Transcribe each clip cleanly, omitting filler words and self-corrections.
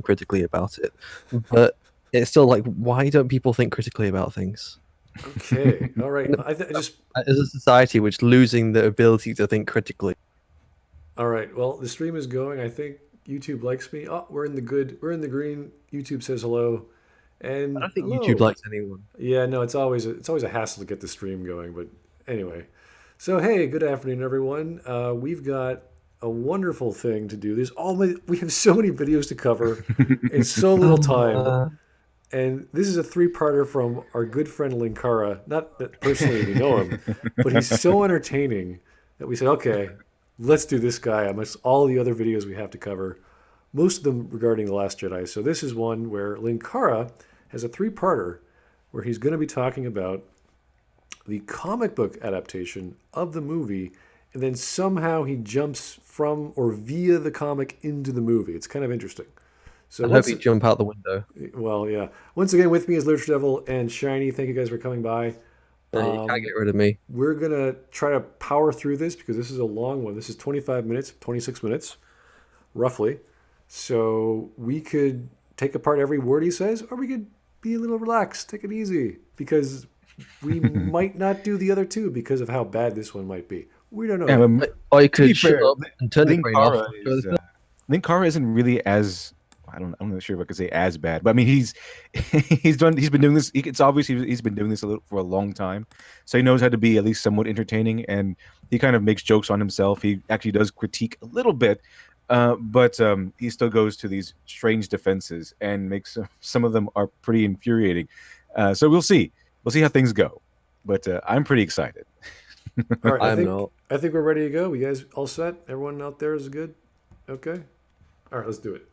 critically about it, but it's still like, why don't people think critically about things? Okay, all right. Just As a society, which losing the ability to think critically. all right. Well, the stream is going. I think YouTube likes me. Oh, we're in the good. We're in the green. YouTube says hello, I and don't think YouTube hello. likes anyone. Yeah, no, it's always a hassle to get the stream going. But anyway, so hey, good afternoon, everyone. We've got a wonderful thing to do. We have so many videos to cover in so little time. Uh, And this is a three-parter from our good friend Linkara. Not that personally we know him, but he's so entertaining that we said, okay, let's do this guy amongst all the other videos we have to cover, most of them regarding The Last Jedi. So this is one where Linkara has a three-parter where he's going to be talking about the comic book adaptation of the movie, and then somehow he jumps from or via the comic into the movie. It's kind of interesting. So I hope once you jump out the window. well, yeah. Once again, with me is LiteratureDevil and Shiney. Thank you guys for coming by. You can't get rid of me. We're going to try to power through this because this is a long one. This is 25 minutes, 26 minutes, roughly. So we could take apart every word he says, or we could be a little relaxed, take it easy, because we might not do the other two because of how bad this one might be. We don't know. Yeah, Or you to be could shut fair, up and turn the brain off. Linkara isn't really as I'm not sure if I could say as bad, but I mean he's he's been doing this. It's obvious he's been doing this for a long time, so he knows how to be at least somewhat entertaining, and he kind of makes jokes on himself. He actually does critique a little bit, but he still goes to these strange defenses and makes some of them are pretty infuriating. So we'll see how things go, but I'm pretty excited. All right, I'm not. I think we're ready to go. You guys all set? Everyone out there is good? Okay. All right, let's do it.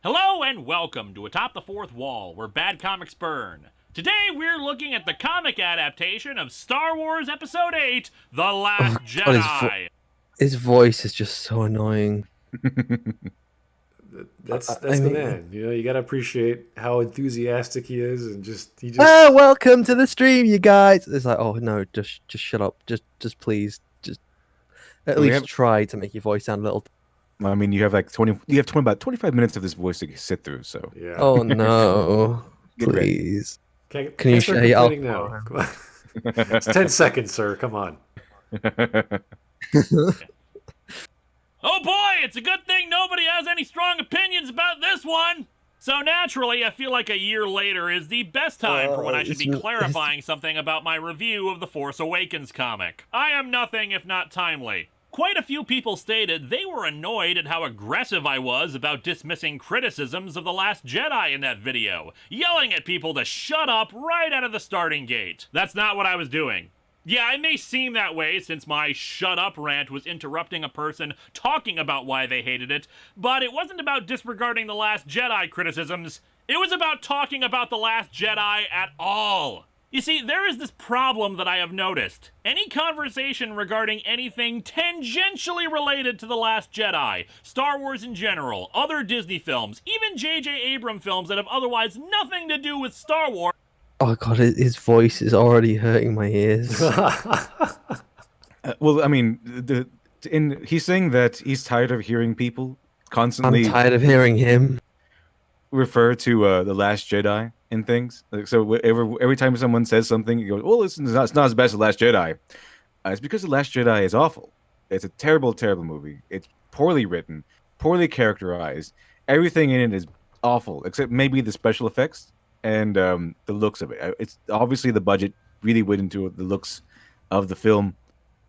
Hello and welcome to Atop the Fourth Wall, where bad comics burn. Today we're looking at the comic adaptation of Star Wars Episode 8, The Last Jedi. His voice is just so annoying. That's the man. You know, you got to appreciate how enthusiastic he is, and he just. Welcome to the stream, you guys. It's like, oh no, just shut up. Just please, just at least try to make your voice sound a little. I mean, you have like about 25 minutes of this voice to sit through. So yeah. Oh no, please. Can you start complaining now? Come on. It's 10 seconds, sir. Come on. Oh boy, it's a good thing nobody has any strong opinions about this one. So naturally, I feel like a year later is the best time for when I should be clarifying something about my review of the Force Awakens comic. I am nothing if not timely. Quite a few people stated they were annoyed at how aggressive I was about dismissing criticisms of The Last Jedi in that video, yelling at people to shut up right out of the starting gate. That's not what I was doing. Yeah, it may seem that way since my shut up rant was interrupting a person talking about why they hated it, but it wasn't about disregarding The Last Jedi criticisms. It was about talking about The Last Jedi at all. You see, there is this problem that I have noticed. Any conversation regarding anything tangentially related to The Last Jedi, Star Wars in general, other Disney films, even J.J. Abrams films that have otherwise nothing to do with Star Wars. Oh god, his voice is already hurting my ears. Well, I mean, he's saying that he's tired of hearing people constantly. I'm tired of hearing him refer to The Last Jedi and things. Like, so every time someone says something, he goes, "Well, it's not as bad as The Last Jedi." It's because The Last Jedi is awful. It's a terrible, terrible movie. It's poorly written, poorly characterized. Everything in it is awful, except maybe the special effects and the looks of it. It's obviously the budget really went into the looks of the film,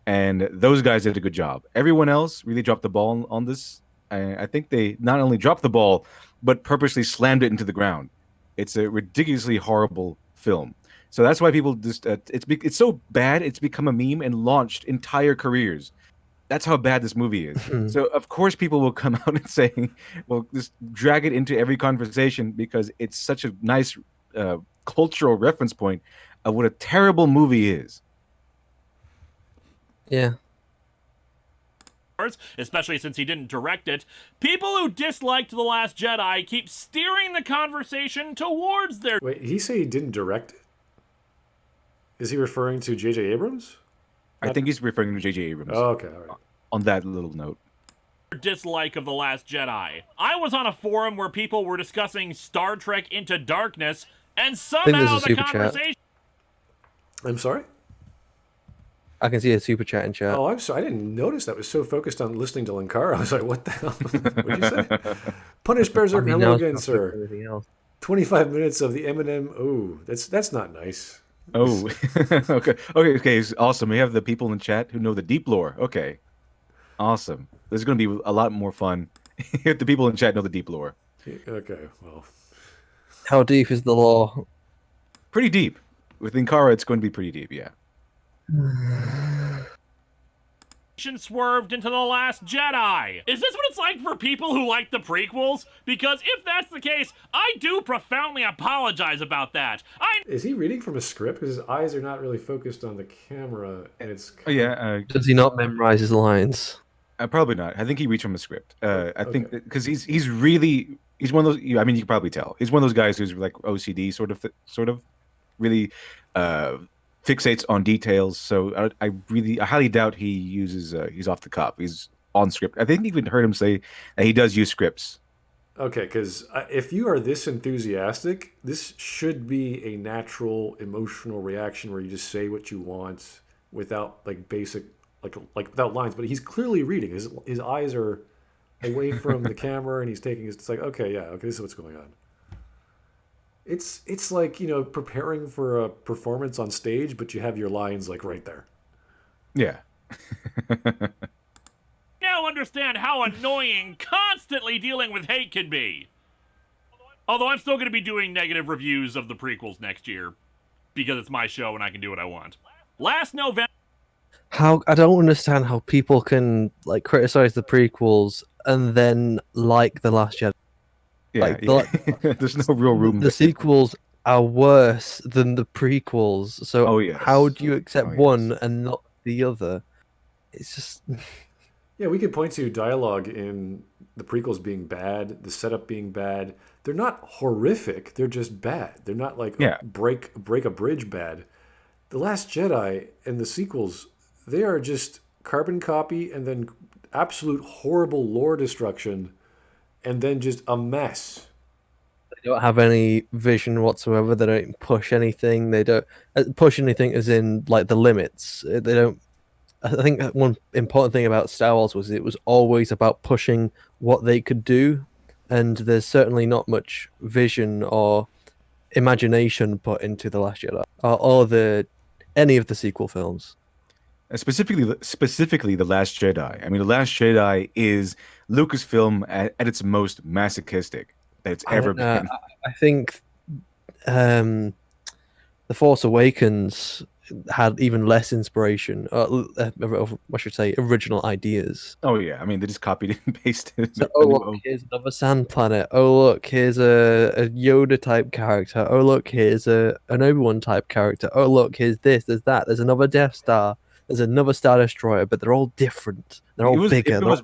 and those guys did a good job. Everyone else really dropped the ball on this. I think they not only dropped the ball, but purposely slammed it into the ground. It's a ridiculously horrible film. So that's why people just it's so bad it's become a meme and launched entire careers. That's how bad this movie is. So of course people will come out and say, well, just drag it into every conversation because it's such a nice cultural reference point of what a terrible movie is. Yeah. Especially since he didn't direct it, people who disliked The Last Jedi keep steering the conversation towards their... Wait, he say he didn't direct it? Is he referring to J.J. Abrams? I think he's referring to J.J. Abrams. Oh, okay, all right. On that little note. dislike of The Last Jedi. I was on a forum where people were discussing Star Trek Into Darkness, and somehow the conversation... I'm sorry? I can see a super chat in chat. Oh, I'm sorry. I didn't notice that. I was so focused on listening to Linkara. I was like, what the hell? What'd you say? Punish Berserk. Hello again, sir. 25 minutes of the Eminem. Oh, that's not nice. Oh, okay. Awesome. We have the people in chat who know the deep lore. Okay. Awesome. This is going to be a lot more fun if the people in chat know the deep lore. Okay, well. How deep is the lore? Pretty deep. With Linkara, it's going to be pretty deep, yeah. Swerved into The Last Jedi. Is this what it's like for people who like the prequels? Because if that's the case, I do profoundly apologize about that. Is he reading from a script? Because his eyes are not really focused on the camera, and it's... Oh, yeah. Does he not memorize his lines? Probably not. I think he reads from a script. I think because he's one of those. I mean, you can probably tell he's one of those guys who's like OCD sort of really fixates on details. So I highly doubt he uses he's off the cuff. He's on script. I think I even heard him say that he does use scripts. Okay, because if you are this enthusiastic, this should be a natural emotional reaction where you just say what you want without like basic. Like without lines, but he's clearly reading. His eyes are away from the camera, and he's taking his. It's like, okay, this is what's going on. It's like, you know, preparing for a performance on stage, but you have your lines like right there. Yeah. Now understand how annoying constantly dealing with hate can be. Although I'm still going to be doing negative reviews of the prequels next year because it's my show and I can do what I want. Last November. I don't understand how people can like criticize the prequels and then like The Last Jedi. Yeah, there's no real room. The sequels are worse than the prequels. So how do you accept one and not the other? It's just... Yeah, we could point to dialogue in the prequels being bad, the setup being bad. They're not horrific. They're just bad. They're not like break a bridge bad. The Last Jedi and the sequels, they are just carbon copy and then absolute horrible lore destruction and then just a mess. They don't have any vision whatsoever. They don't push anything. They don't push anything as in like the limits. They don't... I think one important thing about Star Wars was it was always about pushing what they could do, and there's certainly not much vision or imagination put into The Last Jedi or any of the sequel films. Specifically, The Last Jedi. I mean, The Last Jedi is Lucasfilm at its most masochistic that it's ever been. I think The Force Awakens had even less inspiration, I should say, original ideas. Oh yeah, I mean they just copied and pasted. So, look, here's another sand planet. Oh look, here's a Yoda type character. Oh look, here's an Obi-Wan type character. Oh look, here's this, there's that. There's another Death Star. There's another Star Destroyer, but they're all different. They're all bigger. If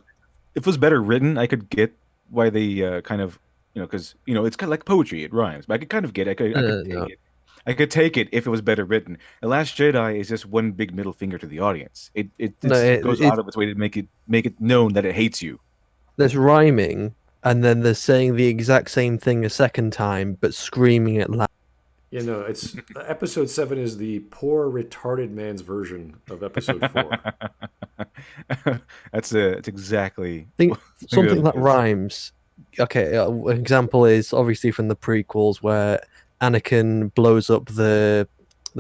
it was better written, I could get why they kind of, because it's kind of like poetry. It rhymes, but I could kind of get it. I could take it. I could take it if it was better written. The Last Jedi is just one big middle finger to the audience. It goes out of its way to make it known that it hates you. There's rhyming, and then there's saying the exact same thing a second time, but screaming it loud. It's episode 7 is the poor retarded man's version of episode 4. That's exactly. I think something that rhymes. Okay, an example is obviously from the prequels where Anakin blows up the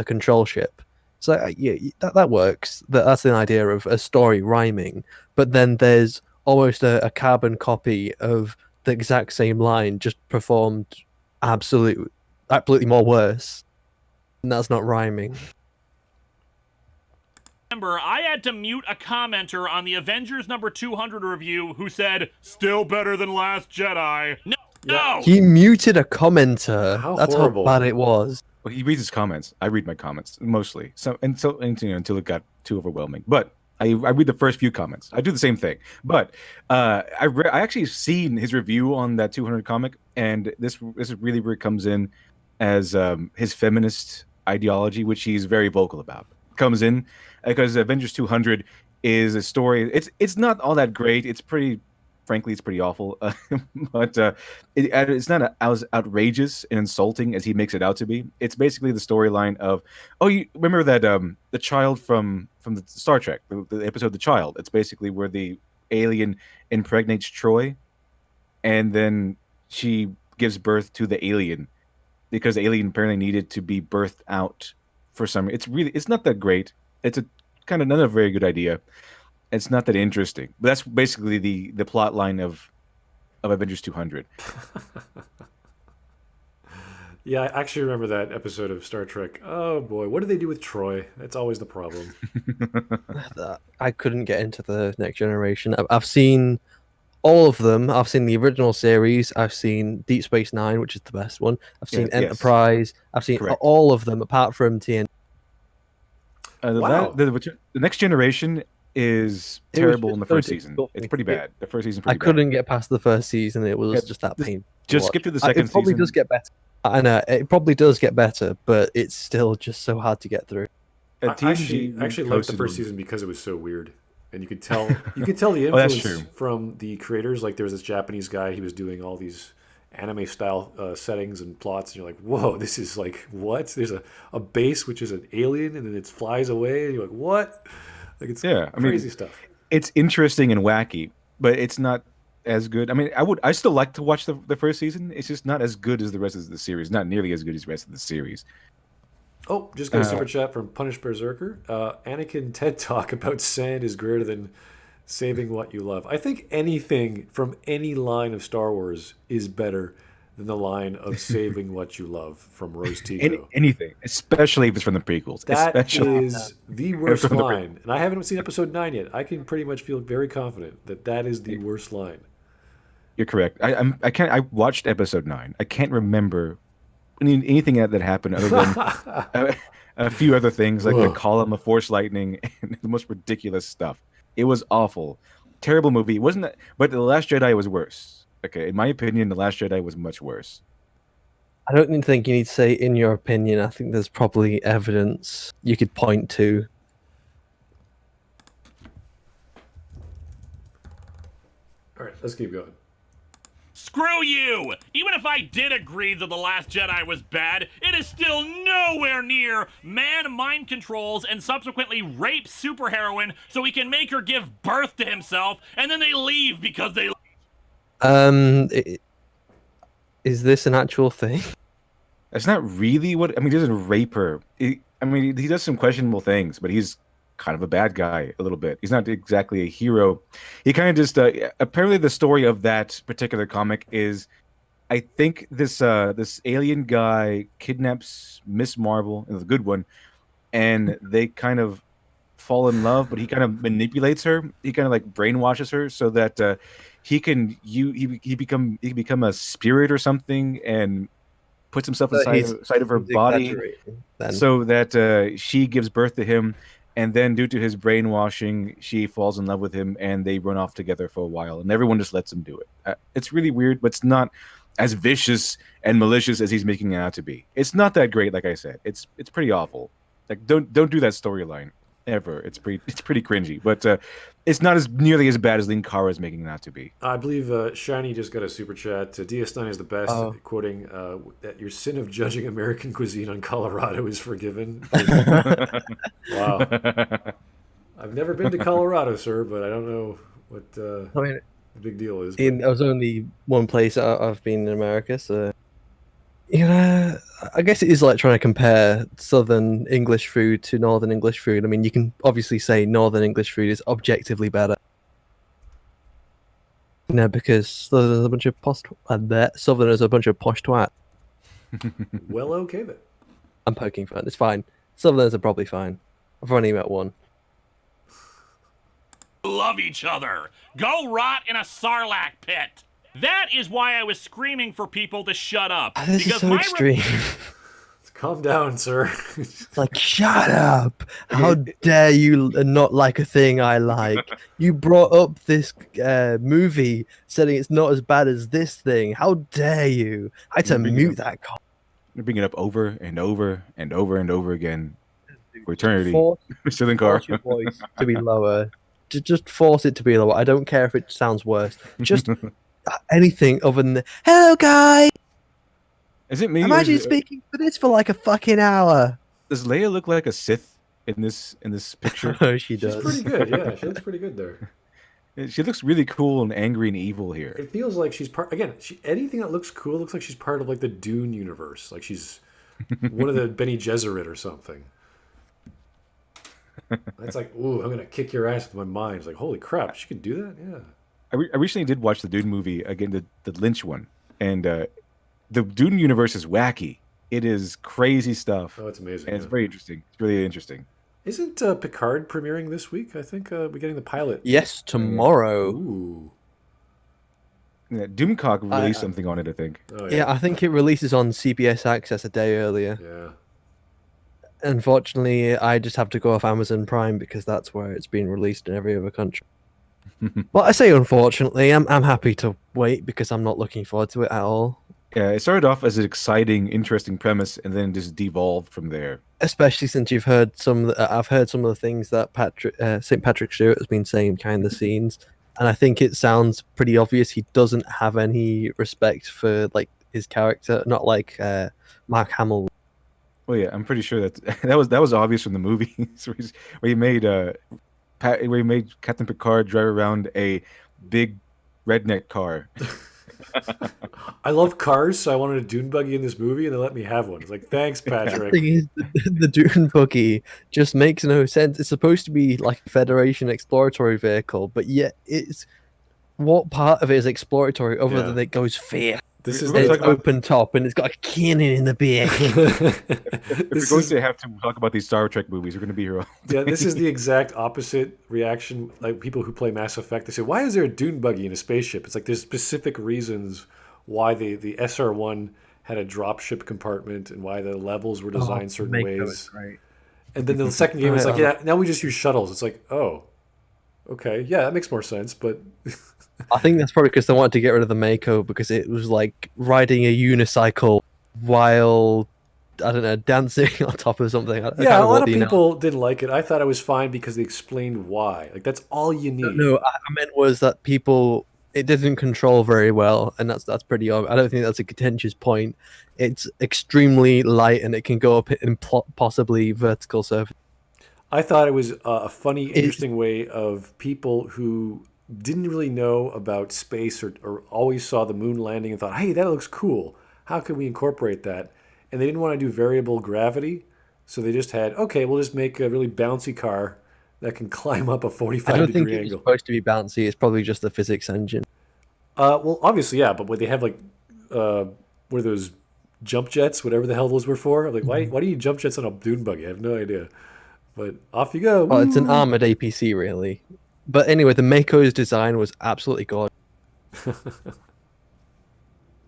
control ship. So yeah, that works. That's the idea of a story rhyming. But then there's almost a carbon copy of the exact same line, just performed absolutely more worse. And that's not rhyming. Remember, I had to mute a commenter on the Avengers number 200 review who said, "Still better than Last Jedi." No! He muted a commenter. That's horrible. How bad it was. Well, he reads his comments. I read my comments mostly. Until it got too overwhelming. But I read the first few comments. I do the same thing. But I actually seen his review on that 200 comic, and this is really where it comes in as his feminist ideology, which he's very vocal about. Comes in because Avengers 200 is a story. It's not all that great. It's pretty frankly, it's pretty awful. But it's not as outrageous and insulting as he makes it out to be. It's basically the storyline of, oh, you remember that the child from the Star Trek, the episode "The Child." It's basically where the alien impregnates Troy, and then she gives birth to the alien because the alien apparently needed to be birthed out for some. It's not that great. It's a kind of not a very good idea. It's not that interesting, but that's basically the plot line of Avengers 200. Yeah, I actually remember that episode of Star Trek. Oh boy, what did they do with Troy? That's always the problem. I couldn't get into the Next Generation. I've seen all of them. I've seen the original series. I've seen Deep Space Nine, which is the best one. I've seen Yes. Enterprise. I've seen Correct. all of them apart from TNT. Wow. The Next Generation is It was terrible just in the so first season. difficult. It's pretty bad. The first season, I pretty bad. couldn't get past the first season. It was Yeah, just that painful. Just skip to the second It probably season. does get better. I know it probably does get better, but it's still just so hard to get through. I TNG actually liked the posted first on- season because it was so weird, and you could tell the Oh, that's influence true. from the creators. Like there was this Japanese guy, he was doing all these anime style settings and plots, and you're like, whoa, this is like what? There's a base which is an alien, and then it flies away, and you're like, what? Like it's crazy stuff. It's interesting and wacky, but it's not as good. I mean, I still like to watch the first season. It's just not as good as the rest of the series. Not nearly as good as the rest of the series. Oh, just got a super chat from Punished Berserker. Anakin TED Talk about sand is greater than saving what you love. I think anything from any line of Star Wars is better than the line of saving what you love from Rose Tico. Anything, especially if it's from the prequels. That especially is the worst From the line. And I haven't seen episode 9 yet. I can pretty much feel very confident that that is the worst line. You're correct. I watched episode 9. I can't remember anything that happened other than a few other things like the column of force lightning and the most ridiculous stuff. It was awful, terrible movie. It wasn't, but The Last Jedi was worse. Okay, in my opinion, The Last Jedi was much worse. I don't even think you need to say in your opinion. I think there's probably evidence you could point to. All right, let's keep going. Screw you! Even if I did agree that The Last Jedi was bad, it is still nowhere near man mind controls and subsequently rapes superheroine so he can make her give birth to himself, and then they leave because they... Is this an actual thing? That's not really what I mean. He doesn't rape her. He does some questionable things, but he's kind of a bad guy a little bit. He's not exactly a hero. He kind of just apparently the story of that particular comic is, I think this alien guy kidnaps Miss Marvel, the good one, and they kind of fall in love, but he kind of manipulates her. He kind of like brainwashes her so that he can become a spirit or something and puts himself inside of her body so that she gives birth to him. And then due to his brainwashing, she falls in love with him and they run off together for a while. And everyone just lets him do it. It's really weird, but it's not as vicious and malicious as he's making it out to be. It's not that great, like I said. It's pretty awful. Like don't do that storyline ever. It's pretty cringy. But it's not as nearly as bad as Linkara is making it out to be. I believe Shiny just got a super chat. DS9 is the best, quoting that your sin of judging American cuisine on Colorado is forgiven. Wow. I've never been to Colorado, sir, but I don't know what the big deal is. There was only one place I've been in America, so I guess it is like trying to compare Southern English food to Northern English food. I mean, you can obviously say Northern English food is objectively better. Because Southerners are a bunch of posh twat. Well, okay then. I'm poking fun. It's fine. Southerners are probably fine. I've only met one. love each other. Go rot in a sarlacc pit. That is why I was screaming for people to shut up. This is so extreme. Calm down, sir. It's like, shut up. How dare you not like a thing I like? You brought up this movie saying it's not as bad as this thing. How dare you? I had to mute that cop. You're bringing it up over and over and over and over again for eternity. Force Mr. Linkara. your voice to be lower. just force it to be that way. I don't care if it sounds worse. Just anything other than hello guys. Is it me? Imagine speaking for this for like a fucking hour. Does Leia look like a Sith in this picture? Oh, she does. She's pretty good. Yeah, she looks pretty good there. She looks really cool and angry and evil here. It feels like she's part. Again, anything that looks cool looks like she's part of like the Dune universe. Like she's one of the Bene Gesserit or something. It's like, ooh, I'm gonna kick your ass with my mind. It's like, holy crap, she can do that? Yeah. I recently did watch the Dune movie again, the Lynch one, and the Dune universe is wacky. It is crazy stuff. Oh, it's amazing. And it's very interesting. It's really interesting. Isn't Picard premiering this week? I think we're getting the pilot. Yes, tomorrow. Ooh. Yeah, Doomcock released something on it, I think. Oh, Yeah, I think it releases on CBS Access a day earlier. Yeah. Unfortunately, I just have to go off Amazon Prime because that's where it's been released in every other country. Well, I say unfortunately, I'm happy to wait because I'm not looking forward to it at all. Yeah, it started off as an exciting, interesting premise, and then just devolved from there. Especially since you've heard I've heard some of the things that St. Patrick Stewart has been saying behind the scenes, and I think it sounds pretty obvious he doesn't have any respect for like his character, not like Mark Hamill. Well, yeah, I'm pretty sure that was obvious from the movie where he made Captain Picard drive around a big redneck car. I love cars, so I wanted a dune buggy in this movie, and they let me have one. It's like, thanks, Patrick. The thing is, the dune buggy just makes no sense. It's supposed to be like a Federation exploratory vehicle, but yet what part of it is exploratory other than it goes fast? This is it's open top and it's got a cannon in the back. If we're going to have to talk about these Star Trek movies, we're going to be here all day. Yeah, this is the exact opposite reaction. Like people who play Mass Effect, they say, "Why is there a dune buggy in a spaceship?" It's like there's specific reasons why the SR1 had a dropship compartment and why the levels were designed certain ways. Right. And then the second game is like, yeah, now we just use shuttles. It's like, oh, okay, yeah, that makes more sense, but. I think that's probably because they wanted to get rid of the Mako because it was like riding a unicycle while, I don't know, dancing on top of something. Yeah, a lot of people didn't like it. I thought it was fine because they explained why. Like, that's all you need. No, I meant was that it didn't control very well, and that's pretty obvious. I don't think that's a contentious point. It's extremely light, and it can go up in possibly vertical surface. I thought it was a funny, interesting way of people who didn't really know about space or always saw the moon landing and thought, hey, that looks cool. How can we incorporate that? And they didn't want to do variable gravity, so they just had, okay, we'll just make a really bouncy car that can climb up a 45-degree angle. I don't think it's supposed to be bouncy. It's probably just the physics engine. Well, obviously, yeah, but when they have like, what are those jump jets, whatever the hell those were for? I'm like, why do you jump jets on a dune buggy? I have no idea. But off you go. Well, it's an armored APC, really. But anyway, the Mako's design was absolutely gorgeous.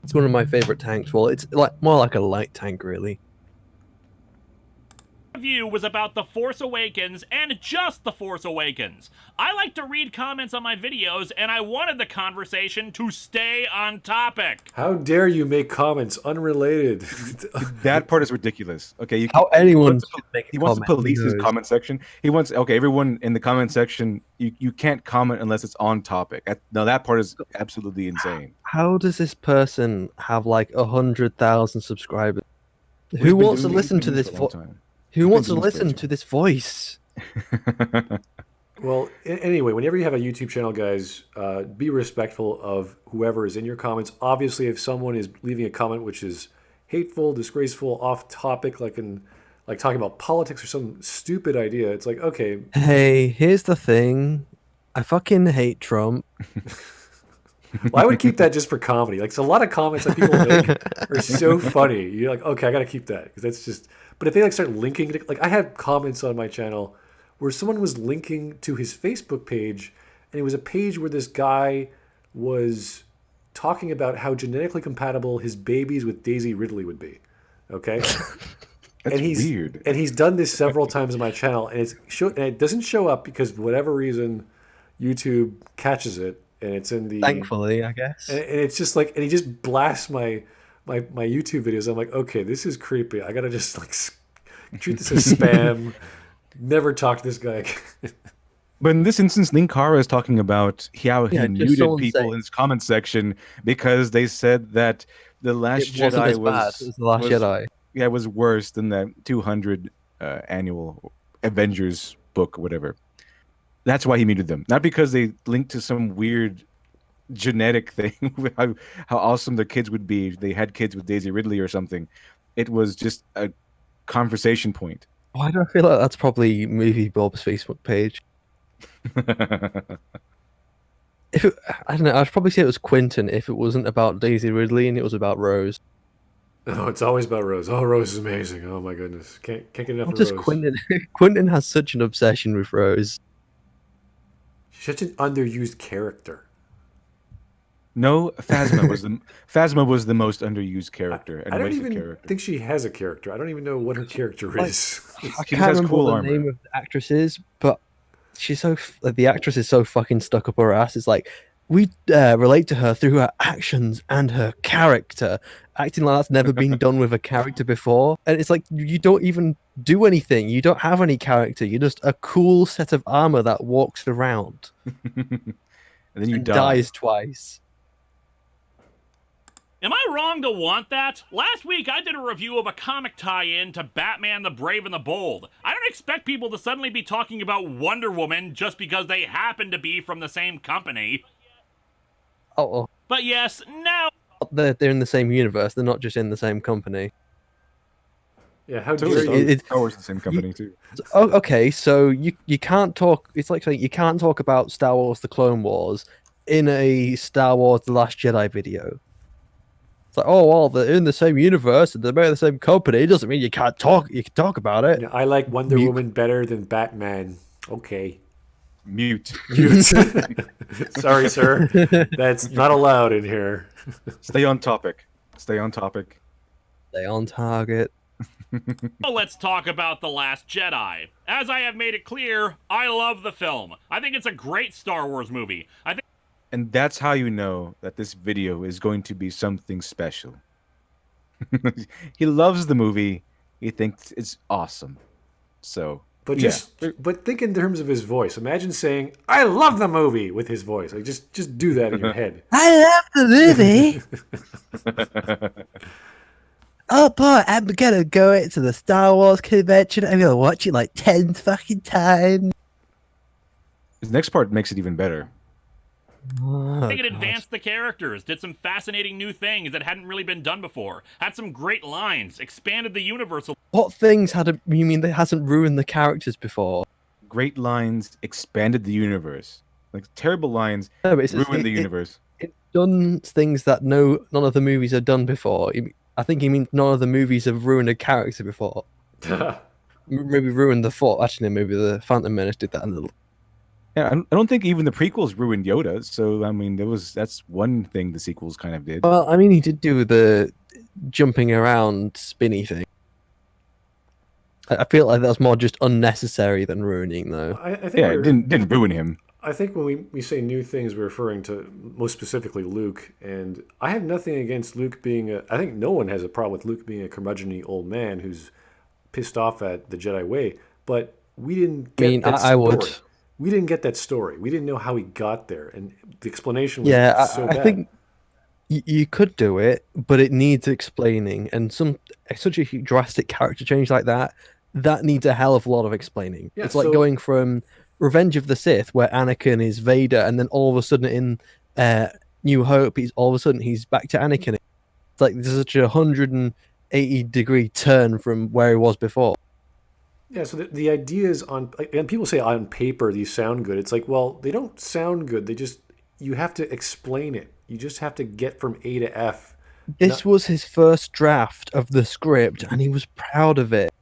It's one of my favorite tanks. Well, it's like more like a light tank, really. Review was about The Force Awakens and just The Force Awakens. I like to read comments on my videos, and I wanted the conversation to stay on topic. How dare you make comments unrelated? That part is ridiculous. Okay, how anyone he wants to police his comment section. He wants everyone in the comment section. You can't comment unless it's on topic. Now that part is absolutely insane. How does this person have like 100,000 subscribers? Who wants to listen to this? Who wants to listen to this voice? Well, anyway, whenever you have a YouTube channel, guys, be respectful of whoever is in your comments. Obviously, if someone is leaving a comment which is hateful, disgraceful, off topic, like talking about politics or some stupid idea, it's like, okay. Hey, here's the thing. I fucking hate Trump. Well, I would keep that just for comedy. Like, so a lot of comments that people make are so funny. You're like, okay, I got to keep that because that's just. But if they like start linking it, like I had comments on my channel where someone was linking to his Facebook page, and it was a page where this guy was talking about how genetically compatible his babies with Daisy Ridley would be. Okay, that's weird. And he's done this several times on my channel, and it doesn't show up because for whatever reason, YouTube catches it, and it's in the. Thankfully, I guess. And it's just like, and he just blasts my YouTube videos. I'm like, okay, this is creepy. I gotta just like treat this as spam. Never talk to this guy again. But in this instance, Linkara is talking about how he Yeah, just muted someone people saying- in his comment section because they said that the Last It wasn't Jedi as bad as the Last Jedi. Yeah, was worse than that 200 annual Avengers book, whatever. That's why he muted them, not because they linked to some weird genetic thing, how awesome their kids would be if they had kids with Daisy Ridley or something. It was just a conversation point. Why do I feel like that's probably Movie Bob's Facebook page? If it, I don't know, I'd probably say it was Quentin if it wasn't about Daisy Ridley and it was about Rose. Oh, it's always about Rose. Oh, Rose is amazing. Oh my goodness, can't get enough Not of just Rose. Quentin. Quentin has such an obsession with Rose. She's such an underused character. No, Phasma was the most underused character and I don't wasted even character. think she has a character. I don't even know what her character is. I She can't has remember cool what the armor. name of the actress is, but she's so the actress is so fucking stuck up her ass. It's like we relate to her through her actions and her character, acting like that's never been done with a character before. And it's like you don't even do anything. You don't have any character. You're just a cool set of armor that walks around And then you and die. dies twice. Am I wrong to want that? Last week, I did a review of a comic tie-in to Batman the Brave and the Bold. I don't expect people to suddenly be talking about Wonder Woman just because they happen to be from the same company. Oh, But yes, now... they're in the same universe. They're not just in the same company. Yeah, how So dare is you? Star Wars the same company too. Oh, okay, so you can't talk. It's like saying you can't talk about Star Wars: The Clone Wars in a Star Wars: The Last Jedi video. It's like, oh well, they're in the same universe and they're made by the same company. It doesn't mean you can't talk. You can talk about it. Yeah, I like Wonder Mute. Woman better than Batman. Okay. Mute. Sorry, sir. That's not allowed in here. Stay on topic. Stay on topic. Stay on target. let's talk about The Last Jedi. As I have made it clear, I love the film. I think it's a great Star Wars movie. I think And that's how you know that this video is going to be something special. He loves the movie. He thinks it's awesome. So, But yeah. but think in terms of his voice. Imagine saying, "I love the movie" with his voice. Like just do that in your head. I love the movie. Oh boy, I'm gonna go to the Star Wars convention. I'm gonna watch it like 10 fucking times. His next part makes it even better. Oh, it God. advanced the characters, did some fascinating new things that hadn't really been done before, had some great lines, expanded the universe a What things you mean that hasn't ruined the characters before? Great lines expanded the universe. Like terrible lines No, but ruined the universe. It's done things that none of the movies have done before. I think he means none of the movies have ruined a character before. Maybe ruined the thought. Actually, maybe the Phantom Menace did that a little. Yeah, I don't think even the prequels ruined Yoda. So I mean, that's one thing the sequels kind of did. Well, I mean, he did do the jumping around spinny thing. I feel like that was more just unnecessary than ruining, though. I think Yeah, it didn't ruin him. I think when we say new things, we're referring to most specifically Luke. And I have nothing against Luke being I think no one has a problem with Luke being a curmudgeon-y old man who's pissed off at the Jedi way. But we didn't get that story. I would. We didn't get that story. We didn't know how he got there. And the explanation was Yeah, so I bad. think you could do it, but it needs explaining. And such a drastic character change like that needs a hell of a lot of explaining. Yeah, it's like so- going from Revenge of the Sith, where Anakin is Vader, and then all of a sudden in New Hope, he's back to Anakin. It's like there's such a 180-degree turn from where he was before. Yeah, so the ideas and people say on paper these sound good. It's like, well, they don't sound good. You have to explain it. You just have to get from A to F. This was his first draft of the script, and he was proud of it.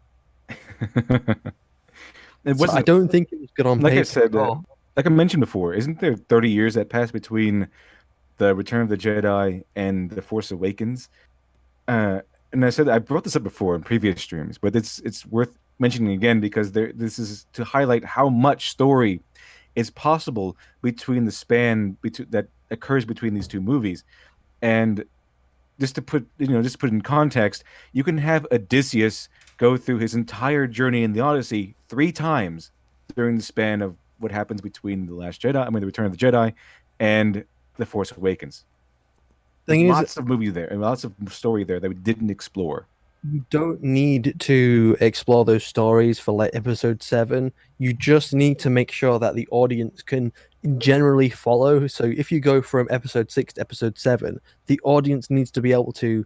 It So I wasn't don't think it was good on like paper. I said. at all. Like I mentioned before, isn't there 30 years that passed between the Return of the Jedi and the Force Awakens? And I said I brought this up before in previous streams, but it's worth mentioning again because this is to highlight how much story is possible between the span that occurs between these two movies. And just to put in context, you can have Odysseus go through his entire journey in the Odyssey 3 times during the span of what happens between the the Return of the Jedi, and the Force Awakens. There's lots of movie there and lots of story there that we didn't explore. You don't need to explore those stories for like episode 7. You just need to make sure that the audience can generally follow. So if you go from episode 6 to episode 7, the audience needs to be able to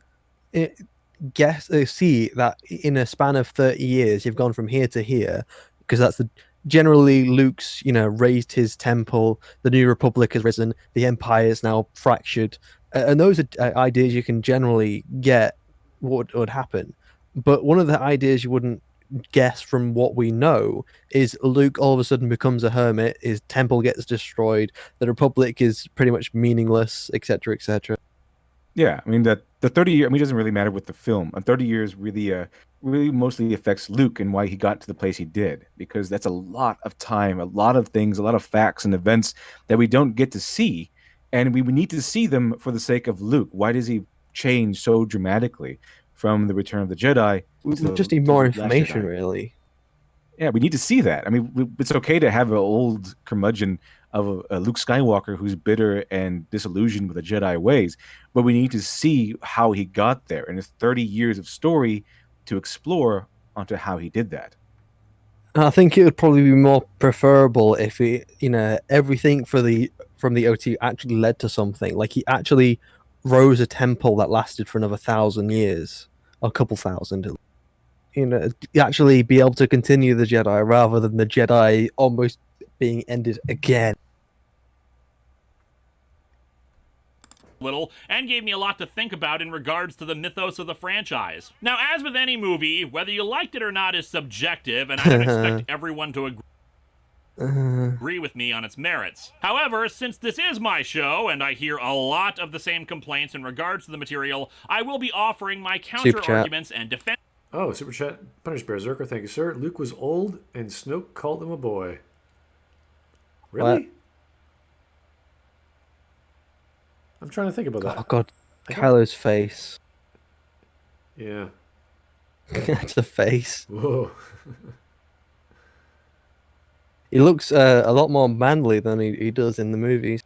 see that in a span of 30 years you've gone from here to here, because that's generally Luke's raised his temple, the New Republic has risen, the Empire is now fractured, and those are ideas you can generally get what would happen. But one of the ideas you wouldn't guess from what we know is Luke all of a sudden becomes a hermit, his temple gets destroyed, the Republic is pretty much meaningless, etc., etc. Yeah, I mean that the 30 year. I mean, it doesn't really matter with the film. 30 years really mostly affects Luke and why he got to the place he did, because that's a lot of time, a lot of things, a lot of facts and events that we don't get to see, and we need to see them for the sake of Luke. Why does he change so dramatically from the Return of the Jedi? We just need more information, really. Yeah, we need to see that. I mean, it's okay to have an old curmudgeon of a Luke Skywalker who's bitter and disillusioned with the Jedi ways, but we need to see how he got there, and it's 30 years of story to explore onto how he did that. I think it would probably be more preferable if everything from the OT actually led to something. Like he actually rose a temple that lasted for another 1,000 years, a couple thousand. Actually be able to continue the Jedi rather than the Jedi almost being ended again. Little, and gave me a lot to think about in regards to the mythos of the franchise. Now, as with any movie, whether you liked it or not is subjective, and I don't expect everyone to agree with me on its merits. However, since this is my show, and I hear a lot of the same complaints in regards to the material, I will be offering my counter-arguments and defense. Oh, Super Chat, Punish Berserker, thank you, sir. Luke was old, and Snoke called him a boy. Really? What? I'm trying to think about that. Oh god, Kylo's face. Yeah. That's the face. Whoa. He looks a lot more manly than he does in the movies.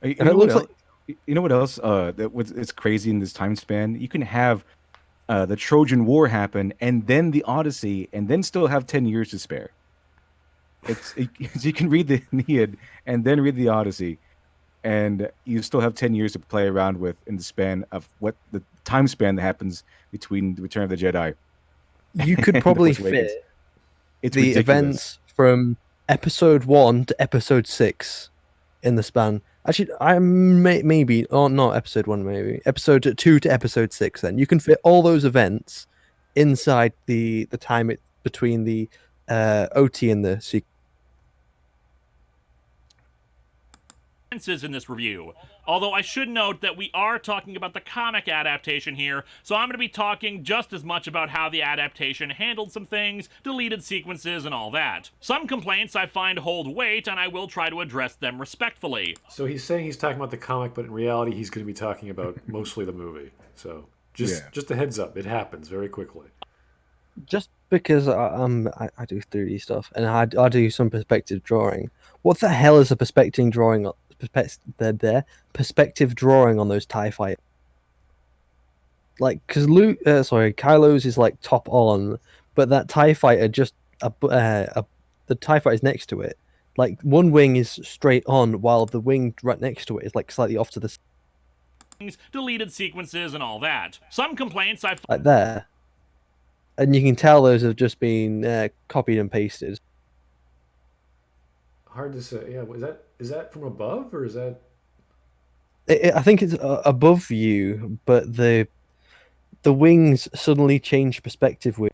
You know what else? It's crazy in this time span. You can have the Trojan War happen, and then the Odyssey, and then still have 10 years to spare. You can read the Aeneid and then read the Odyssey, and you still have 10 years to play around with in the span of what the time span that happens between the Return of the Jedi. You could probably fit the events from episode 1 to episode 6 in the span. Actually, maybe, or not episode 1, maybe episode 2 to episode 6. Then you can fit all those events inside the time between the OT and the sequel. In this review. Although I should note that we are talking about the comic adaptation here, so I'm going to be talking just as much about how the adaptation handled some things, deleted sequences, and all that. Some complaints I find hold weight, and I will try to address them respectfully. So he's saying he's talking about the comic, but in reality he's going to be talking about mostly the movie. So just a heads up, it happens very quickly. Just because I do 3D stuff, and I do some perspective drawing. What the hell is a perspective drawing? Perspective drawing on those TIE fighters, like, because Kylo's is like top on, but that TIE fighter the TIE fighter is next to it. Like one wing is straight on, while the wing right next to it is like slightly off to the deleted sequences and all that. Some complaints I like there, and you can tell those have just been copied and pasted. Hard to say. Yeah, is that from above, or is that? I think it's above you, but the wings suddenly change perspective with.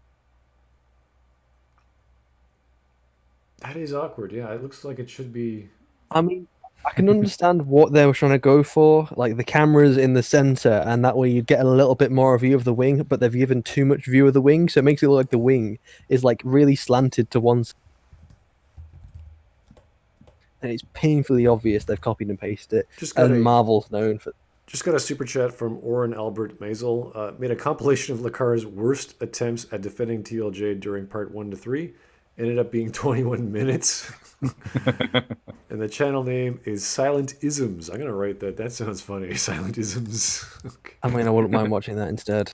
That is awkward. Yeah, it looks like it should be. I mean, I can understand what they were trying to go for, like the cameras in the center, and that way you get a little bit more view of the wing, but they've given too much view of the wing, so it makes it look like the wing is like really slanted to one side. And it's painfully obvious they've copied and pasted it. And Marvel's known for. Just got a super chat from Oren Albert Mazel. Made a compilation of Linkara's worst attempts at defending TLJ during part 1 to 3. ended up being 21 minutes. And the channel name is Silent Isms. I'm going to write that. That sounds funny. Silent Isms. Okay. I mean, I wouldn't mind watching that instead.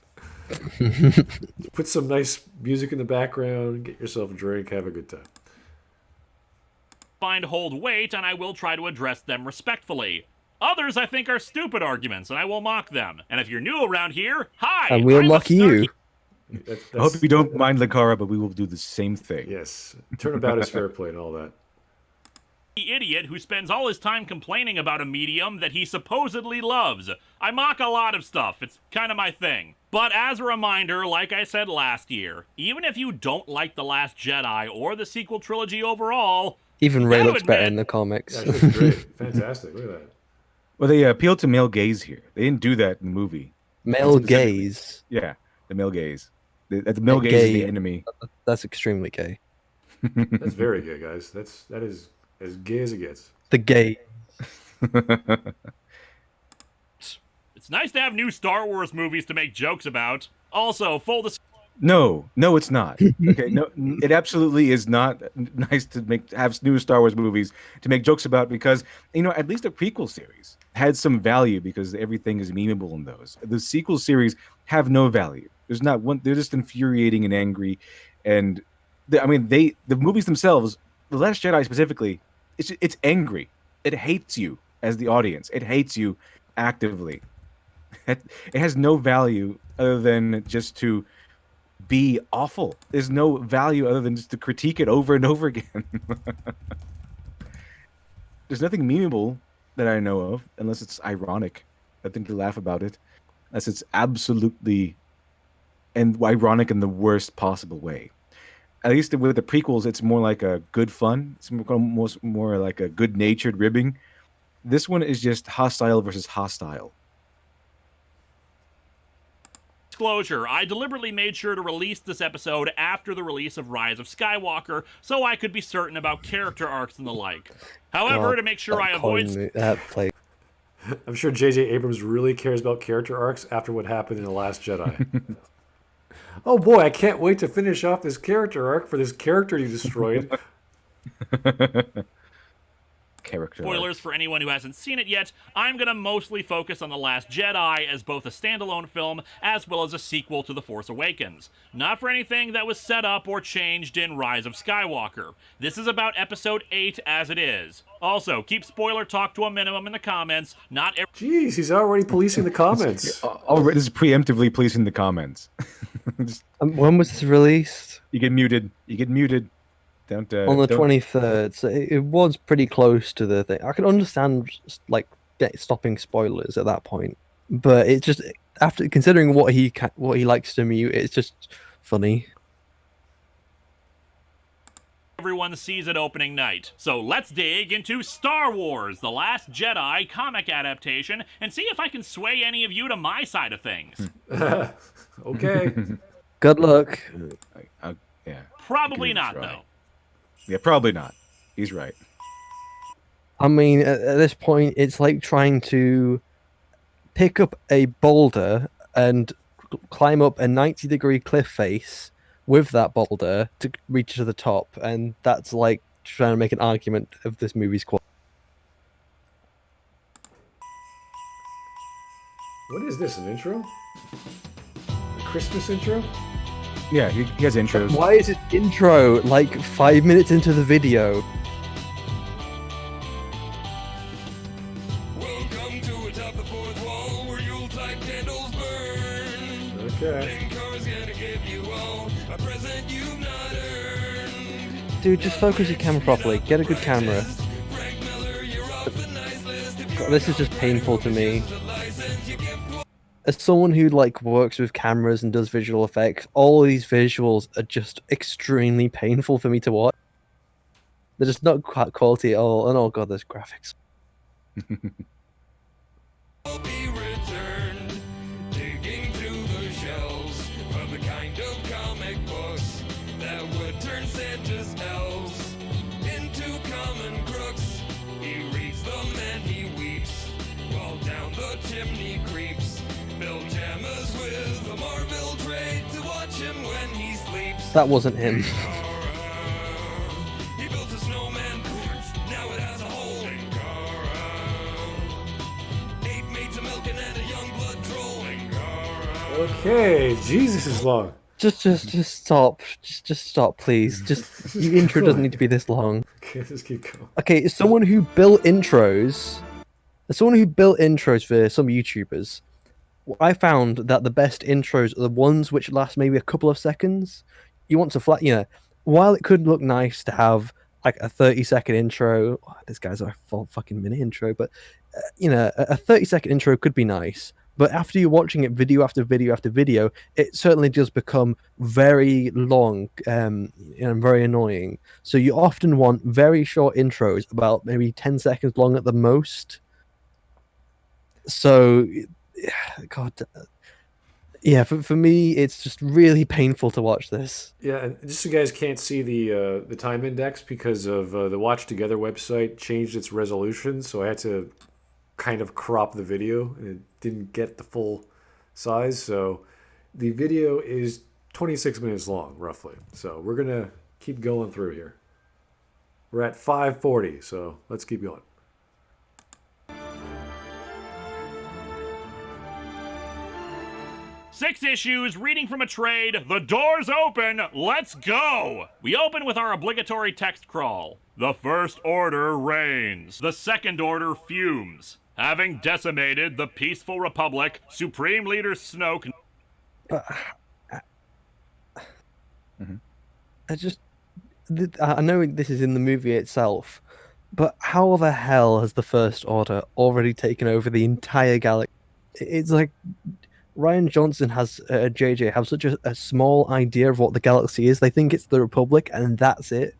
Put some nice music in the background, get yourself a drink, have a good time. Hold weight, and I will try to address them respectfully. Others I think are stupid arguments, and I will mock them. And if you're new around here, hi! And we'll I'm a mock you. That's, I hope you don't mind Linkara, but we will do the same thing. Yes. Turnabout is fair play and all that. Idiot who spends all his time complaining about a medium that he supposedly loves. I mock a lot of stuff. It's kind of my thing. But as a reminder, like I said last year, even if you don't like The Last Jedi or the sequel trilogy overall, Even Rey gotta looks better admit- in the comics. Yeah, she's great. Fantastic. Look at that. Well, they appealed to male gaze here. They didn't do that in the movie. Male gaze. Yeah, the male gaze. The male gaze is the enemy. That's extremely gay. That's very gay, guys. That is as gay as it gets. The gay. it's nice to have new Star Wars movies to make jokes about. Also, full disclosure. No, it's not. Okay, no, it absolutely is not nice to have new Star Wars movies to make jokes about because at least the prequel series had some value because everything is memeable in those. The sequel series have no value. There's not one. They're just infuriating and angry, and the movies themselves, The Last Jedi specifically, it's angry. It hates you as the audience. It hates you actively. It has no value other than just to be awful. There's no value other than just to critique it over and over again. There's nothing memeable that I know of, unless it's ironic. I think to laugh about it, unless it's absolutely and ironic in the worst possible way. At least with the prequels, it's more like a good fun. It's almost more like a good-natured ribbing. This one is just hostile versus hostile. Disclosure, I deliberately made sure to release this episode after the release of Rise of Skywalker, so I could be certain about character arcs and the like. However, God, to make sure that I avoid... that play. I'm sure J.J. Abrams really cares about character arcs after what happened in The Last Jedi. Oh boy, I can't wait to finish off this character arc for this character you destroyed. Character Spoilers for anyone who hasn't seen it yet, I'm going to mostly focus on The Last Jedi as both a standalone film as well as a sequel to The Force Awakens. Not for anything that was set up or changed in Rise of Skywalker. This is about Episode 8 as it is. Also, keep spoiler talk to a minimum in the comments. Not every... Jeez, he's already policing the comments. Already, this is preemptively policing the comments. When was this released? You get muted. On the 23rd, so it was pretty close to the thing. I can understand stopping spoilers at that point, but it's just after considering what he likes to mute, it's just funny. Everyone sees it opening night. So let's dig into Star Wars, The Last Jedi comic adaptation, and see if I can sway any of you to my side of things. Okay. Good luck. Yeah. Probably Good not, try. though. Yeah, probably not. He's right. I mean, at this point, it's like trying to pick up a boulder and climb up a 90-degree cliff face with that boulder to reach to the top, and that's like trying to make an argument of this movie's quality. What is this, an intro? A Christmas intro? Yeah, he has intros. Why is it intro like 5 minutes into the video? Welcome to Atop the fourth wall where Yuletide candles burn. Okay. Linkara's gonna give you all a present you've not earned. Dude, just focus your camera properly. Get a good camera. Frank Miller, you're off the nice list. If God, this is just painful to me. the license you give to As someone who works with cameras and does visual effects, all these visuals are just extremely painful for me to watch. They're just not quite quality at all, and oh god, there's graphics. will be returned. Digging through the shelves for the kind of comic books that would turn Santa's elves into common crooks. He reads them and he weeps while down the chimney creeps. Bill Jammers with a Marvel trade to watch him when he sleeps. That wasn't him. Linkara, Okay, Jesus is long. Just stop. Just stop, please. Just your intro doesn't need to be this long. Okay, let's keep going. Okay, as someone who built intros for some YouTubers, I found that the best intros are the ones which last maybe a couple of seconds. You want to while it could look nice to have like a 30-second intro. Oh, this guy's a full fucking minute intro, but a 30-second intro could be nice. But after you're watching it video after video after video, it certainly does become very long and very annoying. So you often want very short intros, about maybe 10 seconds long at the most. So, God, yeah, for me, it's just really painful to watch this. Yeah, and just so you guys can't see the time index because of the Watch Together website changed its resolution, so I had to kind of crop the video and it didn't get the full size. So the video is 26 minutes long, roughly. So we're gonna keep going through here. We're at 5:40, so let's keep going. Six issues, reading from a trade, the door's open, let's go! We open with our obligatory text crawl. The First Order reigns. The Second Order fumes. Having decimated the peaceful Republic, Supreme Leader Snoke... I know this is in the movie itself, but how the hell has the First Order already taken over the entire galaxy? It's like Ryan Johnson has JJ have such a small idea of what the galaxy is. They think it's the Republic, and that's it.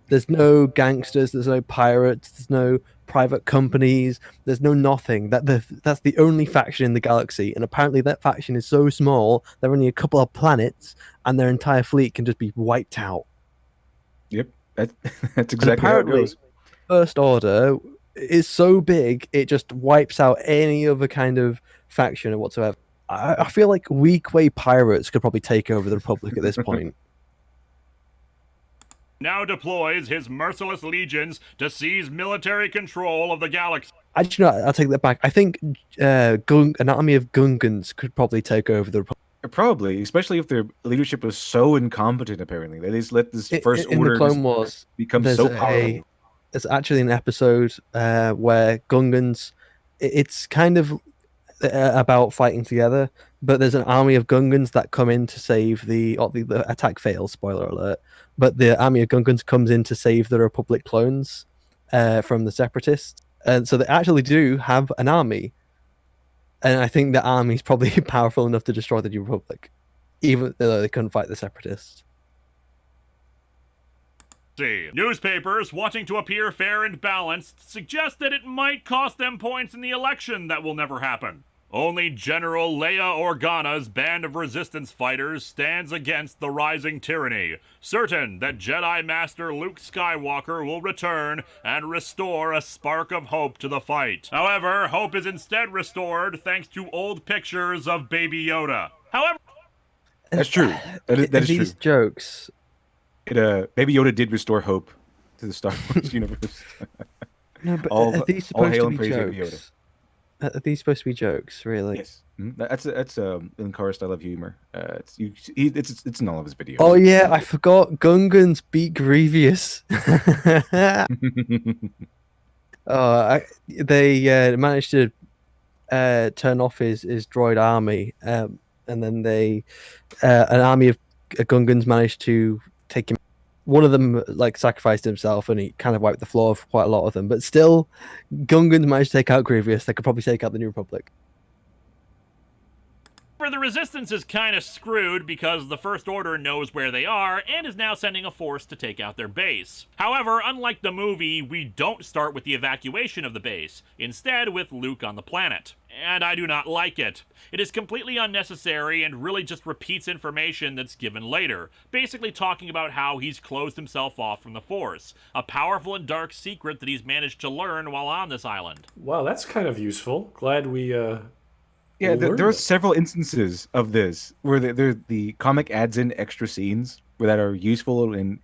There's no gangsters, there's no pirates, there's no private companies, there's no nothing. That's the only faction in the galaxy, and apparently that faction is so small, they're only a couple of planets, and their entire fleet can just be wiped out. Yep, that's exactly how it goes. First Order is so big, it just wipes out any other kind of faction or whatsoever. I feel like weak way pirates could probably take over the Republic at this point. Now deploys his merciless legions to seize military control of the galaxy. Actually, no, I'll take that back. I think an army of Gungans could probably take over the Republic. Probably, especially if their leadership was so incompetent, apparently. They just let this First In Order the Clone Wars, become so powerful. There's actually an episode where Gungans, it's kind of about fighting together, but there's an army of Gungans that come in to save the attack fails, spoiler alert, but the army of Gungans comes in to save the Republic clones from the Separatists, and so they actually do have an army, and I think the army is probably powerful enough to destroy the New Republic, even though they couldn't fight the Separatists. Newspapers, wanting to appear fair and balanced, suggest that it might cost them points in the election that will never happen. Only General Leia Organa's band of resistance fighters stands against the rising tyranny, certain that Jedi Master Luke Skywalker will return and restore a spark of hope to the fight. However, hope is instead restored thanks to old pictures of Baby Yoda. However... That's true. That is these true. Jokes... Baby Yoda did restore hope to the Star Wars universe. No, but all these hail supposed to and be praise Baby Yoda. jokes? Are these supposed to be jokes, really? Yes, that's Linkara style of humor. It's in all of his videos. Oh yeah, I forgot. Gungans beat Grievous. They managed to turn off his droid army, and then an army of Gungans managed to take him. One of them sacrificed himself, and he kind of wiped the floor of quite a lot of them. But still, Gungans managed to take out Grievous. They could probably take out the New Republic. The Resistance is kind of screwed because the First Order knows where they are and is now sending a force to take out their base. However, unlike the movie, we don't start with the evacuation of the base, instead with Luke on the planet. And I do not like it. It is completely unnecessary and really just repeats information that's given later, basically talking about how he's closed himself off from the Force, a powerful and dark secret that he's managed to learn while on this island. Wow, that's kind of useful. Glad we Yeah, there are several instances of this where the comic adds in extra scenes that are useful and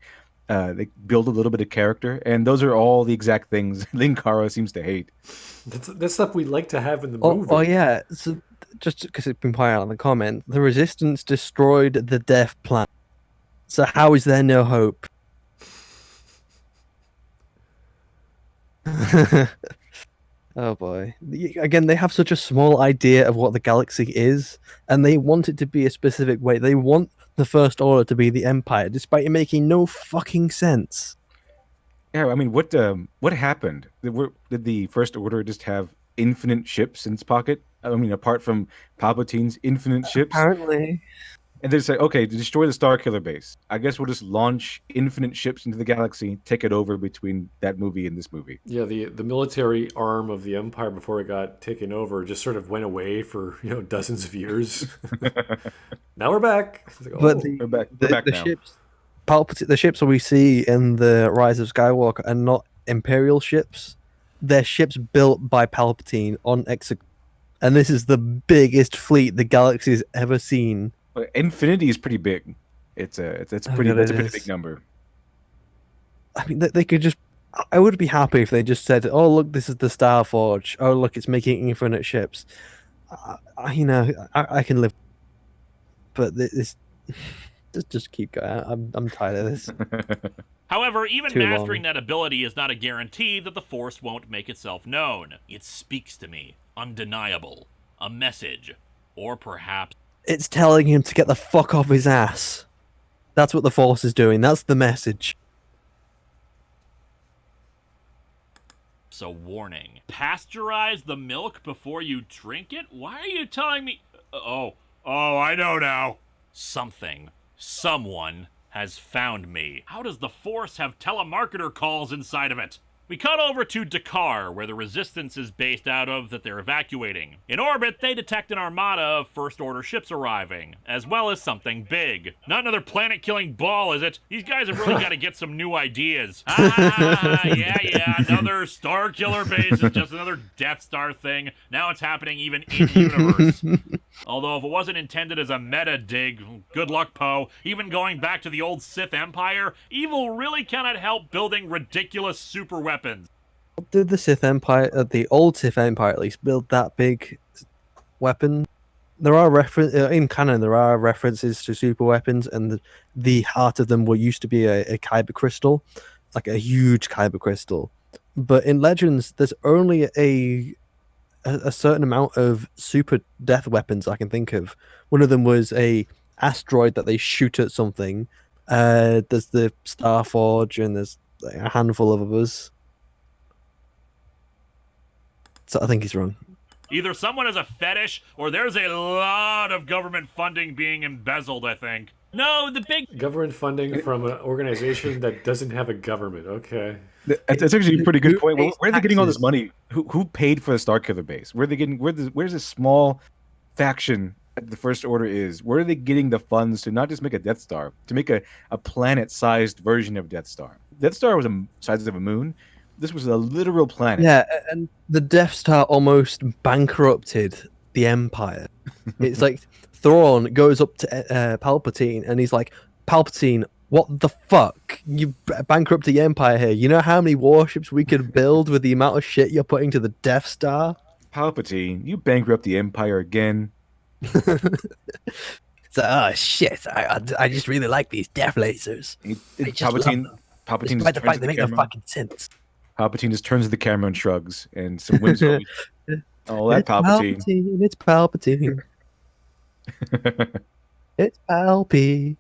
they build a little bit of character, and those are all the exact things Linkara seems to hate. That's stuff we'd like to have in the movie. Oh yeah, so just because it's been pointed out in the comment, the Resistance destroyed the Death Planet. So how is there no hope? Oh boy. Again, they have such a small idea of what the galaxy is, and they want it to be a specific way. They want the First Order to be the Empire, despite it making no fucking sense. Yeah, I mean, what happened? Did the First Order just have infinite ships in its pocket? I mean, apart from Palpatine's infinite ships? Apparently. And they say, okay, to destroy the Starkiller base, I guess we'll just launch infinite ships into the galaxy, take it over between that movie and this movie. Yeah, the military arm of the Empire before it got taken over just sort of went away for dozens of years. Now we're back. It's like, But We're back the now. ships, the ships that we see in the Rise of Skywalker are not Imperial ships. They're ships built by Palpatine on Exegol, and this is the biggest fleet the galaxy has ever seen. Infinity is pretty big. It's a pretty big number. I mean, they could just. I would be happy if they just said, "Oh, look, this is the Star Forge. Oh, look, it's making infinite ships." I can live, but this just keep going. I'm tired of this. However, even Too mastering long. that ability is not a guarantee that the Force won't make itself known. It speaks to me, undeniable, a message, or perhaps It's telling him to get the fuck off his ass. That's what the Force is doing. That's the message. a warning. Pasteurize the milk before you drink it? Why are you telling me? Oh, I know now. Someone has found me. How does the Force have telemarketer calls inside of it? We cut over to Dakar, where the Resistance is based out of that they're evacuating. In orbit, they detect an armada of First Order ships arriving, as well as something big. Not another planet-killing ball, is it? These guys have really got to get some new ideas. Yeah, another Star Killer base is just another Death Star thing. Now it's happening even in-universe. Although if it wasn't intended as a meta dig, good luck, Poe. Even going back to the old Sith Empire, evil really cannot help building ridiculous super weapons. Did the Sith Empire, the old Sith Empire at least, build that big weapon? There are in canon. There are references to super weapons, and the heart of them used to be a kyber crystal, like a huge kyber crystal. But in Legends, there's only a certain amount of super death weapons I can think of. One of them was a asteroid that they shoot at something. There's the Star Forge, and there's a handful of others. So I think he's wrong. Either someone has a fetish, or there's a lot of government funding being embezzled, I think. No, the big... Government funding from an organization that doesn't have a government. Okay. That's actually a pretty good point. pays Where are they getting all this taxes? money? Who paid for the Starkiller base? Where are they getting? Where's this small faction that the First Order is? Where are they getting the funds to not just make a Death Star, to make a planet-sized version of Death Star? Death Star was the size of a moon. This was a literal planet. Yeah, and the Death Star almost bankrupted the Empire. It's like Thrawn goes up to Palpatine, and he's like, Palpatine, what the fuck? You bankrupted the Empire here. You know how many warships we could build with the amount of shit you're putting to the Death Star? Palpatine, you bankrupt the Empire again. So, oh shit, I just really like these death lasers. I just love them. Palpatine Despite the just turns fact to they the make no camera. fucking sense. Palpatine just turns to the camera and shrugs, and some whimsical. Oh, that Palpatine. It's Palpatine. It's Palpy.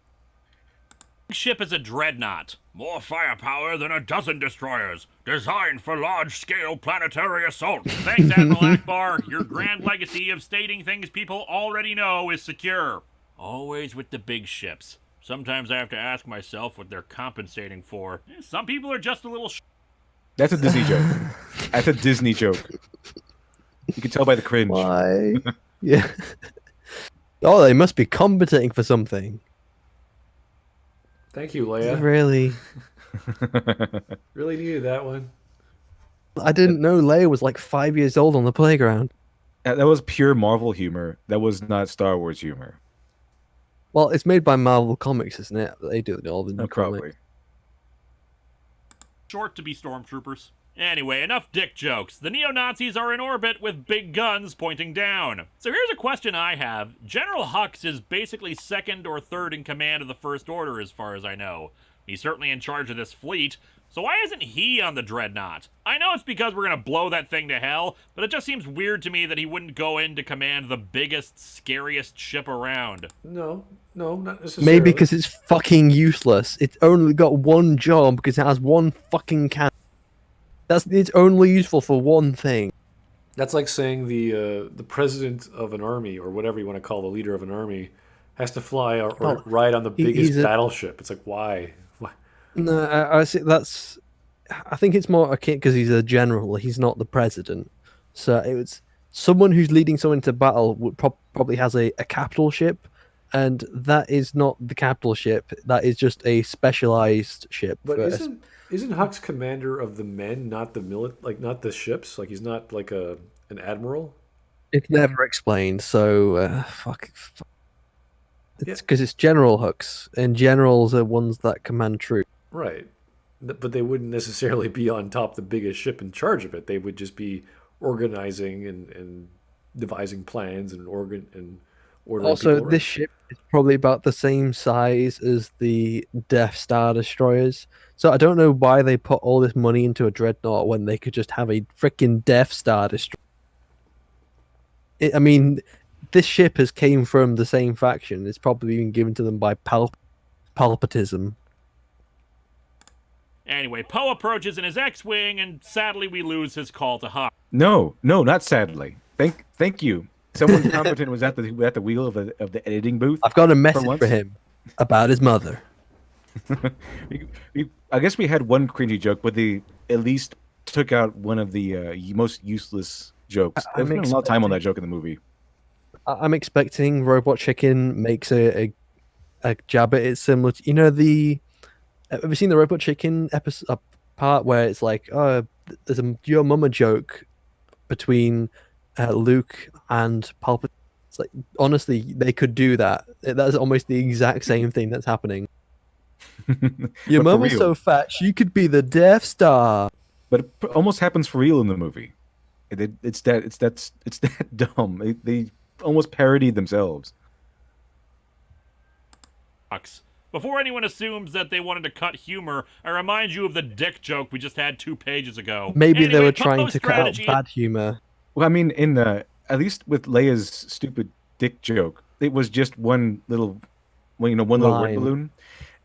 ship is a dreadnought. More firepower than a dozen destroyers. Designed for large-scale planetary assault. Thanks, Admiral Ackbar. Your grand legacy of stating things people already know is secure. Always with the big ships. Sometimes I have to ask myself what they're compensating for. Some people are just a little That's a Disney joke. That's a Disney joke. You can tell by the cringe. Why? Yeah. Oh, they must be competing for something. Thank you, Leia. Really? Really needed that one. I didn't know Leia was like 5 years old on the playground. That was pure Marvel humor. That was not Star Wars humor. Well, it's made by Marvel Comics, isn't it? They do all the new Probably. comics. short to be stormtroopers. Anyway, enough dick jokes. The neo-Nazis are in orbit with big guns pointing down. So here's a question I have. General Hux is basically second or third in command of the First Order as far as I know. He's certainly in charge of this fleet. So why isn't he on the Dreadnought? I know it's because we're gonna blow that thing to hell, but it just seems weird to me that he wouldn't go in to command the biggest, scariest ship around. No, not necessarily. Maybe because it's fucking useless. It's only got one job because it has one fucking cannon. It's only useful for one thing. That's like saying the president of an army, or whatever you want to call the leader of an army, has to fly or ride on the biggest battleship. It's like, why? No, I see. I think it's more okay because he's a general. He's not the president. So it's someone who's leading someone to battle would probably has a capital ship, and that is not the capital ship. That is just a specialized ship. But isn't Hux commander of the men, not the not the ships? Like he's not like an admiral. It's never explained. So fuck. It's because it's General Hux, and generals are ones that command troops. Right, but they wouldn't necessarily be on top of the biggest ship in charge of it. They would just be organizing and devising plans and ordering. Also, this ship is probably about the same size as the Death Star destroyers. So I don't know why they put all this money into a dreadnought when they could just have a freaking Death Star destroyer. I mean, this ship has came from the same faction. It's probably been given to them by Palpatism. Anyway, Poe approaches in his X-Wing, and sadly we lose his call to Hux. No, not sadly. Thank you. Someone competent was at the wheel of the editing booth. I've got a message for him about his mother. I guess we had one cringy joke, but they at least took out one of the most useless jokes. There's been a lot of time on that joke in the movie. I'm expecting Robot Chicken makes a jab at it similar to, have you seen the Robot Chicken episode part where it's like, oh, there's a your mama joke between Luke and Palpatine. It's like, honestly, they could do that. That's almost the exact same thing that's happening. Your mama's so fat, she could be the Death Star. But it almost happens for real in the movie. It's that dumb. They almost parodied themselves. Before anyone assumes that they wanted to cut humor, I remind you of the dick joke we just had 2 pages ago. Maybe they were trying to cut out bad humor. Well, I mean, at least with Leia's stupid dick joke, it was just one little word balloon.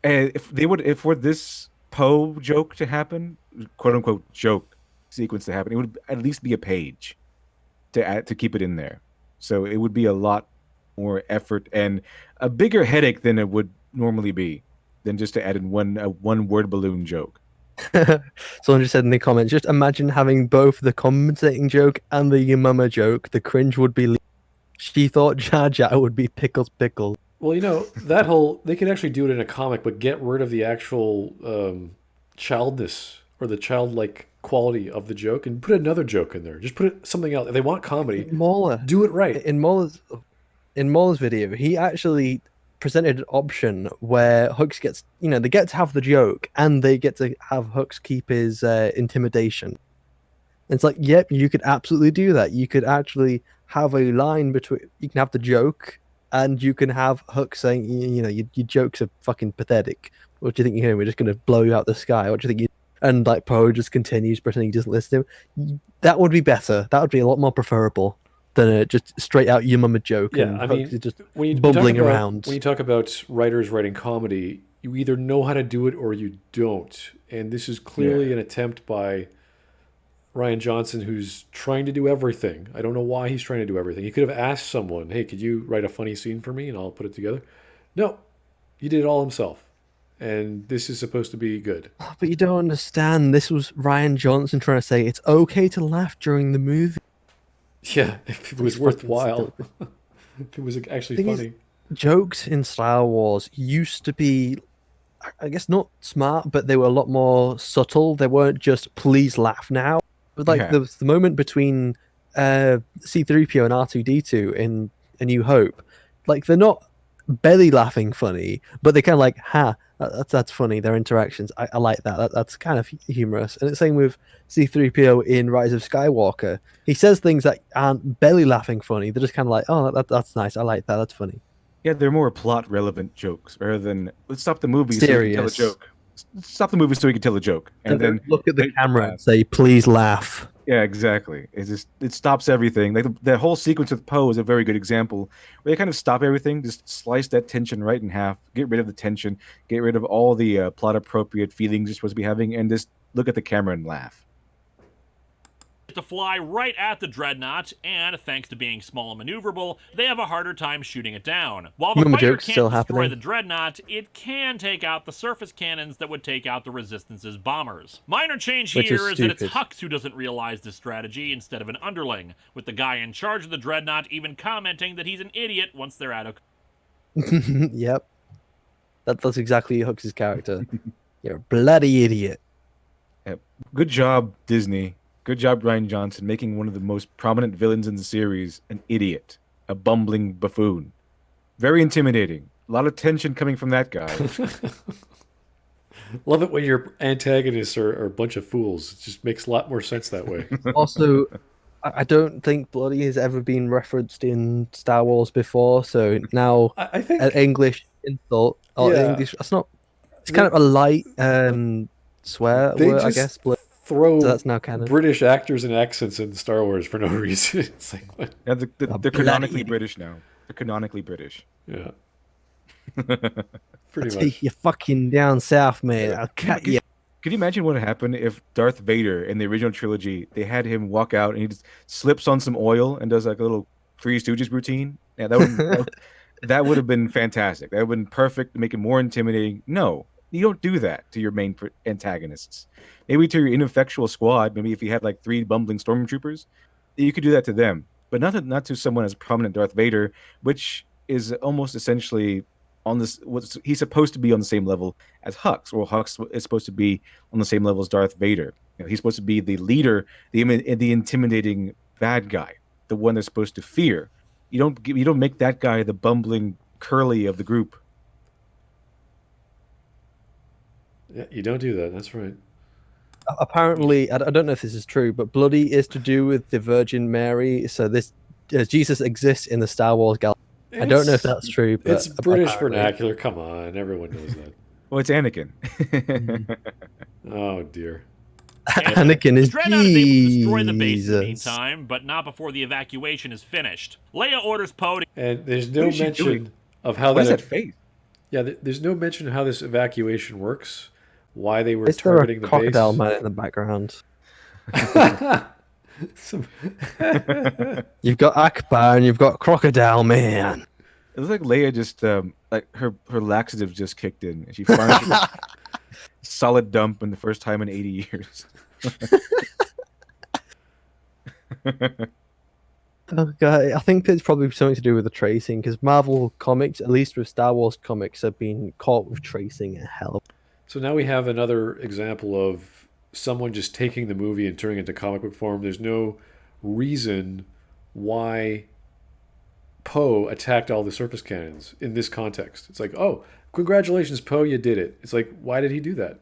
If for this Poe joke to happen, quote unquote joke sequence to happen, it would at least be a page to keep it in there. So it would be a lot more effort and a bigger headache than it would normally be, than just to add in one word balloon joke. Someone just said in the comments, just imagine having both the compensating joke and the your mama joke. The cringe would be. She thought Jar Jar would be pickles. Well, they could actually do it in a comic, but get rid of the actual childness or the childlike quality of the joke and put another joke in there. Just put something else. If they want comedy, Mauler, do it right. In Mauler's video, he actually presented an option where Hux gets, they get to have the joke and they get to have Hux keep his intimidation. And it's like, yep, you could absolutely do that. You could actually have a line between, you can have the joke and you can have Hux saying, your jokes are fucking pathetic. What do you think you're doing? We're just going to blow you out the sky. What do you think and like Poe just continues pretending he doesn't listen to him. That would be better. That would be a lot more preferable than just straight out your mama joke. Yeah, and I mean, just bumbling around. When you talk about writers writing comedy, you either know how to do it or you don't. And this is clearly an attempt by Rian Johnson, who's trying to do everything. I don't know why he's trying to do everything. He could have asked someone, hey, could you write a funny scene for me and I'll put it together? No, he did it all himself. And this is supposed to be good. But you don't understand. This was Rian Johnson trying to say it's okay to laugh during the movie. Yeah, if it was worthwhile. If it was actually funny. Jokes in Star Wars used to be, I guess, not smart, but they were a lot more subtle. They weren't just please laugh now. But there was the moment between C-3PO and R2-D2 in A New Hope. Like, they're not belly laughing funny, but they kind of like, that's funny. Their interactions, I like that. That's kind of humorous. And it's same with C-3PO in Rise of Skywalker. He says things that aren't belly laughing funny. They're just kind of like, oh, that's nice. I like that. That's funny. Yeah, they're more plot relevant jokes rather than let's stop the movie so we can tell a Serious. joke. Stop the movie so we can tell a joke, and then look at the make camera laugh. and say, please laugh. Yeah, exactly. It stops everything. Like the whole sequence with Poe is a very good example where they kind of stop everything, just slice that tension right in half, get rid of the tension, get rid of all the plot appropriate feelings you're supposed to be having, and just look at the camera and laugh. To fly right at the dreadnought, and thanks to being small and maneuverable, they have a harder time shooting it down. While the Remember fighter jokes can't still destroy happening? the dreadnought, it can take out the surface cannons that would take out the Resistance's bombers. Minor change Which is here is that it's stupid. Hux who doesn't realize this strategy instead of an underling, with the guy in charge of the dreadnought even commenting that he's an idiot once they're out of... Yep. That's exactly Hooks' character. You're a bloody idiot. Good job, Disney. Good job, Rian Johnson, making one of the most prominent villains in the series an idiot, a bumbling buffoon. Very intimidating. A lot of tension coming from that guy. Love it when your antagonists are a bunch of fools. It just makes a lot more sense that way. Also, I don't think bloody has ever been referenced in Star Wars before, so now I think an English insult or Yeah. English. That's not. It's kind of a light swear they word, I just guess. But throw so that's now canon. British actors and accents in Star Wars for no reason. It's like, what? Yeah, they're canonically bloody- British now. They're canonically British. Yeah, pretty See, much. you're fucking down south, man. I'll cut you. Could you imagine what happened if Darth Vader in the original trilogy, they had him walk out and he just slips on some oil and does like a little Three Stooges routine? Yeah, that would have been fantastic. That would have been perfect to make it more intimidating. No, you don't do that to your main antagonists. Maybe to your ineffectual squad, maybe if you had like 3 bumbling stormtroopers, you could do that to them. But not to someone as prominent Darth Vader, which is almost essentially on this. He's supposed to be on the same level as Hux, or Hux is supposed to be on the same level as Darth Vader. He's supposed to be the leader, the intimidating bad guy, the one they're supposed to fear. You don't make that guy the bumbling curly of the group. Yeah, you don't do that. That's right. Apparently, I don't know if this is true, but bloody is to do with the Virgin Mary. So this Jesus exists in the Star Wars galaxy. I don't know if that's true, but It's British apparently. vernacular. Come on, everyone knows that. Well, it's Anakin. Oh dear. Anakin is The dreadnought is able to destroy the base in the Jesus. meantime, but not before the evacuation is finished. Leia orders Poe to... And there's no What is she mention doing? of how What is that. that face? Yeah, there's no mention of how this evacuation works. Why they were Is there a targeting the crocodile base. man in the background? Some- You've got Ackbar and you've got Crocodile Man. It looks like Leia just like her laxative just kicked in, and she finally took a solid dump in the first time in 80 years. Oh god, I think it's probably something to do with the tracing, because Marvel comics, at least with Star Wars comics, have been caught with tracing a hell. So now we have another example of someone just taking the movie and turning it into comic book form. There's no reason why Poe attacked all the surface cannons in this context. It's like, oh, congratulations, Poe, you did it. It's like, why did he do that?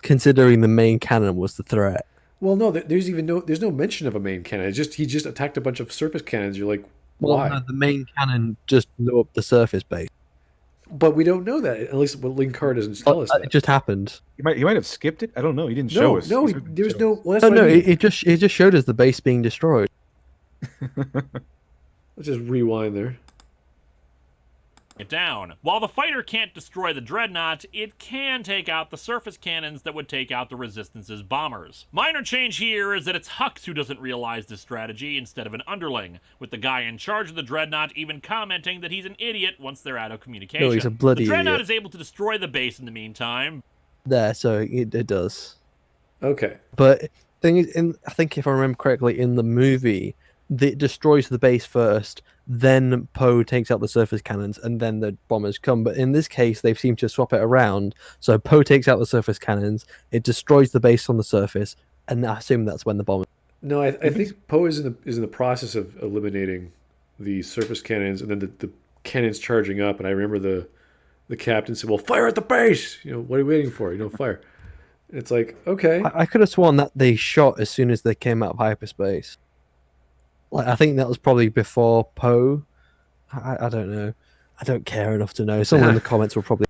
Considering the main cannon was the threat. Well, no, there's no mention of a main cannon. It's just he just attacked a bunch of surface cannons. You're like, Well, why? no, the main cannon just blew up the surface base. But we don't know that. At least what Linkara doesn't tell us It that. just happened. He might have skipped it. I don't know. He didn't show No, us. no, He certainly there's didn't no. show us. Well, that's No, what I no, mean. it just showed us the base being destroyed. Let's just rewind there. it down. While the fighter can't destroy the dreadnought, it can take out the surface cannons that would take out the Resistance's bombers. Minor change here is that it's Hux who doesn't realize this strategy instead of an underling, with the guy in charge of the dreadnought even commenting that he's an idiot once they're out of communication. No, he's a bloody The dreadnought idiot. is able to destroy the base in the meantime. There, so it does. Okay. But thing is, I think if I remember correctly, in the movie, it destroys the base first, then Poe takes out the surface cannons, and then the bombers come. But in this case, they seem to swap it around. So Poe takes out the surface cannons, it destroys the base on the surface, and I assume that's when the bombers. No, I think Poe is in the process of eliminating the surface cannons, and then the cannons charging up, and I remember the captain said, "Well, fire at the base. What are you waiting for? Fire." It's like, okay. I could have sworn that they shot as soon as they came out of hyperspace. Like, I think that was probably before Poe. I don't know. I don't care enough to know. Someone in the comments will probably.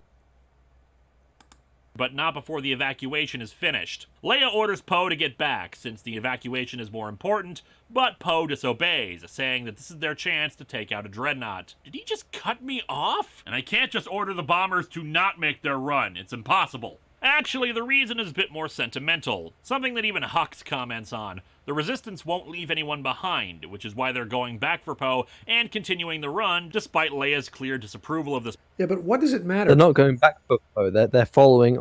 But not before the evacuation is finished. Leia orders Poe to get back, since the evacuation is more important, but Poe disobeys, saying that this is their chance to take out a dreadnought. Did he just cut me off? And I can't just order the bombers to not make their run. It's impossible. Actually, the reason is a bit more sentimental. Something that even Hux comments on. The Resistance won't leave anyone behind, which is why they're going back for Poe and continuing the run, despite Leia's clear disapproval of this. Yeah, but what does it matter? They're not going back for Poe. They're following.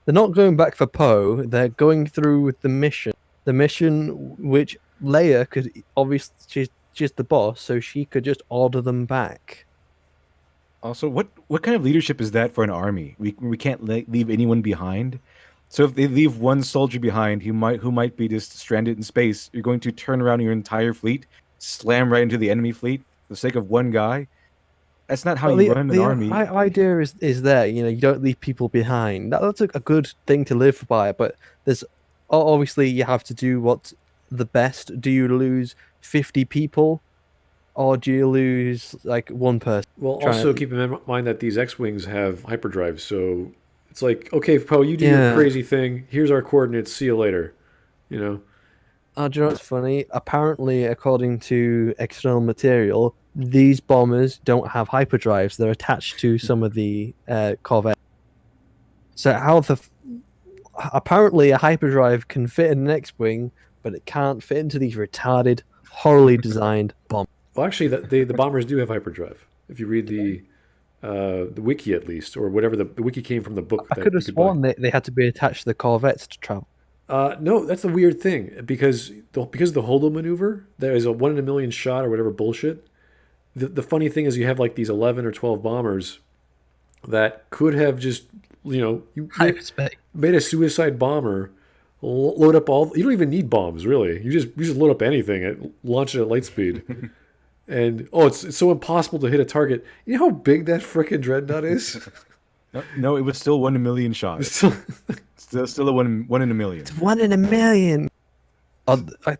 They're not going back for Poe. They're going through the mission. The mission which Leia could obviously she's the boss, so she could just order them back. Also, what kind of leadership is that for an army? We can't leave anyone behind. So if they leave one soldier behind who might be just stranded in space, you're going to turn around your entire fleet, slam right into the enemy fleet for the sake of one guy. That's not how you run an army. The idea is there. You don't leave people behind. That's a good thing to live by. But there's obviously you have to do what's the best. Do you lose 50 people, or do you lose like one person? Well, also keep in mind that these X-wings have hyperdrive, so it's like, okay, Poe, you do your crazy thing. Here's our coordinates. See you later. Do you know what's funny? Apparently, according to external material, these bombers don't have hyperdrives. They're attached to some of the Corvettes. So apparently a hyperdrive can fit in an X-wing, but it can't fit into these retarded, horribly designed bombers. Well, actually, the bombers do have hyperdrive. If you read the wiki, at least, or whatever the wiki came from the book. I could have sworn they had to be attached to the Corvettes to travel. No, that's a weird thing because the Holdo maneuver, there is a 1 in a million shot or whatever bullshit. The funny thing is you have like these 11 or 12 bombers that could have just you made a suicide bomber, load up all. You don't even need bombs really. You just load up anything and launch it at light speed. And it's so impossible to hit a target. You know how big that frickin' dreadnought is? No, it was still 1 in a million shots. Still a one in a million. It's 1 in a million.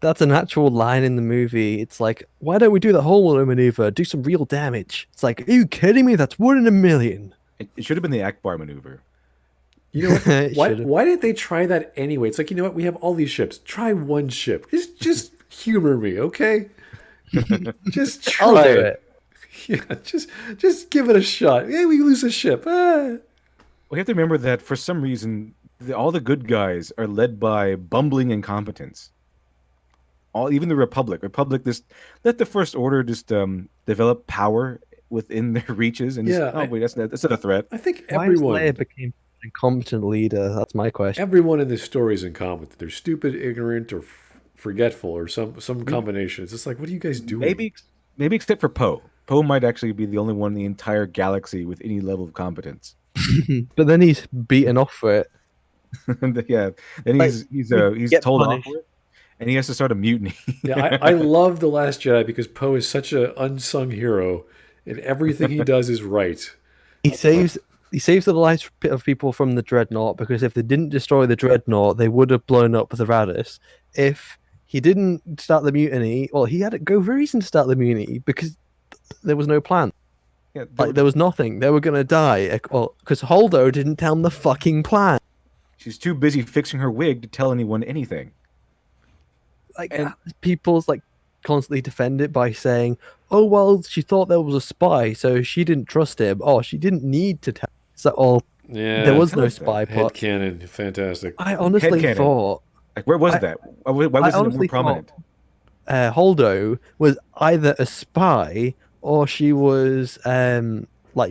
That's an actual line in the movie. It's like, why don't we do the Holdo maneuver? Do some real damage. It's like, are you kidding me? That's 1 in a million. It should have been the Ackbar maneuver. You know what? Why didn't they try that anyway? It's like, you know what? We have all these ships. Try one ship. Just humor me, okay? Just try I'll do it. Yeah, just give it a shot. Yeah, we lose a ship. We have to remember that for some reason, all the good guys are led by bumbling incompetence. Even the Republic, just let the First Order just develop power within their reaches, and that's not a threat. I think everyone. Why Leia became an incompetent leader? That's my question. Everyone in this story is incompetent. They're stupid, ignorant, or forgetful, or some combination. It's just like, what are you guys doing? Maybe except for Poe. Poe might actually be the only one in the entire galaxy with any level of competence. But then he's beaten off for it. Yeah, then he's told off for it, and he has to start a mutiny. Yeah, I love The Last Jedi because Poe is such an unsung hero, and everything he does is right. He saves the lives of people from the dreadnought, because if they didn't destroy the dreadnought, they would have blown up the Radis. If he didn't start the mutiny, well, he had to go for a reason to start the mutiny, because there was no plan. Yeah, there was nothing. They were going to die. Because Holdo didn't tell them the fucking plan. She's too busy fixing her wig to tell anyone anything. People's constantly defend it by saying, oh, well, she thought there was a spy, so she didn't trust him. Oh, she didn't need to tell. So, yeah, there was no spy plot. Headcanon, fantastic. I honestly thought... where was that? Why wasn't it more prominent? Holdo was either a spy, or she was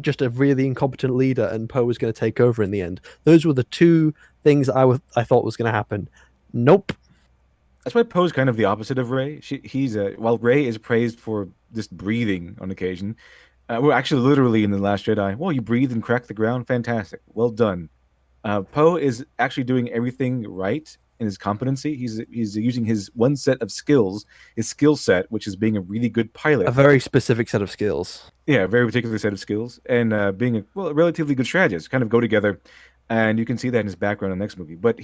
just a really incompetent leader, and Poe was going to take over in the end. Those were the two things I thought was going to happen. Nope. That's why Poe's kind of the opposite of Rey. While Rey is praised for just breathing on occasion, we're actually literally in The Last Jedi. Well, you breathe and crack the ground. Fantastic. Well done. Poe is actually doing everything right in his competency. He's using his one set of skills, his skill set, which is being a really good pilot. A very specific set of skills. Yeah, a very particular set of skills, and being a relatively good strategist, kind of go together. And you can see that in his background in the next movie. But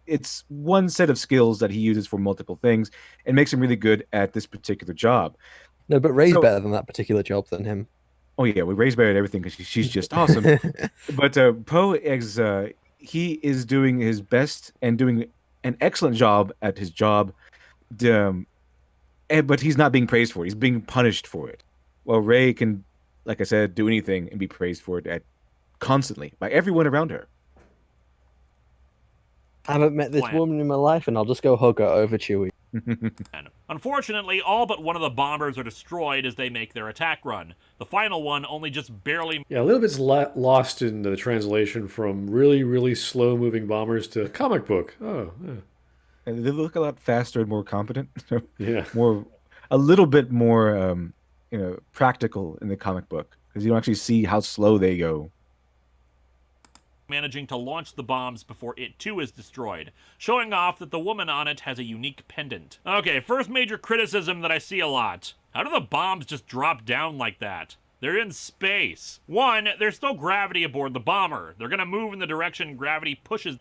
it's one set of skills that he uses for multiple things and makes him really good at this particular job. No, but Rey's better than that particular job than him. Oh yeah, we Rey's better at everything because she's just awesome. But Poe he is doing his best and doing an excellent job at his job, but he's not being praised for it. He's being punished for it. Well, Rey can, like I said, do anything and be praised for it constantly by everyone around her. I haven't met this woman in my life, and I'll just go hug her over Chewie. Unfortunately, all but one of the bombers are destroyed as they make their attack run. The final one only just barely... Yeah, a little bit's lost in the translation from really, really slow-moving bombers to comic book. Oh, yeah. And they look a lot faster and more competent. Yeah. A little bit more, practical in the comic book because you don't actually see how slow they go. Managing to launch the bombs before it too is destroyed, showing off that the woman on it has a unique pendant. Okay, first major criticism that I see a lot. How do the bombs just drop down like that? They're in space. One, there's still gravity aboard the bomber. They're gonna move in the direction gravity pushes.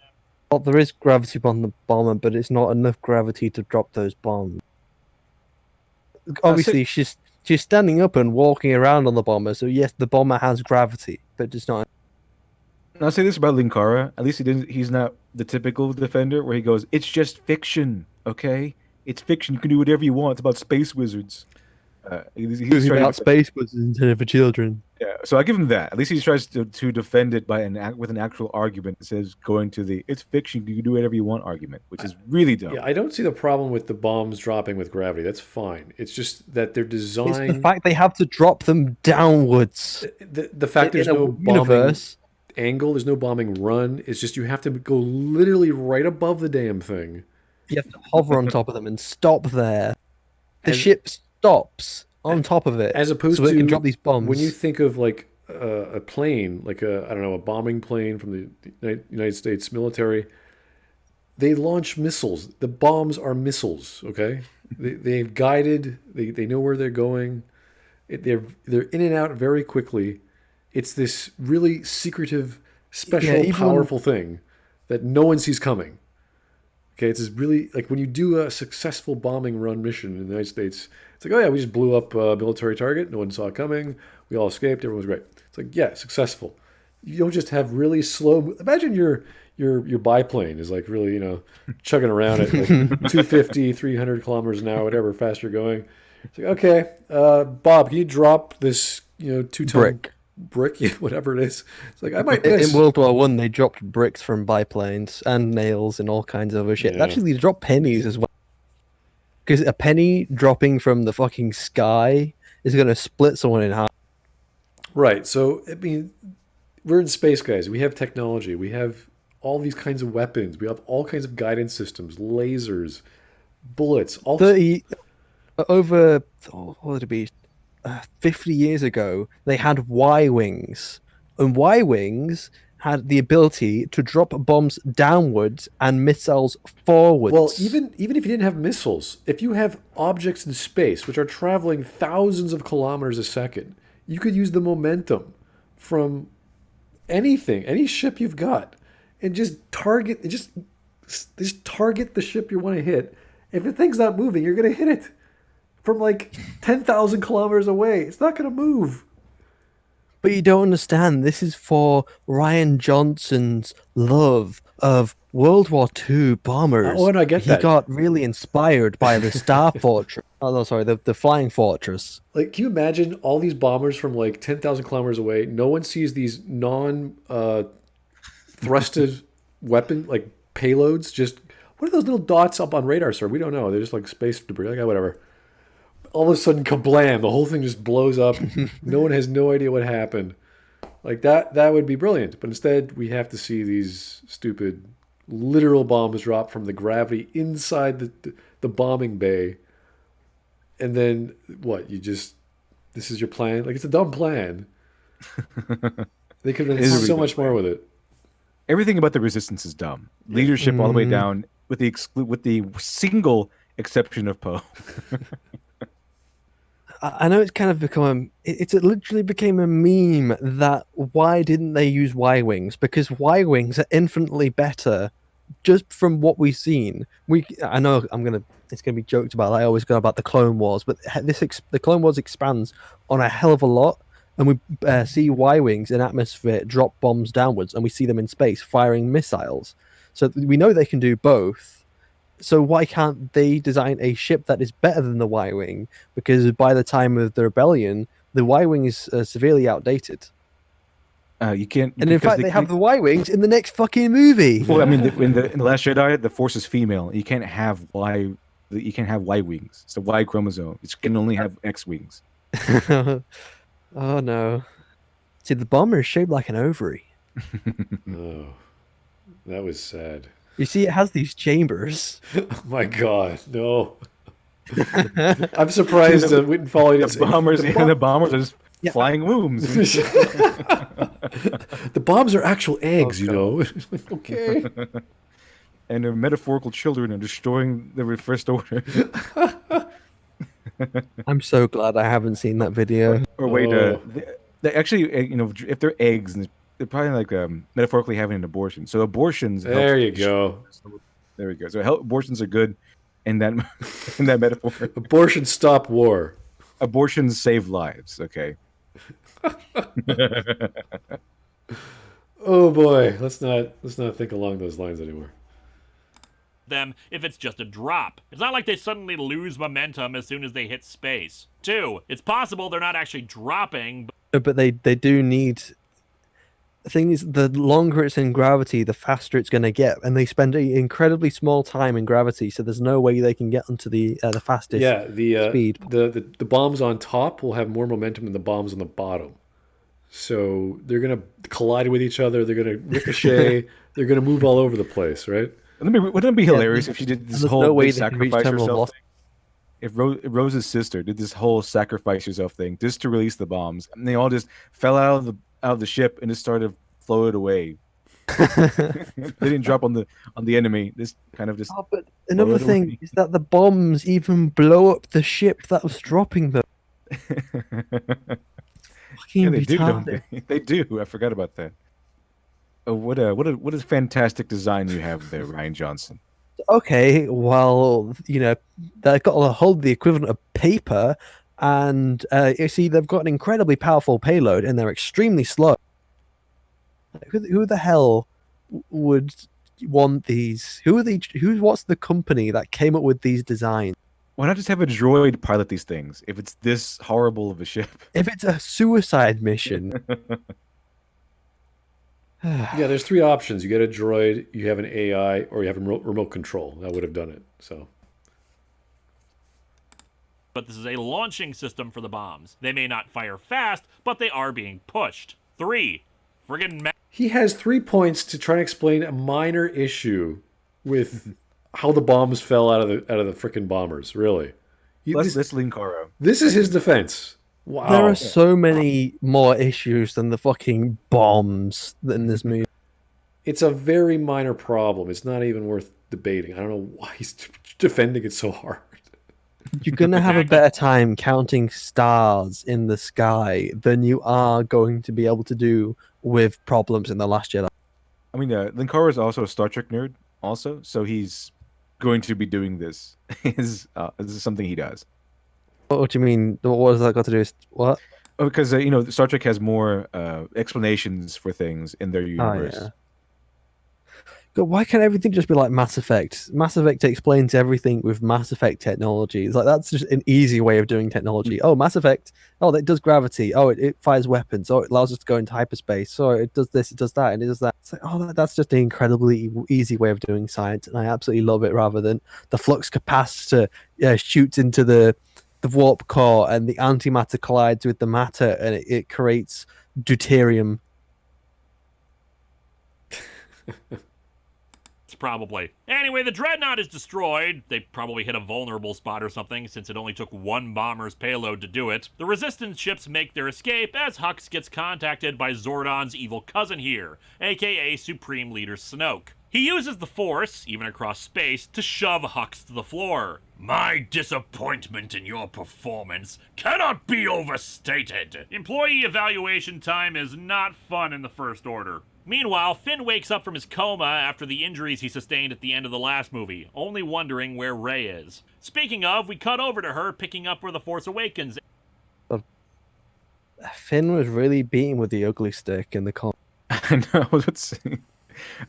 Well, there is gravity on the bomber, but it's not enough gravity to drop those bombs. Obviously, she's standing up and walking around on the bomber, so yes, the bomber has gravity, but it's not. I'll say this about Linkara. At least he's not the typical defender where he goes, "It's just fiction, okay? It's fiction. You can do whatever you want. It's about space wizards." He's about space wizards intended for children. Yeah, so I give him that. At least he tries to defend it with an actual argument that says going to the "it's fiction. You can do whatever you want" argument, which is really dumb. Yeah, I don't see the problem with the bombs dropping with gravity. That's fine. It's just that they're designed. It's the fact they have to drop them downwards. The fact there's no bombing angle, there's no bombing run. It's just you have to go literally right above the damn thing. You have to hover on top of them and stop there. The ship stops on top of it, as opposed so it to can drop these bombs. When you think of like a plane, like a bombing plane from the United States military, they launch missiles. The bombs are missiles. Okay, they've guided. They know where they're going. They're in and out very quickly. It's this really secretive, special, powerful thing that no one sees coming. Okay, it's this really, like when you do a successful bombing run mission in the United States, it's like, oh yeah, we just blew up a military target. No one saw it coming. We all escaped. Everyone was great. It's like, yeah, successful. You don't just have really slow. Imagine your biplane is like really, chugging around at like 250, 300 kilometers an hour, whatever, fast you're going. It's like, okay, Bob, can you drop this, 2-ton brick, whatever it is? It's like, I might miss. In World War One, they dropped bricks from biplanes and nails and all kinds of other shit. Yeah. Actually, they dropped pennies as well. Because a penny dropping from the fucking sky is going to split someone in half. Right. So, I mean, we're in space, guys. We have technology. We have all these kinds of weapons. We have all kinds of guidance systems, lasers, bullets. All over, what would it be? 50 years ago, they had Y-wings. And Y-wings had the ability to drop bombs downwards and missiles forwards. Well, even if you didn't have missiles, if you have objects in space which are traveling thousands of kilometers a second, you could use the momentum from anything, any ship you've got, and just target the ship you want to hit. If the thing's not moving, you're going to hit it from like 10,000 kilometers away. It's not going to move. But you don't understand. This is for Ryan Johnson's love of World War II bombers. Oh, and I get that. He got really inspired by the Star Fortress. Oh, no, sorry, the Flying Fortress. Like, can you imagine all these bombers from like 10,000 kilometers away? No one sees these non-thrusted weapon, like payloads. Just, what are those little dots up on radar, sir? We don't know. They're just like space debris. Like, whatever. All of a sudden, kablam, the whole thing just blows up. No one has no idea what happened. Like, that would be brilliant. But instead, we have to see these stupid literal bombs drop from the gravity inside the bombing bay. And then, what, this is your plan? Like, it's a dumb plan. They could have done so much more with it. Everything about the Resistance is dumb. Leadership all the way down. with the single exception of Poe. I know it's kind of become it literally became a meme that why didn't they use Y-wings? Because Y-wings are infinitely better just from what we've seen. I know it's gonna be joked about. I always go about the Clone Wars, but the Clone Wars expands on a hell of a lot, and we see Y-wings in atmosphere drop bombs downwards, and we see them in space firing missiles. So we know they can do both. So why can't they design a ship that is better than the Y-wing? Because by the time of the rebellion, the Y-wing is severely outdated. You can't. And in fact, they have the Y-wings in the next fucking movie. Well, I mean, in the Last Jedi, the Force is female. You can't have Y wings. It's the Y chromosome. It can only have X wings. Oh no! See, the bomber is shaped like an ovary. Oh, that was sad. You see, it has these chambers. Oh my God, no! I'm surprised that Witten followed The bombers, the bombers are just flying wombs. The bombs are actual eggs, you know. Okay. And their metaphorical children are destroying the First Order. I'm so glad I haven't seen that video. Or wait, they actually, if they're eggs, and they're probably like metaphorically having an abortion. So abortions. There you go. There we go. So abortions are good in that metaphor. Abortions stop war. Abortions save lives. Okay. Oh boy, let's not think along those lines anymore. Them if it's just a drop. It's not like they suddenly lose momentum as soon as they hit space. 2, it's possible they're not actually dropping. But they do need. The thing is, the longer it's in gravity, the faster it's going to get, and they spend an incredibly small time in gravity, so there's no way they can get onto the fastest speed. The bombs on top will have more momentum than the bombs on the bottom, so they're going to collide with each other. They're going to ricochet. They're going to move all over the place, right? Wouldn't it be hilarious if she did this whole big sacrifice herself thing? If Rose's sister did this whole sacrifice yourself thing just to release the bombs, and they all just fell out of the ship and just started floated away. They didn't drop on the enemy. This kind of just. Oh, but another thing is that the bombs even blow up the ship that was dropping them. Yeah, they do, don't they? They do. I forgot about that. Oh, what a fantastic design you have there, Ryan Johnson. Okay, well, they've got to hold the equivalent of paper, and you see, they've got an incredibly powerful payload, and they're extremely slow. Who the hell would want these? What's the company that came up with these designs? Why not just have a droid pilot these things if it's this horrible of a ship? If it's a suicide mission. Yeah, there's 3 options. You get a droid, you have an AI, or you have a remote control. That would have done it. So. But this is a launching system for the bombs. They may not fire fast, but they are being pushed. 3, friggin' He has 3 points to try and explain a minor issue with how the bombs fell out of the frickin' bombers. Really, Let's Linkara. This is his defense. Wow. There are so many more issues than the fucking bombs in this movie. It's a very minor problem. It's not even worth debating. I don't know why he's defending it so hard. You're going to have a better time counting stars in the sky than you are going to be able to do with problems in The Last Jedi. I mean, Linkara is also a Star Trek nerd, also, so he's going to be doing this. This is something he does. What do you mean? What has that got to do with what? Oh, because Star Trek has more explanations for things in their universe. Oh, yeah. God, why can't everything just be like Mass Effect? Mass Effect explains everything with Mass Effect technology. It's like that's just an easy way of doing technology. Oh, Mass Effect. Oh, that does gravity. Oh, it fires weapons. Oh, it allows us to go into hyperspace. Oh, it does this, it does that, and it does that. It's like, oh, that's just an incredibly easy way of doing science, and I absolutely love it. Rather than the flux capacitor shoots into the warp core, and the antimatter collides with the matter, and it creates deuterium. Probably. Anyway, the Dreadnought is destroyed. They probably hit a vulnerable spot or something, since it only took 1 bomber's payload to do it. The Resistance ships make their escape as Hux gets contacted by Zordon's evil cousin here, aka Supreme Leader Snoke. He uses the Force, even across space, to shove Hux to the floor. My disappointment in your performance cannot be overstated. Employee evaluation time is not fun in the First Order. Meanwhile, Finn wakes up from his coma after the injuries he sustained at the end of the last movie, only wondering where Rey is. Speaking of, we cut over to her picking up where The Force Awakens. Finn was really beaten with the ugly stick in the comic. I know. Let's see.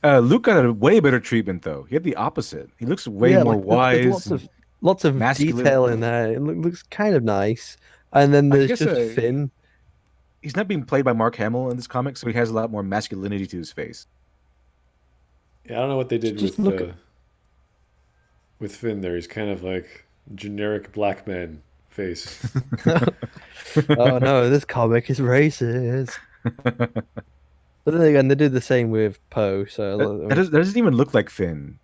Luke got a way better treatment, though. He had the opposite. He looks way more wise. There's lots of masculine. detail in there. It looks kind of nice. And then there's guess, just Finn. He's not being played by Mark Hamill in this comic, so he has a lot more masculinity to his face. Yeah, I don't know what they did Just with Finn there. He's kind of like generic black man face. Oh no, this comic is racist. But then again, they did the same with Poe. So That doesn't even look like Finn.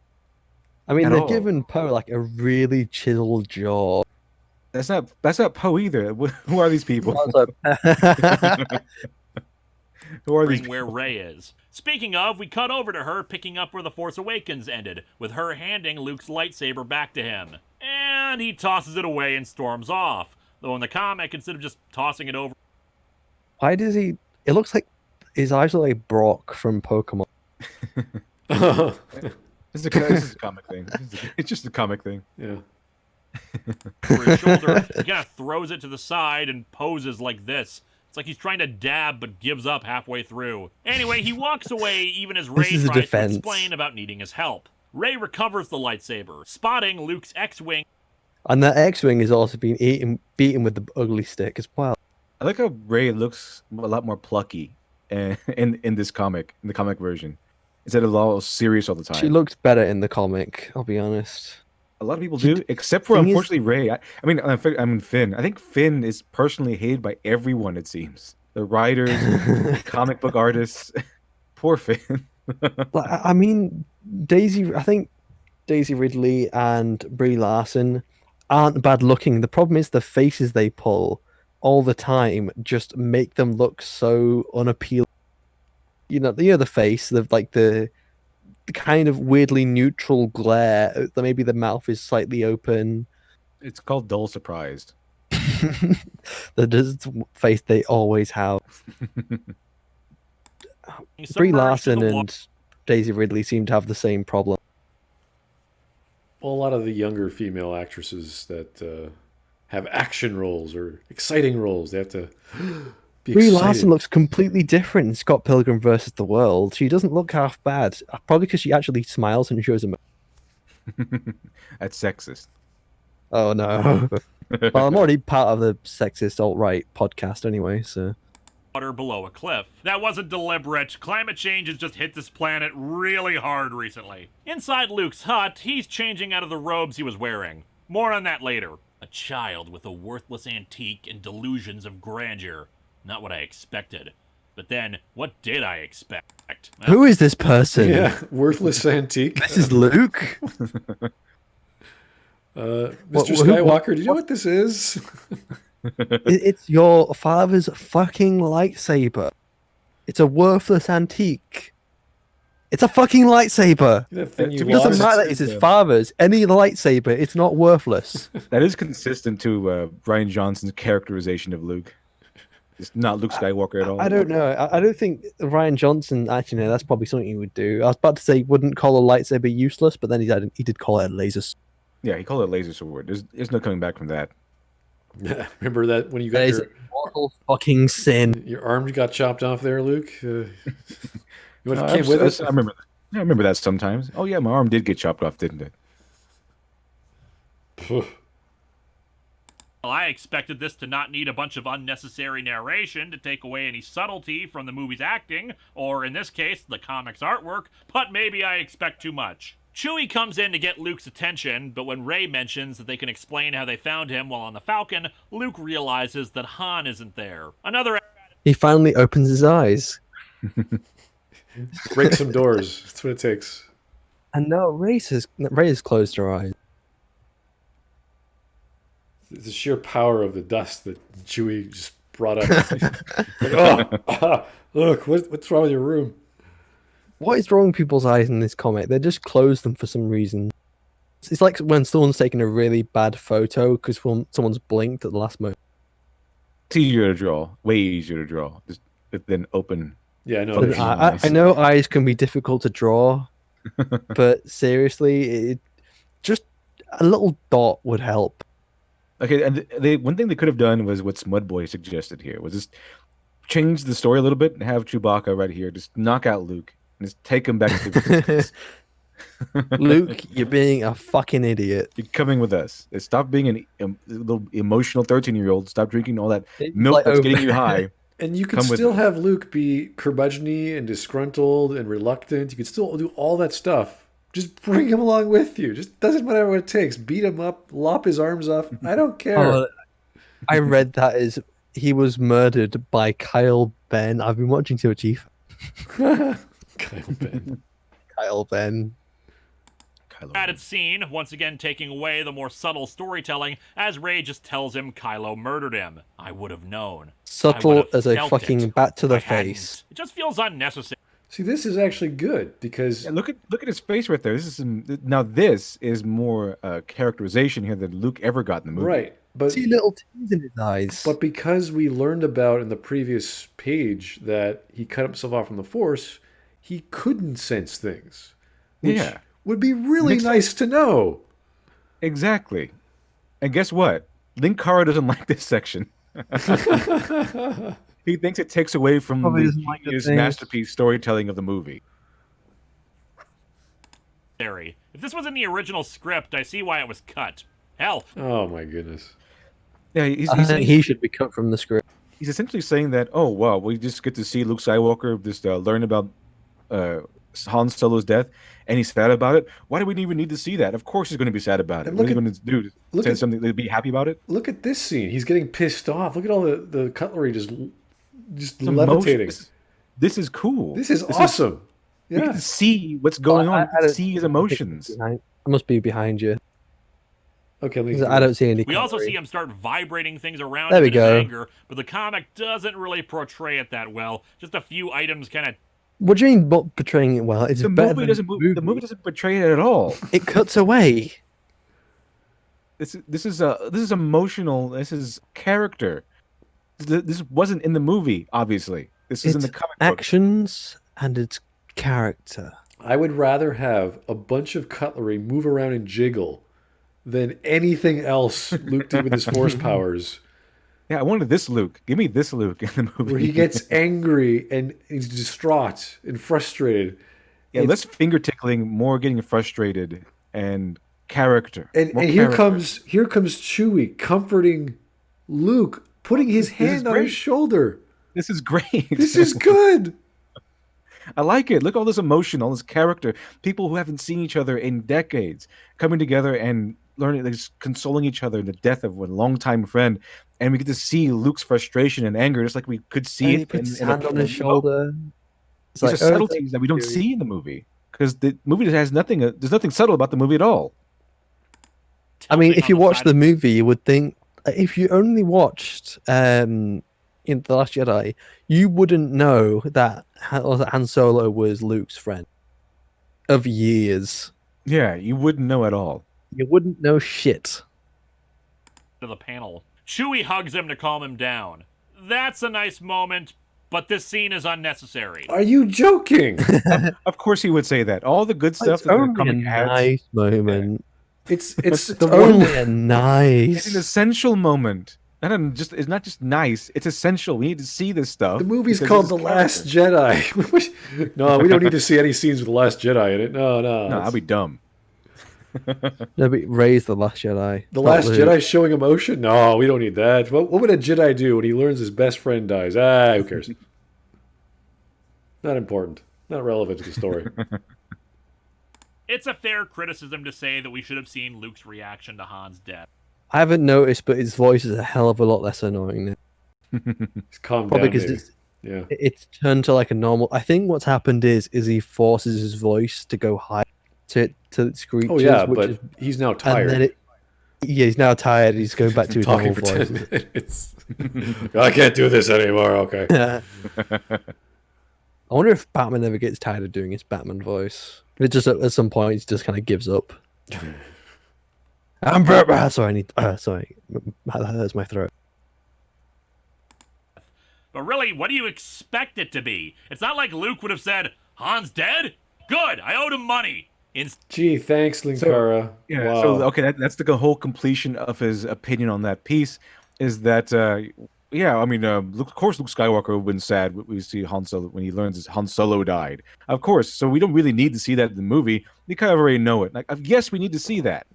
I mean, at they've all. given Poe like a really chiseled jaw. That's not Poe either. Who are these people? Who are these people? Where Rey is. Speaking of, we cut over to her picking up where The Force Awakens ended, with her handing Luke's lightsaber back to him. And he tosses it away and storms off. Though in the comic, instead of just tossing it over... Why does he? It looks like his eyes are like Brock from Pokemon. This is a comic thing. It's just a comic thing. Yeah. over his shoulder, he kind of throws it to the side and poses like this. It's like he's trying to dab but gives up halfway through. Anyway, he walks away even as Rey is a tries to defense. explain about needing his help. Rey recovers the lightsaber, spotting Luke's X-Wing. And that X-wing is also being beaten with the ugly stick as well. I like how Rey looks a lot more plucky in this comic, in the comic version, instead of all serious all the time. She looks better in the comic, I'll be honest. A lot of people do, except for thing is- unfortunately Rey. I mean Finn. I think Finn is personally hated by everyone. It seems the writers, comic book artists. Poor Finn. I mean, I think Daisy Ridley and Brie Larson aren't bad looking. The problem is the faces they pull all the time just make them look so unappealing. You know the face, the kind of weirdly neutral glare. Maybe the mouth is slightly open. It's called dull surprised. The face they always have. He's Brie submerged in Larson the and Daisy Ridley seem to have the same problem. Well, a lot of the younger female actresses that have action roles or exciting roles, they have to be Brie excited. Larson looks completely different in Scott Pilgrim versus the World. She doesn't look half bad. Probably because she actually smiles and shows him. That's sexist. Oh no. Well, I'm already part of the sexist alt-right podcast anyway, so. water below a cliff. That wasn't deliberate. Climate change has just hit this planet really hard recently. Inside Luke's hut, he's changing out of the robes he was wearing. More on that later. A child with a worthless antique and delusions of grandeur. Not what I expected. But then, what did I expect? Who is this person? Yeah, worthless antique. This is Luke? Mr. What- who- Skywalker, do you know what this is? It's your father's fucking lightsaber. It's a worthless antique. It's a fucking lightsaber. That thing To you be It doesn't lost. matter that it's his father's. Any lightsaber, it's not worthless. That is consistent to Ryan Johnson's characterization of Luke. It's not Luke Skywalker at all. I don't know. I don't think Ryan Johnson, actually, no, that's probably something he would do. I was about to say he wouldn't call a lightsaber useless, but then he did call it a laser sword. Yeah, he called it laser sword. There's no coming back from that. Remember that when you That got is a mortal fucking sin. your arm got chopped off there, Luke? You would have I came with us? I remember. I remember that sometimes. Oh yeah, my arm did get chopped off, didn't it? Well, I expected this to not need a bunch of unnecessary narration to take away any subtlety from the movie's acting, or in this case, the comic's artwork, but maybe I expect too much. Chewie comes in to get Luke's attention, but when Rey mentions that they can explain how they found him while on the Falcon, Luke realizes that Han isn't there. Another He finally opens his eyes. Break some doors. That's what it takes. And no, Rey has closed her eyes. The sheer power of the dust that Chewie just brought up. Like, look, what's wrong with your room? What is wrong with people's eyes in this comic? They just close them for some reason. It's like when someone's taking a really bad photo because someone's blinked at the last moment. It's easier to draw. Way easier to draw. Just then open. Yeah, I know. Fucking I know eyes can be difficult to draw, but seriously, just a little dot would help. Okay, and one thing they could have done was what Smudboy suggested here was just change the story a little bit and have Chewbacca right here, just knock out Luke and just take him back to the resistance. Luke, you're being a fucking idiot. You're coming with us. Stop being a little emotional 13-year-old. Stop drinking all that It's milk like that's over- getting you high. And you can Come with still me. have Luke be curmudgeony and disgruntled and reluctant. You can still do all that stuff. Just bring him along with you. Just doesn't matter what it takes. Beat him up, lop his arms off. I don't care. Oh, I read that as he was murdered by Kyle Ben. I've been watching too much Chief. Kyle Ben. Kyle Ben. Kylo Ren. Added scene, once again taking away the more subtle storytelling, as Rey just tells him Kylo murdered him. I would have known. I Subtle would've as a felt fucking it. bat to the I hadn't. face. It just feels unnecessary. See, this is actually good because Yeah, look at his face right there. This is now this is more characterization here than Luke ever got in the movie. right, but See little tears in his eyes. but because we learned about in the previous page that he cut himself off from the Force, he couldn't sense things, which Yeah. would be really Makes nice to know. Exactly. And guess what? Linkara doesn't like this section. He thinks it takes away from Probably the doesn't like the genius things. masterpiece storytelling of the movie. If this was in the original script, I see why it was cut. Hell, Oh my goodness. Yeah, I think he should be cut from the script. he's essentially saying that, oh, wow, we just get to see Luke Skywalker just learn about Han Solo's death, and he's sad about it. Why do we even need to see that? Of course he's going to be sad about it. And What look are you at- going to do? look Say at- something to be happy about it? Look at this scene. He's getting pissed off. Look at all the cutlery just It's levitating. This is cool. This is awesome. We get Yeah. to see what's going on. I We get to see his emotions. I must be behind you. Okay, let me 'Cause I don't see any. we also cutlery. see him start vibrating things around There him we in his go. anger, but the comic doesn't really portray it that well. Just a few items kind of What do you mean not portraying it well? It's The better movie than doesn't the movie doesn't portray it at all. It cuts away. This is emotional. This is character. This wasn't in the movie, obviously. This is in It's the comic book. actions and it's character. I would rather have a bunch of cutlery move around and jiggle than anything else Luke did with his force powers, Yeah, I wanted this Luke. Give me this Luke in the movie. where he gets angry and he's distraught and frustrated. yeah, it's- less finger tickling, more getting frustrated, and character. And More here character. comes Chewie comforting Luke, putting his is hand on his great. shoulder. This is great. This is good. I like it. Look at all this emotion, all this character. People who haven't seen each other in decades coming together and learning, just consoling each other in the death of a longtime friend. And we get to see Luke's frustration and anger, just like we could see And it. he puts his in hand on his shoulder. It's These are oh, subtleties that we don't see in the movie because the movie has nothing. There's nothing subtle about the movie at all. I mean, tilting if on you the watch side the of- movie, you would think if you only watched in The Last Jedi, you wouldn't know that Han Solo was Luke's friend of years. Yeah, you wouldn't know at all. You wouldn't know shit. to the panel. Chewie hugs him to calm him down. That's a nice moment, but this scene is unnecessary. Are you joking? Of course, he would say that. All the good stuff It's that the only a comic adds. nice moment. It's It's the one. only a It's an nice. essential moment. It's not just nice. It's essential. We need to see this stuff. The movie's because called this The is Last character. Jedi. No, we don't need to see any scenes with The Last Jedi in it. No. No, I'll be dumb. No, but Rey's the Last Jedi. The not Last Luke. Jedi showing emotion? No, we don't need that. What would a Jedi do when he learns his best friend dies? Who cares? Not important. Not relevant to the story. It's a fair criticism to say that we should have seen Luke's reaction to Han's death. I haven't noticed, but his voice is a hell of a lot less annoying now. He's calmed Probably down. because Maybe. Yeah. it's turned to like a normal. I think what's happened is he forces his voice to go high to screeches. Oh yeah, which but is, he's now and tired. then he's now tired. He's going back to his Talking normal for 10 voice. minutes. I can't do this anymore. Okay. I wonder if Batman ever gets tired of doing his Batman voice. It just at some point he just kind of gives up. I'm Batman. Sorry, I need. Sorry, that hurts my throat. But really, what do you expect it to be? It's not like Luke would have said, "Han's dead? Good, I owed him money." Gee, thanks, Linkara. Yeah. Wow. So okay, that's the whole completion of his opinion on that piece. Is that yeah? I mean, Luke, of course, Luke Skywalker would have been sad when we see Han Solo when he learns Han Solo died. Of course. So we don't really need to see that in the movie. We kind of already know it. Like, yes, we need to see that.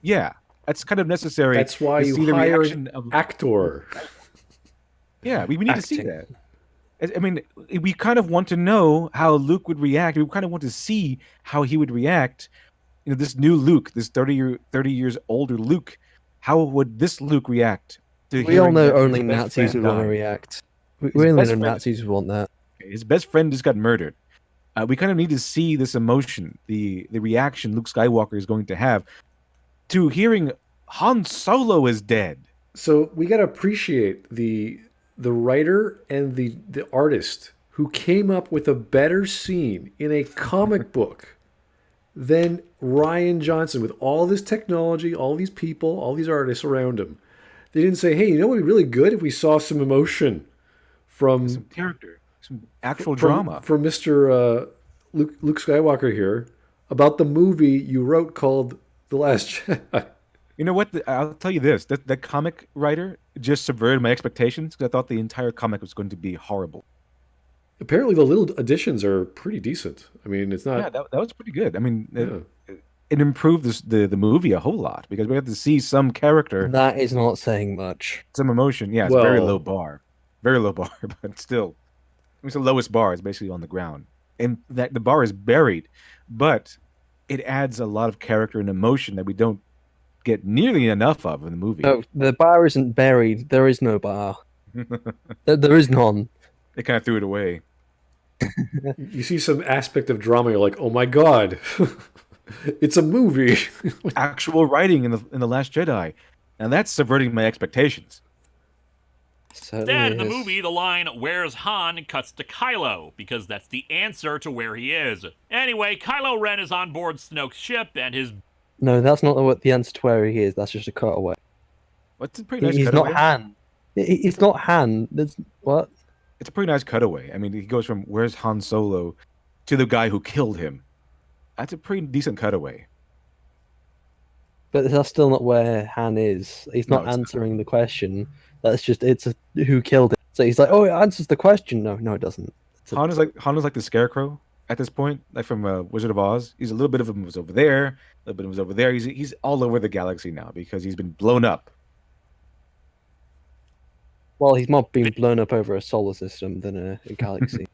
Yeah, that's kind of necessary. That's why to you see the hire reaction an of actor. Yeah, we need to see Acting. that. I mean, we kind of want to know how Luke would react. We kind of want to see how he would react. You know, this new Luke, this 30 years older Luke. How would this Luke react? To We all hearing know that his only best Nazis friend would want to died? react. We His only best know friend- Nazis would want that. His best friend just got murdered. We kind of need to see this emotion, the reaction Luke Skywalker is going to have to hearing Han Solo is dead. So we got to appreciate the writer and the artist who came up with a better scene in a comic book than Rian Johnson with all this technology, all these people, all these artists around him. They didn't say, "Hey, you know what would be really good if we saw some emotion from Some character, some actual drama. from Mr. Luke Skywalker here about the movie you wrote called The Last Jedi." You know what? I'll tell you this: that comic writer just subverted my expectations because I thought the entire comic was going to be horrible. Apparently, the little additions are pretty decent. I mean, it's not. Yeah, that was pretty good. I mean, Yeah. it improved the movie a whole lot because we got to see some character, That is not saying much. some emotion. Yeah, it's a very Well- low bar, but still, it's the lowest bar. It's basically on the ground, and that the bar is buried, but it adds a lot of character and emotion that we don't get nearly enough of in the movie. No, the bar isn't buried. There is no bar. There is none. They kind of threw it away. You see some aspect of drama, you're like, "Oh my god, it's a movie." Actual writing in the Last Jedi, and that's subverting my expectations. Certainly Instead, in the is. movie, the line, "Where's Han?" cuts to Kylo, because that's the answer to where he is. Anyway, Kylo Ren is on board Snoke's ship, and his... No, that's not what the answer to where he is. That's just a cutaway. What's a pretty nice He's cutaway? not Han. He's not Han. There's what? It's a pretty nice cutaway. I mean, he goes from "Where's Han Solo" to the guy who killed him. That's a pretty decent cutaway. But that's still not where Han is. He's No, not it's not. answering the question. It's who killed him. So he's like, oh, it answers the question. No, it doesn't. Han is like the Scarecrow at this point, like from Wizard of Oz. He's a little bit of him was over there, a little bit of him was over there. He's all over the galaxy now because he's been blown up. Well, he's more being blown up over a solar system than a galaxy.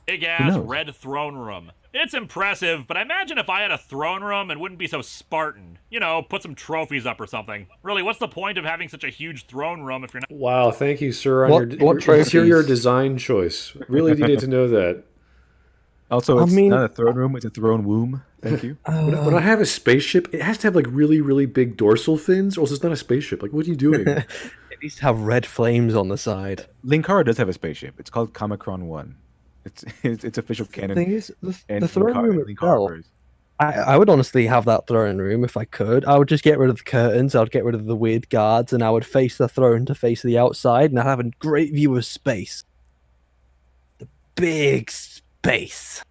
big-ass knows? red throne room. It's impressive, but I imagine if I had a throne room, it wouldn't be so Spartan. You know, put some trophies up or something. Really, what's the point of having such a huge throne room if you're not... Wow, thank you, sir, on What your trophies? interior design choice. Really needed to know that. Also, I it's mean- not a throne room; it's a throne womb. Thank you. When I have a spaceship, it has to have like really, really big dorsal fins, or else it's not a spaceship. Like, what are you doing? It needs to have red flames on the side. Linkara does have a spaceship. It's called Comicron 1. It's official The canon. thing is, the and throne Linkara- room Linkara itself, verse. I would honestly have that throne room if I could. I would just get rid of the curtains, I'd get rid of the weird guards, and I would face the throne to face the outside, and I'd have a great view of space. The big space.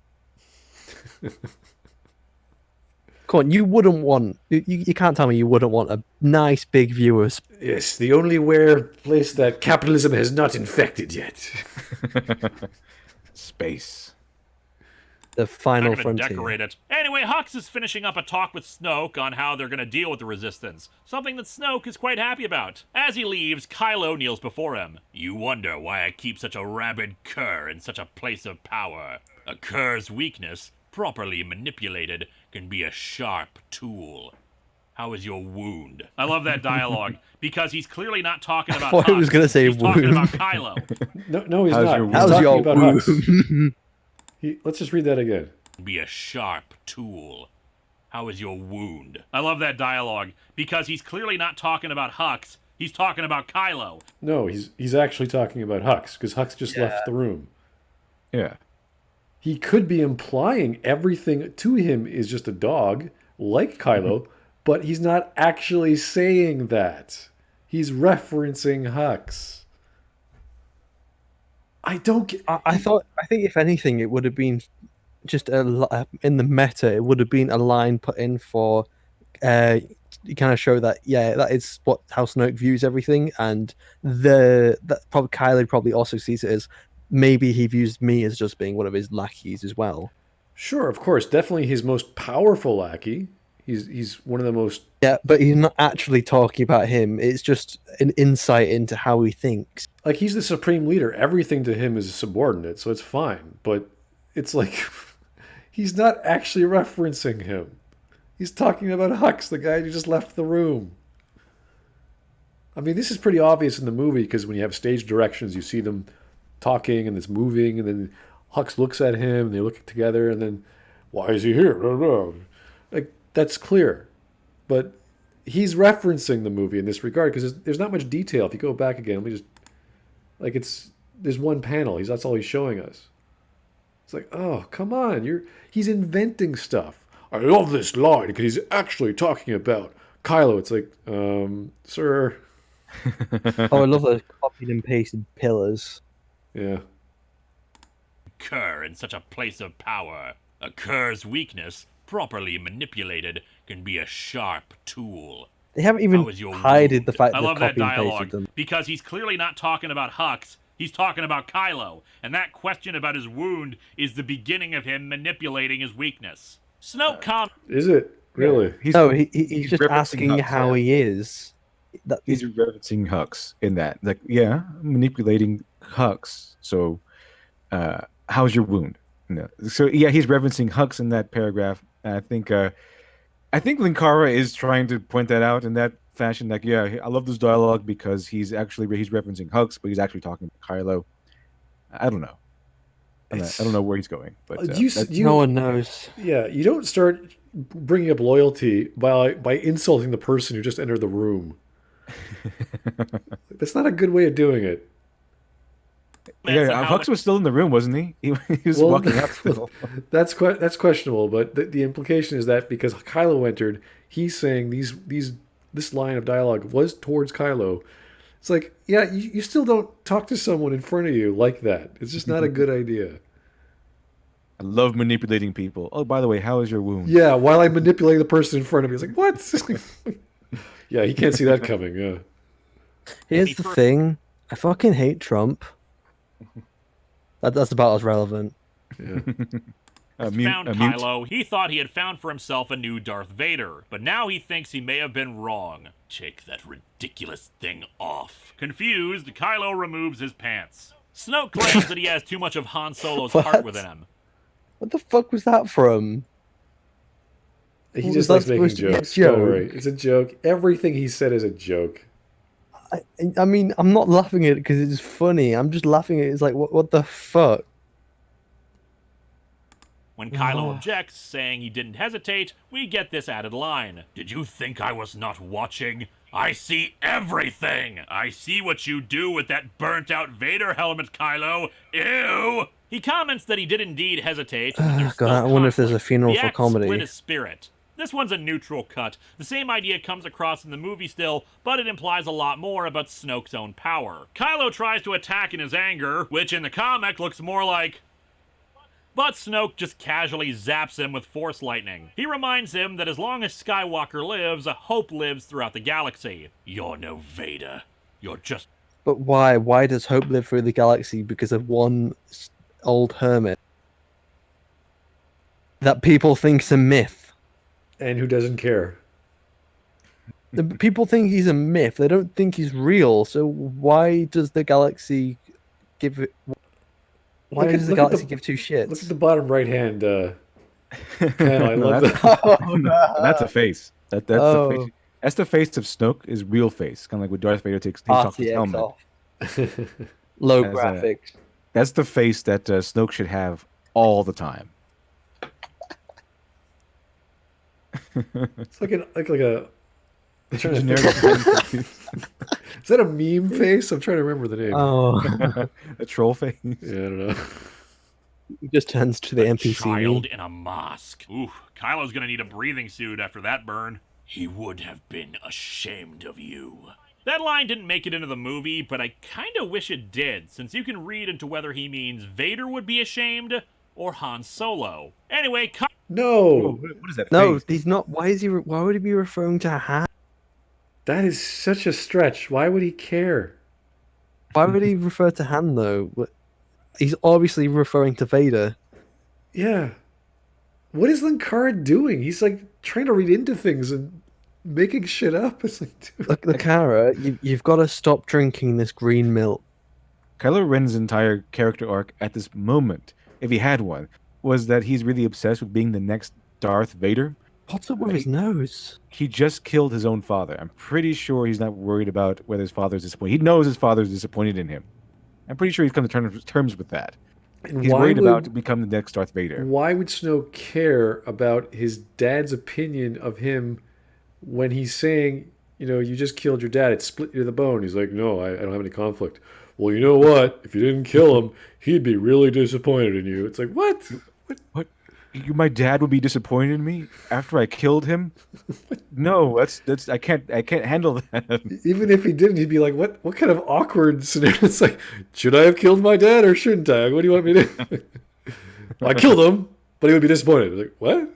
Come on, you wouldn't want... You can't tell me you wouldn't want a nice big view of space. Yes, the only place that capitalism has not infected yet. Space. The final Not gonna frontier. decorate it. Anyway, Hux is finishing up a talk with Snoke on how they're gonna deal with the Resistance. Something that Snoke is quite happy about. As he leaves, Kylo kneels before him. You wonder why I keep such a rabid cur in such a place of power. A cur's weakness, properly manipulated, can be a sharp tool. How is your wound? I love that dialogue because he's clearly not talking about thought he was Hux. gonna say he's talking wound. about Kylo. No, he's How's not. your He's wound? How's talking your about Hux. Let's just read that again. Be a sharp tool. How is your wound? I love that dialogue because he's clearly not talking about Hux. He's talking about Kylo. No, he's actually talking about Hux because Hux just left the room. Yeah. He could be implying everything to him is just a dog, like Kylo, but he's not actually saying that. He's referencing Hux. I don't get... I think if anything, it would have been just in the meta. It would have been a line put in for, you kind of show that that is how Snoke views everything, and that probably Kylo probably also sees it as maybe he views me as just being one of his lackeys as well. Sure, of course, definitely his most powerful lackey. He's one of the most... Yeah, but he's not actually talking about him. It's just an insight into how he thinks. Like, he's the supreme leader. Everything to him is subordinate, so it's fine. But it's like, he's not actually referencing him. He's talking about Hux, the guy who just left the room. I mean, this is pretty obvious in the movie, because when you have stage directions, you see them talking, and it's moving, and then Hux looks at him, and they look together, and then, why is he here? Like, that's clear. But he's referencing the movie in this regard, because there's not much detail. If you go back again, let me just... Like, there's one panel. That's all he's showing us. It's like, oh, come on. He's inventing stuff. I love this line because he's actually talking about Kylo. It's like, sir. Oh, I love the copied and pasted pillars. Yeah. Occur in such a place of power. A cur's weakness, properly manipulated, can be a sharp tool. They haven't even hided the fact I that love they that copy and pasted dialogue them. because he's clearly not talking about Hux. He's talking about Kylo, and that question about his wound is the beginning of him manipulating his weakness. Snoke Is it? Really? He's just referencing asking Hux, how he is. He's referencing Hux in that. Like, manipulating Hux. So, how's your wound? No. So, he's referencing Hux in that paragraph. I think Linkara is trying to point that out in that fashion. Like, I love this dialogue because he's referencing Hux, but he's actually talking about Kylo. I don't know. I don't know where he's going, but no one knows. Yeah, you don't start bringing up loyalty by insulting the person who just entered the room. That's not a good way of doing it. Hux was still in the room, wasn't he? He was walking out still. That's questionable, but the implication is that because Kylo entered, he's saying this line of dialogue was towards Kylo. It's like, you still don't talk to someone in front of you like that. It's just not a good idea. I love manipulating people. Oh, by the way, how is your wound? Yeah, while I'm manipulating the person in front of me, it's like, what? Yeah, he can't see that coming. Yeah. Here's the thing. I fucking hate Trump. That's about as relevant. Yeah. Found Kylo. He thought he had found for himself a new Darth Vader, but now he thinks he may have been wrong. Take that ridiculous thing off. Confused, Kylo removes his pants. Snoke claims that he has too much of Han Solo's heart within him. What the fuck was that from? He just likes making jokes. Don't worry. It's a joke. Everything he said is a joke. I mean, I'm not laughing at it because it's funny. I'm just laughing at it. It's like, what the fuck? When Kylo objects, saying he didn't hesitate, we get this added line. Did you think I was not watching? I see everything! I see what you do with that burnt-out Vader helmet, Kylo! Ew! He comments that he did indeed hesitate. God, I wonder if there's a funeral for comedy. Split his spirit. This one's a neutral cut. The same idea comes across in the movie still, but it implies a lot more about Snoke's own power. Kylo tries to attack in his anger, which in the comic looks more like... But Snoke just casually zaps him with Force lightning. He reminds him that as long as Skywalker lives, hope lives throughout the galaxy. You're no Vader. You're just... But why? Why does hope live through the galaxy? Because of one old hermit that people think's a myth. And who doesn't care? The people think he's a myth. They don't think he's real. So why does the galaxy give it... Why does the galaxy give two shits? Look at the bottom right hand panel. I love that. That's a face. That's the face. That's the face of Snoke. Is real face, kind of like when Darth Vader takes off his helmet. Low graphics. That's the face that Snoke should have all the time. It's like a. Is that a meme face? I'm trying to remember the name. Oh, a troll face. Yeah, I don't know. He just turns to the A NPC. child in a mosque. Ooh, Kylo's gonna need a breathing suit after that burn. He would have been ashamed of you. That line didn't make it into the movie, but I kinda wish it did, since you can read into whether he means Vader would be ashamed or Han Solo. Anyway, No, What is that? No, face? he's not. Why would he be referring to Han? that is such a stretch. Why would he care? Why would he refer to Han though? He's obviously referring to Vader. Yeah. What is Linkara doing? He's like trying to read into things and making shit up. It's like, dude. Look, Linkara, you've got to stop drinking this green milk. Kylo Ren's entire character arc at this moment, if he had one, was that he's really obsessed with being the next Darth Vader. What's up with his nose? He just killed his own father. I'm pretty sure he's not worried about whether his father's disappointed. He knows his father's disappointed in him. I'm pretty sure he's come to terms with that. And He's why worried would- about to become the next Darth Vader. Why would Snow care about his dad's opinion of him when he's saying, you just killed your dad, it split you to the bone? He's like, no, I don't have any conflict. Well, you know what? If you didn't kill him, he'd be really disappointed in you. It's like, what? What? My dad would be disappointed in me after I killed him? No, that's I can't handle that. Even if he didn't, he'd be like, what kind of awkward scenario? It's like, should I have killed my dad or shouldn't I? What do you want me to do? Well, I killed him, but he would be disappointed. Like, what?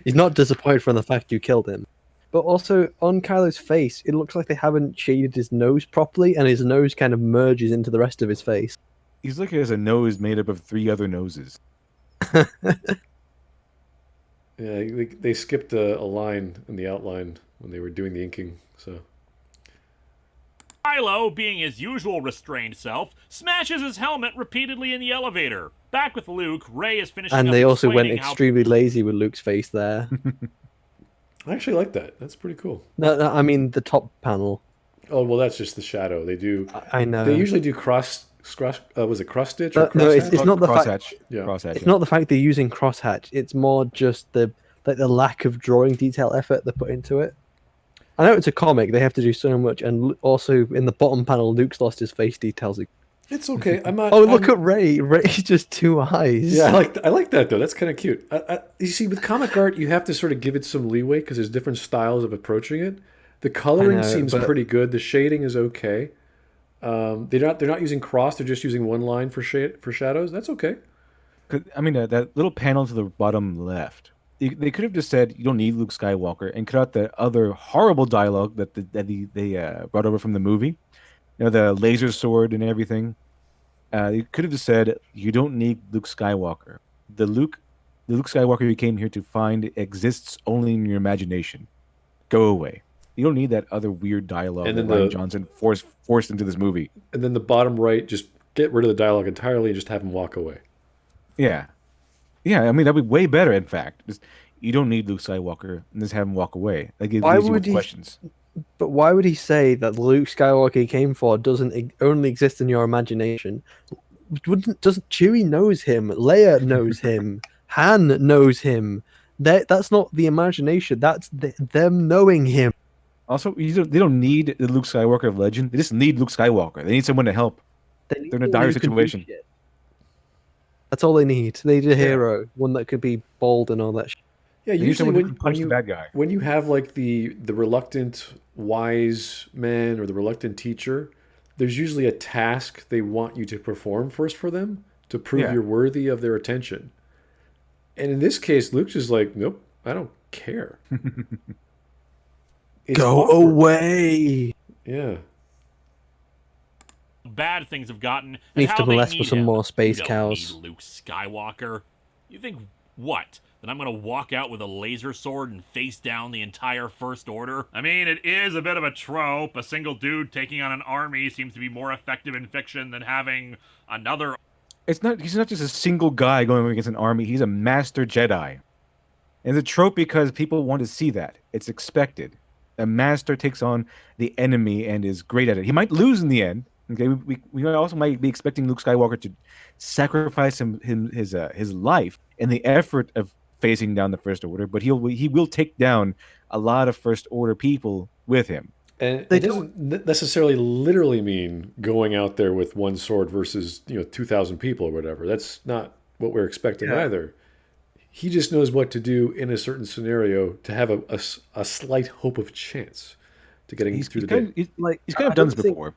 He's not disappointed from the fact you killed him. But also, on Kylo's face, it looks like they haven't shaded his nose properly, and his nose kind of merges into the rest of his face. He's looking at a nose made up of 3 other noses. Yeah, they skipped a line in the outline when they were doing the inking. So Kylo, being his usual restrained self, smashes his helmet repeatedly in the elevator. Back with Luke, Rey is finishing And up they also went explaining how extremely lazy with Luke's face there. I actually like that. That's pretty cool. No, I mean the top panel. Oh well, that's just the shadow. They do. I know. They usually do cross. Was it cross stitch or No, cross? it's not the fact. crosshatch. Yeah. Crosshatch. It's not the fact they're using crosshatch. It's more just the lack of drawing detail effort they put into it. I know it's a comic; they have to do so much, and also in the bottom panel, Luke's lost his face details. It's okay. I'm not. Oh, look at Rey! Rey's just 2 eyes. Yeah, I like that though. That's kind of cute. You see, with comic art, you have to sort of give it some leeway because there's different styles of approaching it. The coloring know, seems but- pretty good. The shading is okay. They're not using cross. They're just using one line for shadows. That's okay. I mean, that little panel to the bottom left. They could have just said you don't need Luke Skywalker and cut out the other horrible dialogue that they brought over from the movie. The laser sword and everything. You could have just said you don't need Luke Skywalker. The Luke Skywalker you came here to find exists only in your imagination. Go away. You don't need that other weird dialogue And that then Rian Johnson forced into this movie. And then the bottom right, just get rid of the dialogue entirely and just have him walk away. Yeah. I mean that'd be way better. In fact, just you don't need Luke Skywalker and just have him walk away. Like it Why leaves you would with he- questions. But why would he say that the Luke Skywalker he came for doesn't only exist in your imagination? Doesn't Chewie knows him? Leia knows him. Han knows him. That's not the imagination. That's them knowing him. Also, they don't need the Luke Skywalker of legend. They just need Luke Skywalker. They need someone to help. They need They're in a someone dire who can do situation. shit. That's all they need. They need a hero, one that could be bold and all that shit. Yeah, They need usually someone who when, can when punch the you bad guy. when you have like the reluctant wise man or the reluctant teacher, there's usually a task they want you to perform first for them to prove Yeah. you're worthy of their attention. And in this case, Luke's just like, nope, I don't care. It's Go awkward. away. Yeah. bad things have gotten and Needs how to they molest need with some him. more space You don't cows. need Luke Skywalker. You think what? That I'm gonna walk out with a laser sword and face down the entire First Order? I mean, it is a bit of a trope. A single dude taking on an army seems to be more effective in fiction than having another. He's not just a single guy going against an army. He's a master Jedi. And it's a trope because people want to see that. It's expected. A master takes on the enemy and is great at it. He might lose in the end. Okay, we also might be expecting Luke Skywalker to sacrifice his life in the effort of facing down the First Order, but he will take down a lot of First Order people with him. And They it doesn't necessarily literally mean going out there with one sword versus 2,000 people or whatever. That's not what we're expecting either. He just knows what to do in a certain scenario to have a slight hope of chance to getting through the day. He's kind of done this before.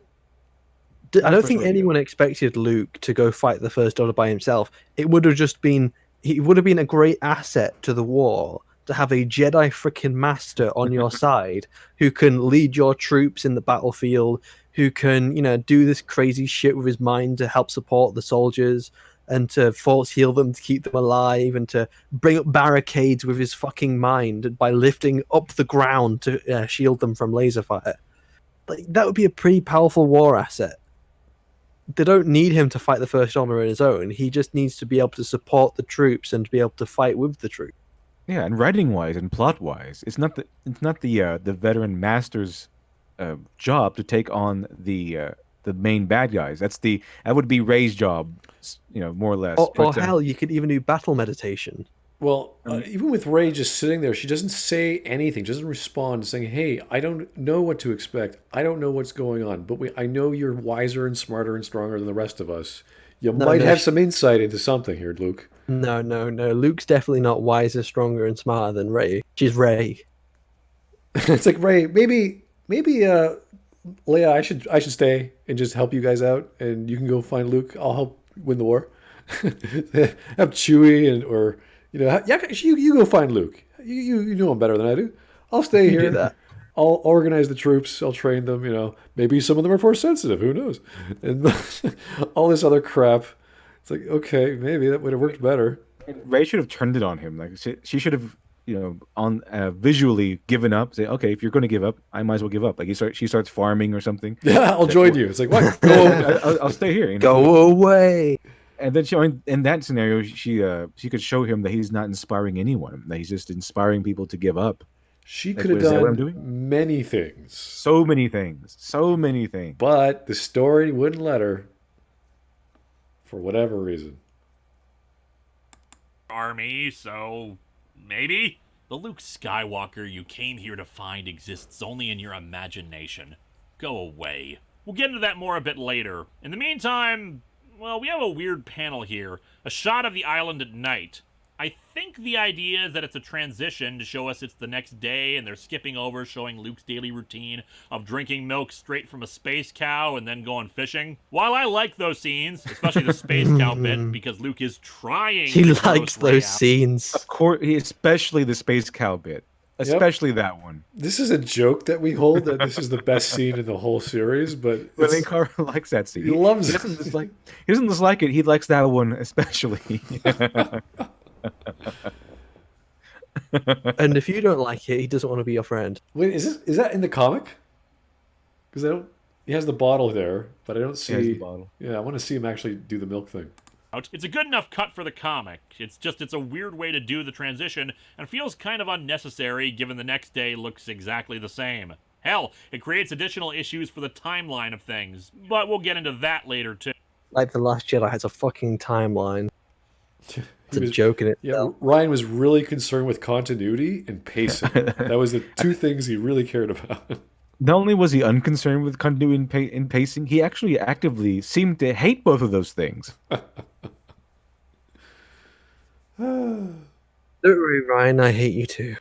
I don't think anyone expected Luke to go fight the First Order by himself. It would have just been, he would have been a great asset to the war to have a Jedi freaking master on your side who can lead your troops in the battlefield, who can, do this crazy shit with his mind to help support the soldiers and to force heal them to keep them alive and to bring up barricades with his fucking mind by lifting up the ground to shield them from laser fire. Like, that would be a pretty powerful war asset. They don't need him to fight the First Order on his own. He just needs to be able to support the troops and to be able to fight with the troops. Yeah, and writing wise and plot wise, it's not the veteran master's job to take on the main bad guys. That would be Rey's job, more or less. Or hell, you could even do battle meditation. Well, even with Rey just sitting there, she doesn't say anything. She doesn't respond, saying, "Hey, I don't know what to expect. I don't know what's going on. But I know you're wiser and smarter and stronger than the rest of us. You might have some insight into something here, Luke." No. Luke's definitely not wiser, stronger, and smarter than Rey. She's Rey. It's like, Rey, maybe, Leia, I should stay and just help you guys out, and you can go find Luke. I'll help win the war. Have Chewie or. You go find Luke. You know him better than I do. I'll stay here. Do that. I'll organize the troops. I'll train them. Maybe some of them are force sensitive. Who knows? And all this other crap. It's like, okay, maybe that would have worked better. Rey should have turned it on him. Like she should have, visually given up. Say, okay, if you're going to give up, I might as well give up. Like she starts farming or something. Yeah, I'll join you. It's like, what? I'll stay here. Go away. And then in that scenario, she could show him that he's not inspiring anyone. That he's just inspiring people to give up. She could have done many things. So many things. But the story wouldn't let her. For whatever reason. Army, so maybe? The Luke Skywalker you came here to find exists only in your imagination. Go away. We'll get into that more a bit later. In the meantime, well, we have a weird panel here. A shot of the island at night. I think the idea is that it's a transition to show us it's the next day and they're skipping over showing Luke's daily routine of drinking milk straight from a space cow and then going fishing. While I like those scenes, especially the space cow bit, because Luke is trying He likes those scenes. Of course, especially the space cow bit. Especially that one. This is a joke that we hold that this is the best scene in the whole series, but Linkara likes that scene. He loves it. He doesn't dislike it. He likes that one especially. And if you don't like it, he doesn't want to be your friend. Wait, is that in the comic? Because he has the bottle there, but I don't see. He has the bottle. Yeah, I want to see him actually do the milk thing. It's a good enough cut for the comic. It's a weird way to do the transition and feels kind of unnecessary given the next day looks exactly the same. Hell, it creates additional issues for the timeline of things, but we'll get into that later too. Like The Last Jedi has a fucking timeline. It's a joke in itself. Yeah, Ryan was really concerned with continuity and pacing. That was the two things he really cared about. Not only was he unconcerned with continuity and pacing, he actually actively seemed to hate both of those things. Don't worry, Ryan, I hate you too.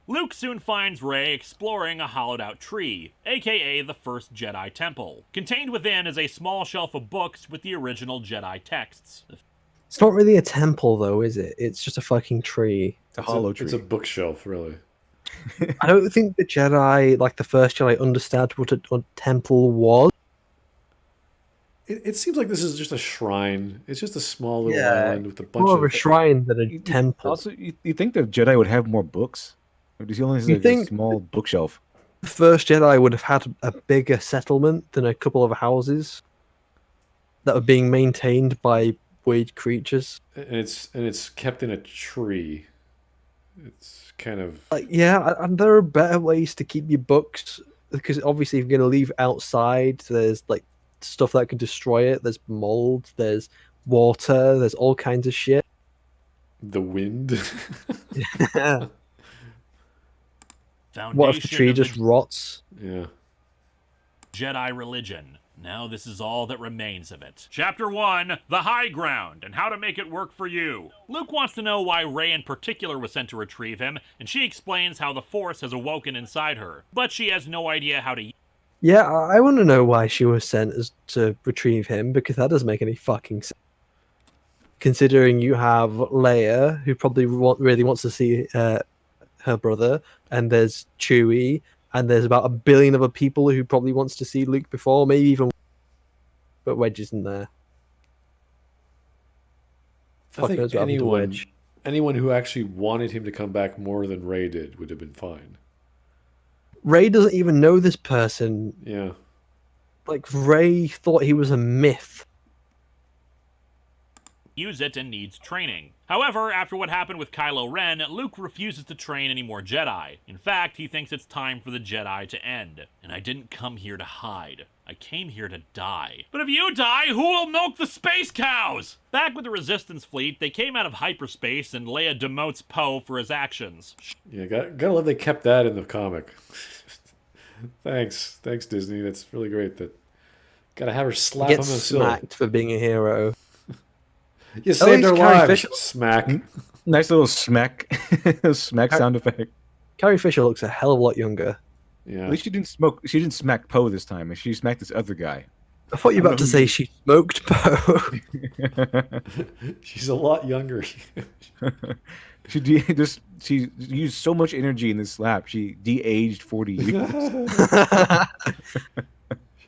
Luke soon finds Rey exploring a hollowed-out tree, aka the first Jedi Temple. Contained within is a small shelf of books with the original Jedi texts. It's not really a temple, though, is it? It's just a fucking tree. It's a hollow tree. It's a bookshelf, really. I don't think the Jedi, like the first Jedi, understood what a temple was. It seems like this is just a shrine. It's just a small little island with a bunch more of a shrine than a temple. Also, you think the Jedi would have more books? Or does he only have a small bookshelf? The first Jedi would have had a bigger settlement than a couple of houses that were being maintained by weird creatures. And it's kept in a tree. It's kind of and there are better ways to keep your books, because obviously if you're going to leave outside, there's like stuff that can destroy it. There's mold, there's water, there's all kinds of shit. The wind. Yeah. What if the tree Foundation of just rots? Yeah. Jedi religion. Now this is all that remains of it. Chapter 1, The High Ground, and how to make it work for you. Luke wants to know why Rey in particular was sent to retrieve him, and she explains how the Force has awoken inside her, but she has no idea how to. Yeah, I want to know why she was sent to retrieve him, because that doesn't make any fucking sense. Considering you have Leia, who probably really wants to see her brother, and there's Chewie, and there's about 1 billion other people who probably wants to see Luke before, maybe even. But Wedge isn't there. I Fuck think knows what happened to Wedge. anyone who actually wanted him to come back more than Rey did would have been fine. Rey doesn't even know this person. Yeah. Like, Rey thought he was a myth. Use it and needs training. However, after what happened with Kylo Ren, Luke refuses to train any more Jedi. In fact, he thinks it's time for the Jedi to end. And I didn't come here to hide. I came here to die. But if you die, who will milk the space cows? Back with the Resistance fleet, they came out of hyperspace and Leia demotes Poe for his actions. Yeah, gotta love they kept that in the comic. Thanks, Disney. That's really great. That gotta have her slap him on Gets the silly. smacked for being a hero. You saved their least Carrie lives. Fisher- Smack. Nice little smack, smack sound effect. Carrie Fisher looks a hell of a lot younger. Yeah. At least she didn't smoke. She didn't smack Poe this time. She smacked this other guy. I thought you were about to say she smoked Poe. She's a lot younger. She used so much energy in this slap. She de-aged 40 years.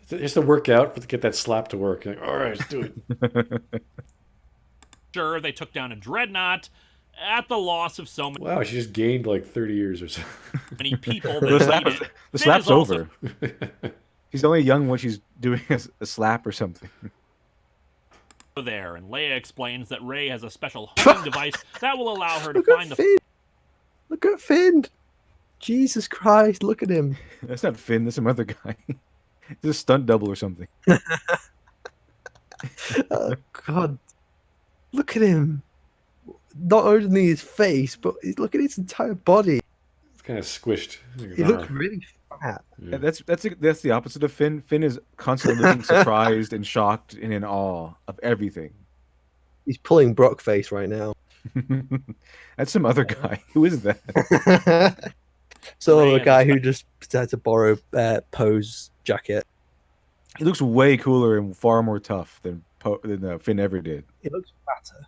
Just to work out to get that slap to work. Like, all right, let's do it. Sure, they took down a dreadnought at the loss of so Wow, she just gained like 30 years or so. many people. The That needed. Finn slap's is also over. She's only young when she's doing a slap or something. there, and Leia explains that Rey has a special homing device that will allow her to Look find at the. Finn. Look at Finn. Jesus Christ, look at him. That's not Finn. That's some other guy. It's a stunt double or something. Oh, God. Look at him. Not only his face, but look at his entire body. It's kind of squished. Like He an looks arm. really fat. Yeah. That's the opposite of Finn. Finn is constantly looking surprised and shocked and in awe of everything. He's pulling Brock face right now. That's some other guy. Who is that? So Rey the has guy a who just had to borrow Poe's jacket. He looks way cooler and far more tough than Finn ever did. He looks fatter.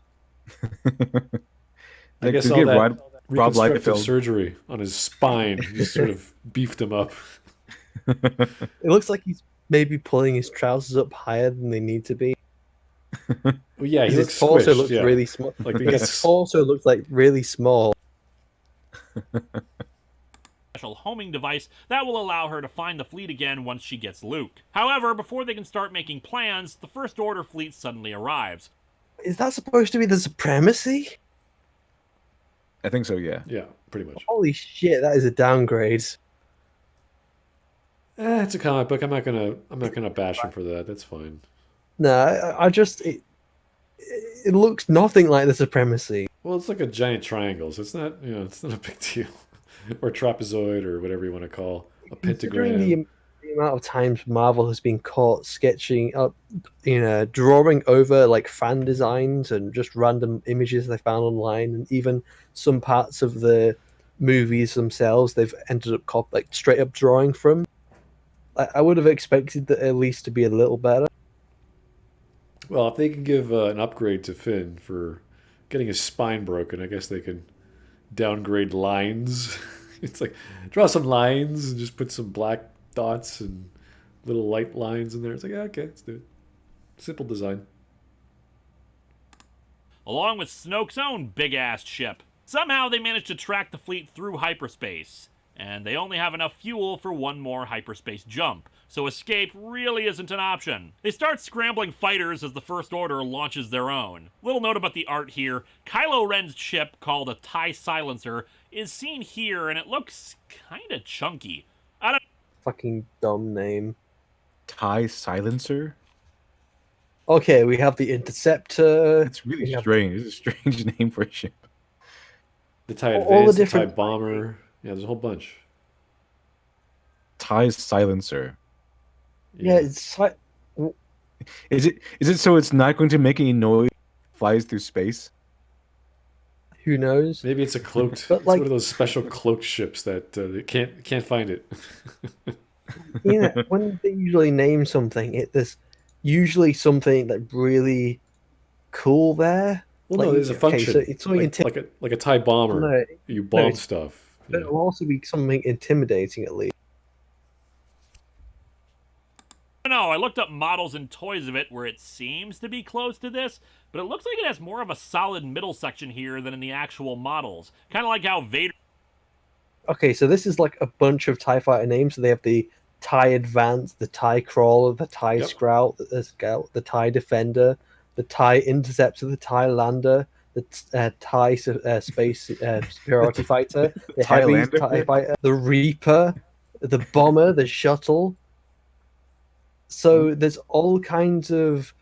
I guess to all get that Rob reconstructive Liefeld- surgery on his spine just sort of beefed him up. It looks like he's maybe pulling his trousers up higher than they need to be. Well, yeah, he His looks torso squished, looks yeah. really small. Like he His gets torso looks like really small. Special homing device that will allow her to find the fleet again once she gets Luke. However, before they can start making plans, the First Order fleet suddenly arrives. Is that supposed to be the supremacy? I think so. Yeah. yeah, pretty much. Holy shit, that is a downgrade. It's a comic book. I'm not gonna bash him for that. That's fine. No, I just it looks nothing like the supremacy. Well, it's like a giant triangle, so it's not it's not a big deal. Or trapezoid, or whatever you want to call a Considering pentagram. the amount of times Marvel has been caught sketching up, drawing over like fan designs and just random images they found online, and even some parts of the movies themselves, they've ended up straight up drawing from. I would have expected that at least to be a little better. Well, if they can give an upgrade to Finn for getting his spine broken, I guess they can downgrade lines. It's like draw some lines and just put some black dots and little light lines in there. It's like, yeah, okay, let's do it. Simple design. Along with Snoke's own big-ass ship. Somehow they managed to track the fleet through hyperspace, and they only have enough fuel for one more hyperspace jump, so escape really isn't an option. They start scrambling fighters as the First Order launches their own. Little note about the art here, Kylo Ren's ship, called a TIE Silencer, is seen here, and it looks kinda chunky. I don't Fucking dumb name. TIE Silencer. Okay, we have the Interceptor. It's really Yeah. strange. It's a strange name for a ship. The TIE All the Advance, the TIE different- Bomber. Yeah, there's a whole bunch. TIE silencer. Yeah, it's like Is it so it's not going to make any noise? Flies through space. who knows? Maybe it's a cloaked. But, It's like- one of those special cloaked ships that they can't find it. You know, when they usually name something, there's usually something that really cool there. Well, Like, no, there's a okay, function. so it's something like a TIE bomber. No, You bomb it's- stuff. but Yeah. it'll also be something intimidating at least. No, I looked up models and toys of it where it seems to be close to this, but it looks like it has more of a solid middle section here than in the actual models. Kind of like how Vader. Okay, so this is like a bunch of TIE fighter names. So they have the TIE Advance, the TIE Crawler, the TIE Yep. Scout, the TIE Defender, the TIE Interceptor, the TIE Lander, the TIE Space Superiority Fighter, the Heavy Lander? TIE Fighter, the Reaper, the Bomber, the Shuttle. So there's all kinds of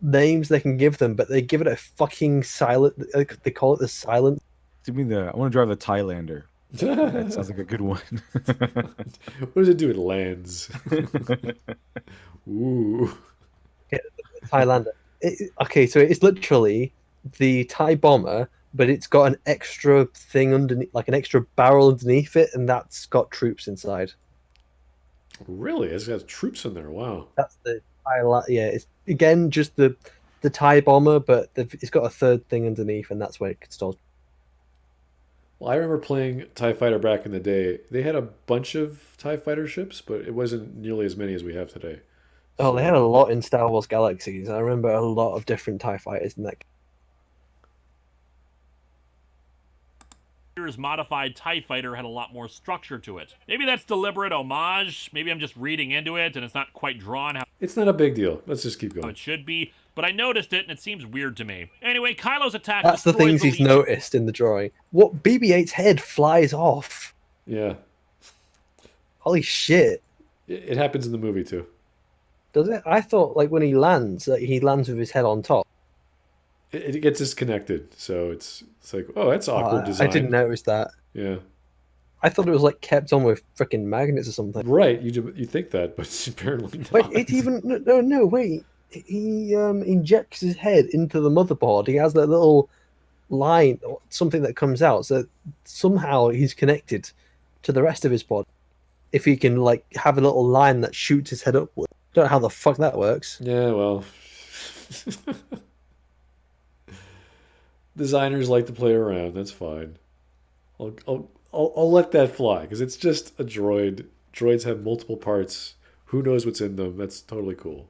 names they can give them, but they give it a fucking silent. They call it the silent. Give me I want to drive the Thailander. That sounds like a good one. What does it do? It lands. Ooh. Highlander. Okay, so it's literally the TIE bomber, but it's got an extra thing underneath, like an extra barrel underneath it, and that's got troops inside. Really? It's got troops in there. Wow. That's the yeah. It's again just the TIE bomber, but it's got a third thing underneath, and that's where it stores. Well, I remember playing TIE Fighter back in the day. They had a bunch of TIE Fighter ships, but it wasn't nearly as many as we have today. Oh, they had a lot in Star Wars Galaxies. I remember a lot of different TIE fighters in that. Vader's modified TIE fighter had a lot more structure to it. Maybe that's deliberate homage. Maybe I'm just reading into it and it's not quite drawn how It's not a big deal. Let's just keep going. it should be, but I noticed it and it seems weird to me. Anyway, Kylo's attack That's the destroys things he's Legion. noticed in the drawing. What BB-8's head flies off? Yeah. Holy shit! It happens in the movie too. Does it? I thought like when he lands with his head on top. It gets disconnected, so it's like, oh, that's awkward I design. didn't notice that. Yeah. I thought it was like kept on with freaking magnets or something. Right. You think that, but apparently not. Wait, it even no wait. He injects his head into the motherboard. He has that little line or something that comes out, so somehow he's connected to the rest of his body. If he can like have a little line that shoots his head upward. Don't know how the fuck that works. Yeah, well. Designers like to play around. That's fine. I'll let that fly because it's just a droid. Droids have multiple parts. Who knows what's in them? That's totally cool.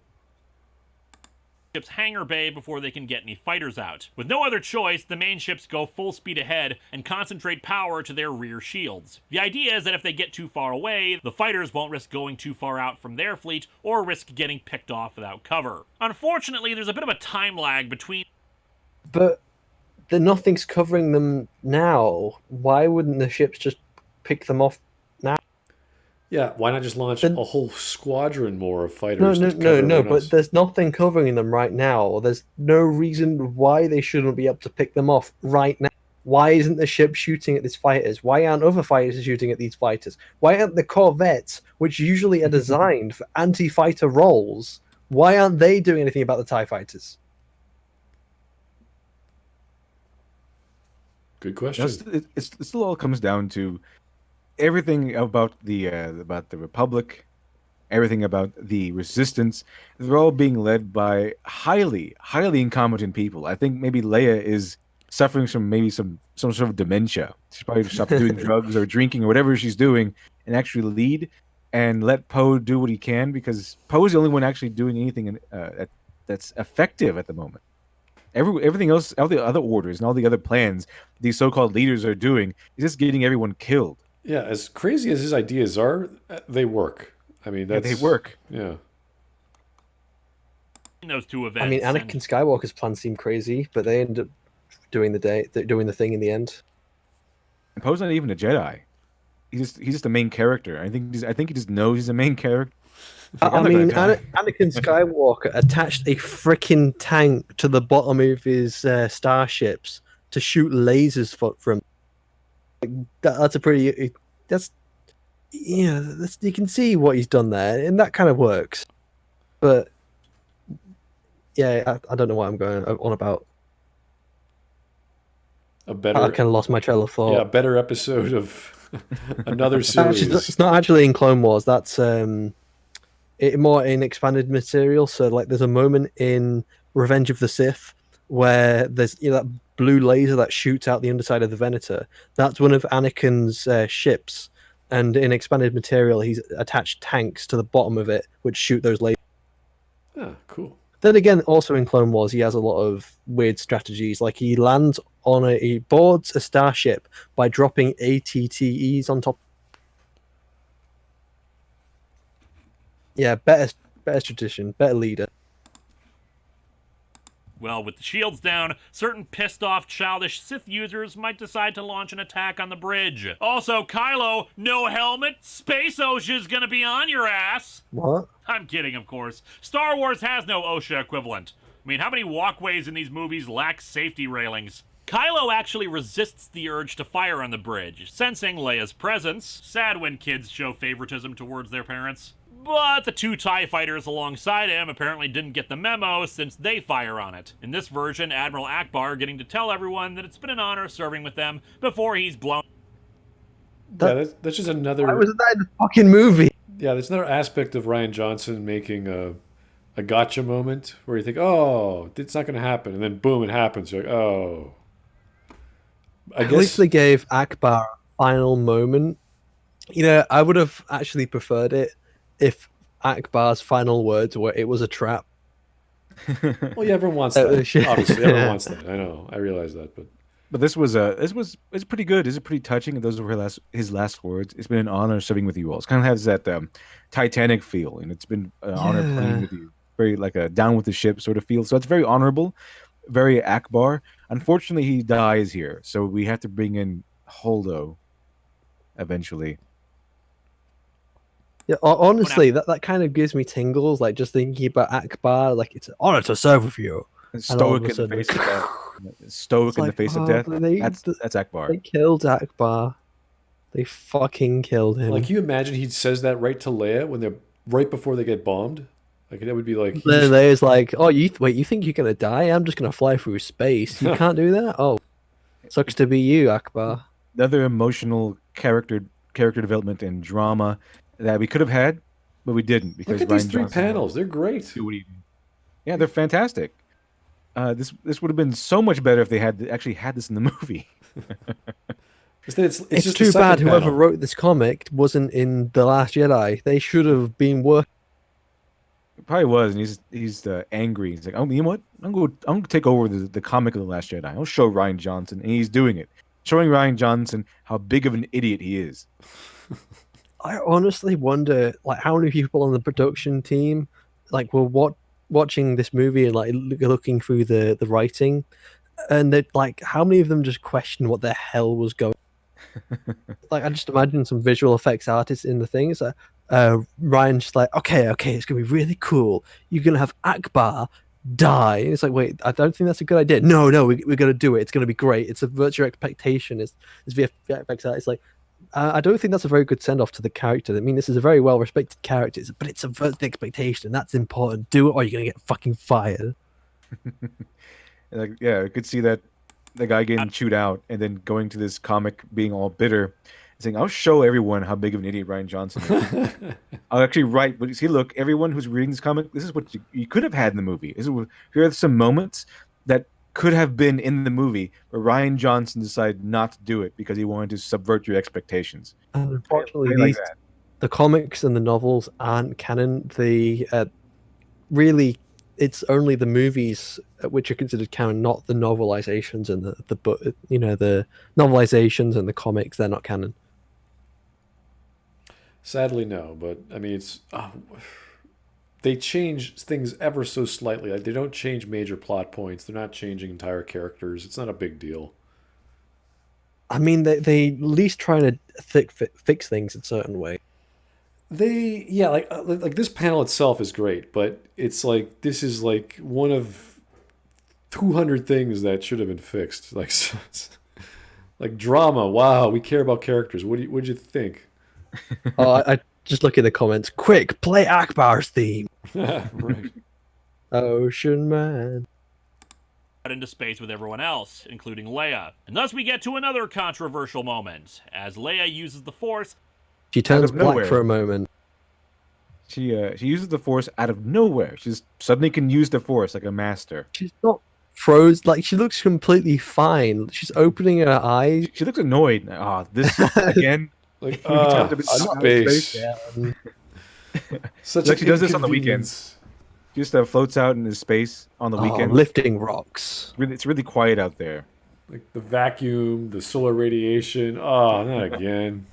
Ship's hangar bay before they can get any fighters out. With no other choice, the main ships go full speed ahead and concentrate power to their rear shields. The idea is that if they get too far away, the fighters won't risk going too far out from their fleet or risk getting picked off without cover. Unfortunately, there's a bit of a time lag between But nothing's covering them now. Why wouldn't the ships just pick them off now? Yeah, why not just launch Then- a whole squadron more of No, fighters? no, to no, cover no. everyone else? But there's nothing covering them right now. There's no reason why they shouldn't be able to pick them off right now. Why isn't the ship shooting at these fighters? Why aren't other fighters shooting at these fighters? Why aren't the corvettes, which usually are designed for anti-fighter roles, why aren't they doing anything about the TIE fighters? Good question. It still all comes down to everything about the Republic, everything about the Resistance. They're all being led by highly incompetent people. I think maybe Leia is suffering from maybe some sort of dementia. She's probably stopped doing drugs or drinking or whatever she's doing and actually lead and let Poe do what he can, because Poe is the only one actually doing anything that's effective at the moment. Everything else, all the other orders and all the other plans these so-called leaders are doing is just getting everyone killed. Yeah, as crazy as his ideas are, they work. I mean, Yeah, that's they work. Yeah. those two events. I mean, and- Anakin Skywalker's plans seem crazy, but they end up doing the thing in the end. And Poe's not even a Jedi. He's just a main character. I think he just knows he's a main character. I mean, Anakin Skywalker attached a freaking tank to the bottom of his starships to shoot lasers from. That's a pretty. That's yeah, you can see what he's done there, and that kind of works. But yeah, I don't know what I'm going on about. A I better, kind of lost my trail of thought. yeah, a better episode of another Actually, series. it's not actually in Clone Wars. That's more in expanded material. So like, there's a moment in Revenge of the Sith where there's that blue laser that shoots out the underside of the Venator. That's one of Anakin's ships, and in expanded material, he's attached tanks to the bottom of it, which shoot those lasers. Ah, cool. Then again, also in Clone Wars, he has a lot of weird strategies. Like he boards a starship by dropping ATTEs on top. Yeah, better tradition, better leader. Well, with the shields down, certain pissed off childish Sith users might decide to launch an attack on the bridge. Also, Kylo, no helmet, space OSHA's gonna be on your ass. What? I'm kidding, of course. Star Wars has no OSHA equivalent. I mean, how many walkways in these movies lack safety railings? Kylo actually resists the urge to fire on the bridge, sensing Leia's presence. Sad when kids show favoritism towards their parents. But the two TIE fighters alongside him apparently didn't get the memo since they fire on it. In this version, Admiral Ackbar getting to tell everyone that it's been an honor serving with them before he's blown. Yeah, that's just another. Why was that in the fucking movie? Yeah, there's another aspect of Rian Johnson making a gotcha moment where you think, oh, it's not going to happen, and then boom, it happens. You're like, oh. At least they gave Ackbar a final moment. I would have actually preferred it if Ackbar's final words were, "It was a trap." Well, yeah, everyone wants that. Obviously, everyone wants that. I know, I realize that, but this was it's pretty good. It's pretty touching. Those were his last words. It's been an honor serving with you all. It kind of has that Titanic feel, and it's been an honor playing with you. Very like a down with the ship sort of feel. So it's very honorable, very Ackbar. Unfortunately, he dies here, so we have to bring in Holdo eventually. Yeah, honestly, that kind of gives me tingles. Like just thinking about Ackbar, like it's an honor to serve with you. Stoic in the face of death. Stoic in the face of death. That's Ackbar. They killed Ackbar. They fucking killed him. like, you imagine he says that right to Leia when they're right before they get bombed. Like that would be like. Then Leia's like, "Oh, you think you're gonna die? I'm just gonna fly through space. You can't do that. Oh, sucks to be you, Ackbar." Another emotional character development and drama that we could have had, but we didn't because Look at these three panels. They're great. Yeah, they're fantastic. This would have been so much better if they had actually had this in the movie. It's just too bad panel. whoever wrote this comic wasn't in The Last Jedi. They should have been working. It probably was, and he's angry. He's like, "Oh, you know what? I'm going to take over the comic of The Last Jedi. I'll show Rian Johnson," and he's doing it, showing Rian Johnson how big of an idiot he is. I honestly wonder, like, how many people on the production team, like, were watching this movie and like looking through the writing, and that like how many of them just questioned what the hell was going. Like, I just imagine some visual effects artists in the things. Ryan's just like, okay, it's gonna be really cool. You're gonna have Ackbar die. And it's like, wait, I don't think that's a good idea. No, we're gonna do it. It's gonna be great. It's a virtual expectation. It's VFX artist. Like, I don't think that's a very good send off to the character. I mean, this is a very well respected character, but it's a virtual expectation. That's important. Do it, or you're gonna get fucking fired. Like, yeah, I could see that the guy getting chewed out and then going to this comic being all bitter, saying, "I'll show everyone how big of an idiot Rian Johnson is." I'll actually write, but see, look, everyone who's reading this comic, this is what you could have had in the movie. Here are some moments that could have been in the movie, but Rian Johnson decided not to do it because he wanted to subvert your expectations. And unfortunately, the comics and the novels aren't canon. Really, it's only the movies which are considered canon, not the novelizations and the novelizations and the comics. They're not canon. Sadly, no. But I mean, they change things ever so slightly. Like, they don't change major plot points. They're not changing entire characters. It's not a big deal. I mean, they at least trying to fix things in a certain way. Like this panel itself is great, but it's like this is like one of 200 things that should have been fixed. Like drama. Wow, we care about characters. What'd you think? I just look in the comments. Quick, play Ackbar's theme. Right. Ocean Man. Into space with everyone else, including Leia. And thus we get to another controversial moment, as Leia uses the Force. She turns of black nowhere. for a moment. She uses the Force out of nowhere. She just suddenly can use the Force like a master. She's not froze. Like, she looks completely fine. She's opening her eyes. She looks annoyed. Ah, this again. Like, We talked about space. Yeah. Such Like an she does this on the inconvenience. She just floats out into space on the weekend. Lifting rocks. It's really quiet out there. Like the vacuum, the solar radiation. Oh, not again.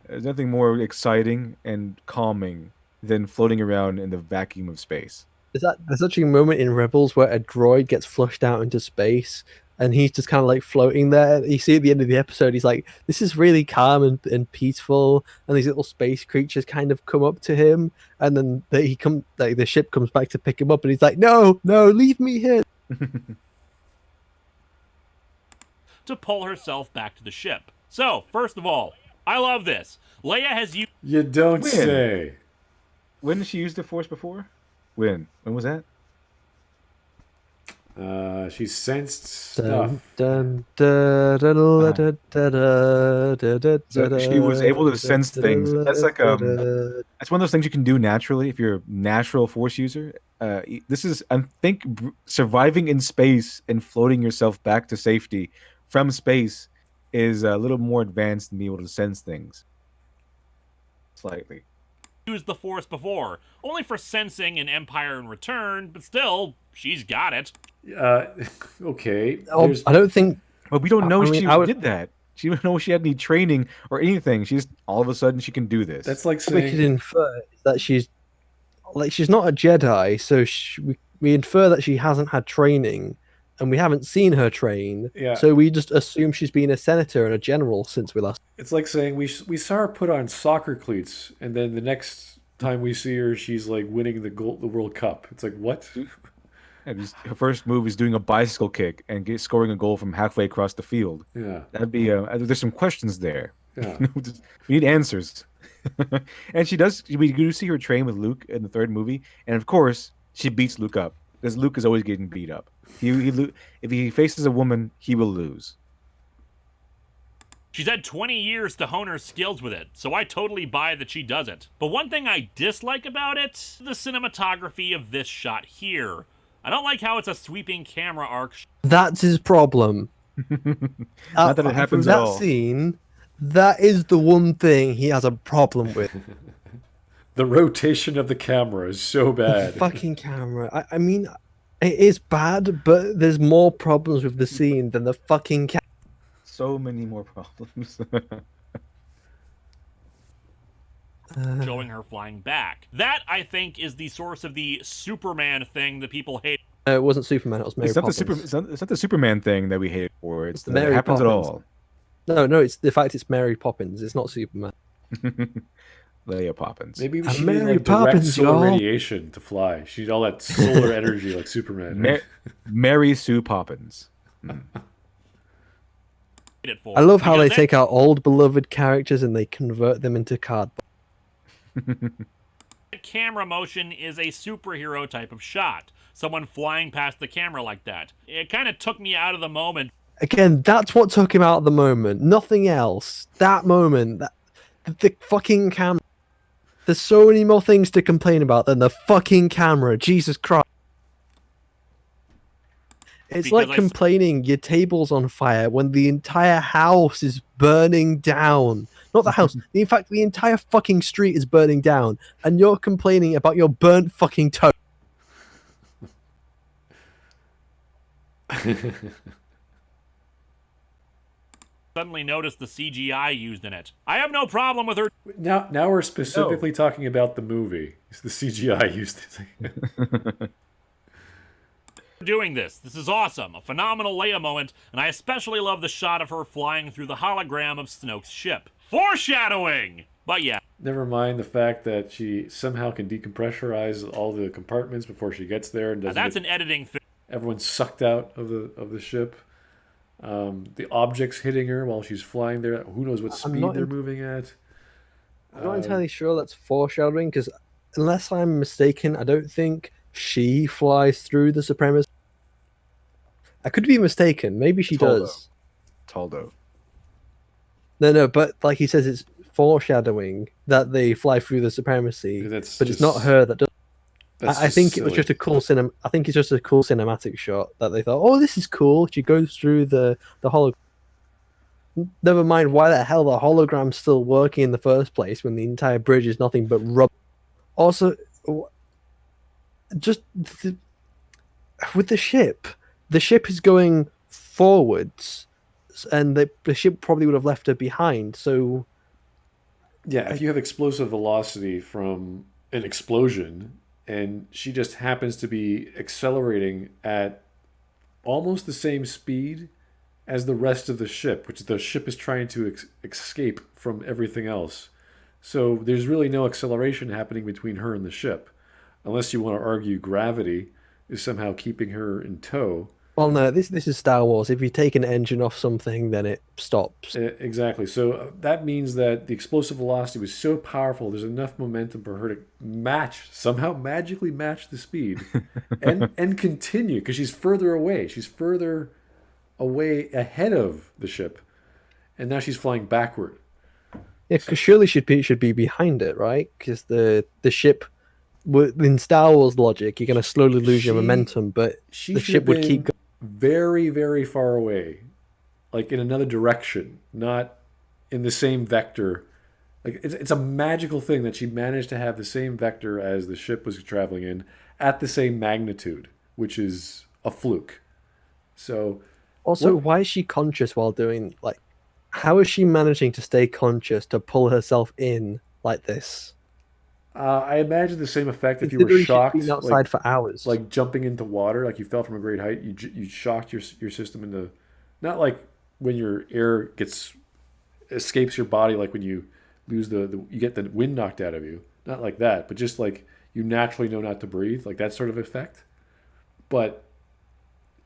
There's nothing more exciting and calming than floating around in the vacuum of space. There's actually a moment in Rebels where a droid gets flushed out into space and he's just kind of like floating there. You see at the end of the episode, he's like, this is really calm and peaceful. And these little space creatures kind of come up to him. And then the ship comes back to pick him up and he's like, no, leave me here. To pull herself back to the ship. So, first of all, I love this. Leia has used You don't When? say. When did she use the Force before? When? When was that? She sensed stuff. Dun, dun, da, da, da, da, da, da, da, So she was able to da, sense da, things. da, That's like da, da. that's one of those things you can do naturally if you're a natural Force user. This is, I think, surviving in space and floating yourself back to safety from space is a little more advanced than being able to sense things. Slightly. used the Force before, only for sensing in Empire in Return, but still, she's got it. Okay. Oh, there's- I don't think But we don't know I mean, she I would- did that. She don't know if she had any training or anything. She's all of a sudden she can do this. That's like we could saying infer is that she's not a Jedi, so we infer that she hasn't had training, and we haven't seen her train. Yeah. So we just assume she's been a senator and a general since we last. it's like saying we saw her put on soccer cleats, and then the next time we see her, she's like winning the World Cup. It's like what? Yeah, her first move is doing a bicycle kick and scoring a goal from halfway across the field. Yeah. That'd be there's some questions there. Yeah. We need answers. And she does. We do see her train with Luke in the third movie, and of course she beats Luke up because Luke is always getting beat up. If he faces a woman, he will lose. She's had 20 years to hone her skills with it, so I totally buy that she does it. But one thing I dislike about it, the cinematography of this shot here. I don't like how it's a sweeping camera arc. That's his problem. Not that it happens from at that all. scene, that is the one thing he has a problem with. The rotation of the camera is so bad. Fucking camera. I mean, it is bad, but there's more problems with the scene than the fucking camera. So many more problems. Showing her flying back. That, I think, is the source of the Superman thing that people hate. It wasn't Superman. It was Mary It's not Poppins. it's not the Superman thing that we hate it for. It's the that it Mary happens Poppins. at all. No, it's the fact it's Mary Poppins. It's not Superman. Leia Poppins. Maybe And she Mary needed like direct Poppins, solar y'all. radiation to fly. She need all that solar energy like Superman. Mary Sue Poppins. it for. I love how they Because take our old beloved characters and they convert them into cardboard. that camera motion is a superhero type of shot. Someone flying past the camera like that. It kind of took me out of the moment. Again, that's what took him out at the moment. Nothing else. That moment. The fucking camera. There's so many more things to complain about than the fucking camera. Jesus Christ. It's Because like complaining your table's on fire when the entire house is burning down. Not the house. In fact, the entire fucking street is burning down. And you're complaining about your burnt fucking toe. Suddenly noticed the CGI used in it. I have no problem with her Now we're specifically talking about the movie. It's the CGI used. doing this. This is awesome. A phenomenal Leia moment, and I especially love the shot of her flying through the hologram of Snoke's ship. Foreshadowing! But yeah. Never mind the fact that she somehow can decompressurize all the compartments before she gets there and doesn't That's get an editing thing. everyone sucked out of the ship. The objects hitting her while she's flying there. Who knows what I'm speed not they're en- moving at? I'm not entirely sure that's foreshadowing because, unless I'm mistaken, I don't think she flies through the supremacy. I could be mistaken. Maybe she It's Holdo. does. Holdo. No, but like he says, it's foreshadowing that they fly through the supremacy, That's but it's not just- her that does. That's I just think it was silly. just a cool I think it's just a cool cinematic shot that they thought, oh, this is cool. She goes through the hologram. Never mind why the hell the hologram's still working in the first place when the entire bridge is nothing but rubber. Also, just with the ship is going forwards, and the ship probably would have left her behind. So Yeah, if you have explosive velocity from an explosion and she just happens to be accelerating at almost the same speed as the rest of the ship, which the ship is trying to escape from everything else. So there's really no acceleration happening between her and the ship, unless you want to argue gravity is somehow keeping her in tow. well, no, this is Star Wars. If you take an engine off something, then it stops. Exactly. So that means that the explosive velocity was so powerful, there's enough momentum for her to somehow magically match the speed and continue because she's further away. She's further away ahead of the ship, and now she's flying backward. Yeah, because surely should be behind it, right? Because the ship, in Star Wars logic, you're going to slowly lose your momentum, but She the should ship have would keep been very, very far away, like in another direction, not in the same vector. Like it's a magical thing that she managed to have the same vector as the ship was traveling in at the same magnitude, which is a fluke. So Also, what- why is she conscious while doing like? How is she managing to stay conscious to pull herself in like this? I imagine the same effect if you were Considering she's shocked, been outside for hours. like jumping into water, like you fell from a great height. You shocked your system into, not like when your air escapes your body, like when you lose you get the wind knocked out of you. Not like that, but just like you naturally know not to breathe, like that sort of effect. But